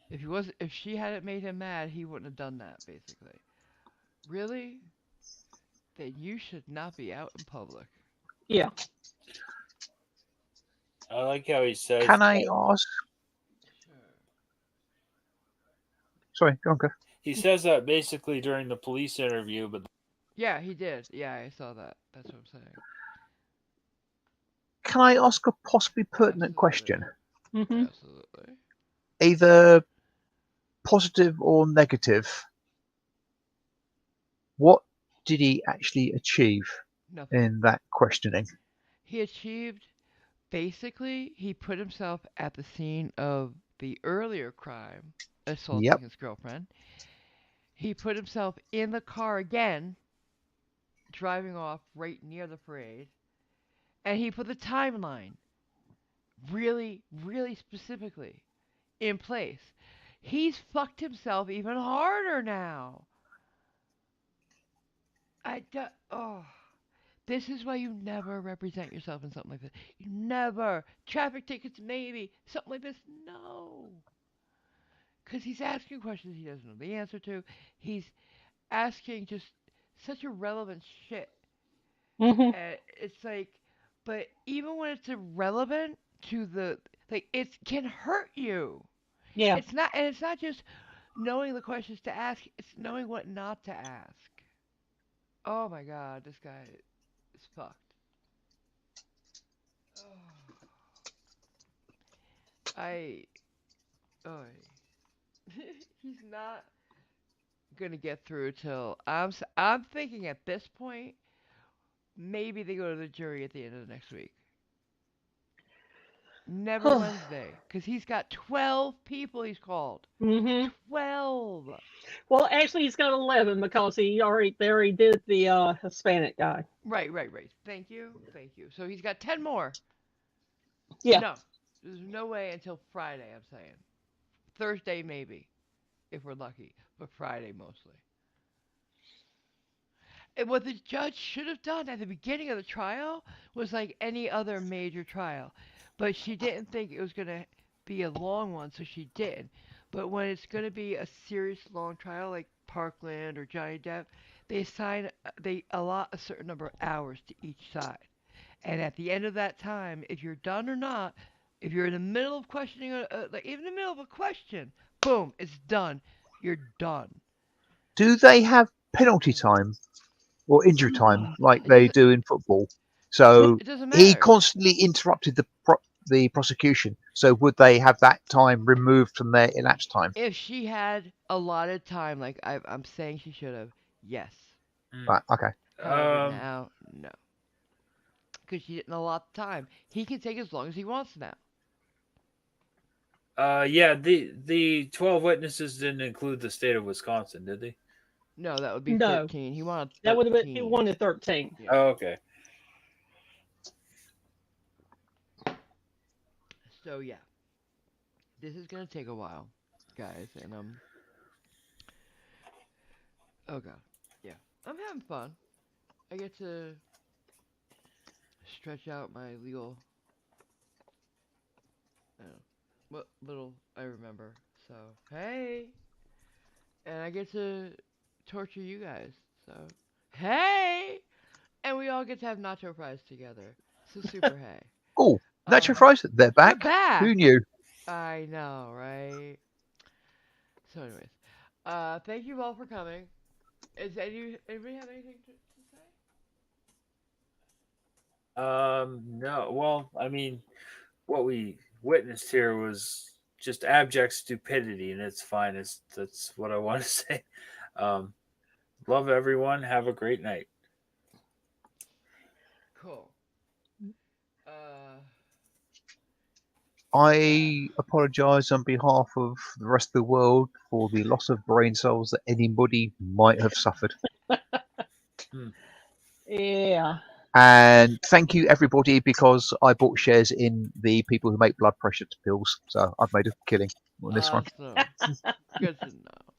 If she hadn't made him mad, he wouldn't have done that, basically. Really? Then you should not be out in public. Yeah. I like how he says. Can I ask? Sorry, go on, Cliff. He says that basically during the police interview, but Yeah, he did. Yeah, I saw that. That's what I'm saying. Can I ask a possibly pertinent question? Mm-hmm. Absolutely. Either positive or negative. What did he actually achieve Nothing. in that questioning? He achieved, basically, he put himself at the scene of the earlier crime, assaulting his girlfriend. He put himself in the car again, driving off right near the parade, and he put the timeline really, really specifically in place. He's fucked himself even harder now. Oh. This is why you never represent yourself in something like this. You never. Traffic tickets, maybe. Something like this, no. Because he's asking questions he doesn't know the answer to. He's asking just such irrelevant shit. Mm-hmm. And it's like, but even when it's irrelevant to the, like, it can hurt you. Yeah. It's not, and it's not just knowing the questions to ask, it's knowing what not to ask. Oh my god, this guy is fucked. I, oh, he's not gonna get through till I'm thinking at this point maybe they go to the jury at the end of the next week. Never Wednesday, because he's got 12 people he's called. Mm-hmm. 12. Well, actually, he's got 11 because they already did the Hispanic guy. Right. Thank you. So he's got 10 more. Yeah. No, there's no way until Friday. I'm saying Thursday maybe, if we're lucky, but Friday mostly. And what the judge should have done at the beginning of the trial was like any other major trial. But she didn't think it was going to be a long one, so she did. But when it's going to be a serious long trial like Parkland or Johnny Depp, they allot a certain number of hours to each side. And at the end of that time, if you're done or not, if you're in the middle of questioning, like even in the middle of a question, boom, it's done. You're done. Do they have penalty time or injury time like they do in football? So It doesn't he matter. constantly interrupted the prosecution. So would they have that time removed from their elapsed time? If she had allotted time, like I'm saying she should have, yes. Right. Okay. However, now, no. Because she didn't allot the time. He can take as long as he wants now. Yeah, the 12 witnesses didn't include the state of Wisconsin, did they? No, that would be No. 13. He wanted 13. That would have been, he wanted 13. Yeah. Oh, okay. So, yeah. This is going to take a while, guys. And, oh, God. Yeah. I'm having fun. I get to stretch out my legal, what little I remember. So, hey. And I get to torture you guys. So, hey. And we all get to have nacho fries together. So, super hey. Oh, nacho fries, they're back. They're back. Who knew? I know, right? So, anyways, thank you all for coming. Is anybody have anything to say? No. Well, I mean, what we witnessed here was just abject stupidity, and it's fine. That's what I want to say. Love everyone. Have a great night. Cool. I apologise on behalf of the rest of the world for the loss of brain cells that anybody might have suffered. Yeah. And thank you, everybody, because I bought shares in the people who make blood pressure pills. So I've made a killing on this one. Good to know.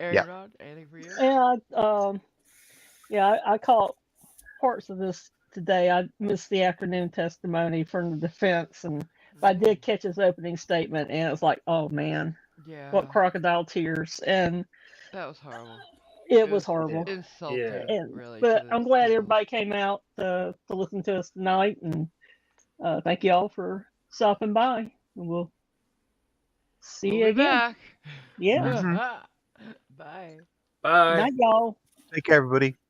Aaron Rod, anything for you? Yeah, I caught parts of this today. I missed the afternoon testimony from the defense, and I did catch his opening statement, and it's like, oh man, what crocodile tears! And that was horrible. It was horrible. Insulting, really. But I'm glad everybody came out to listen to us tonight, and thank you all for stopping by. And we'll see you again. Back. Yeah. Mm-hmm. Bye. Bye. Night, y'all. Take care, everybody.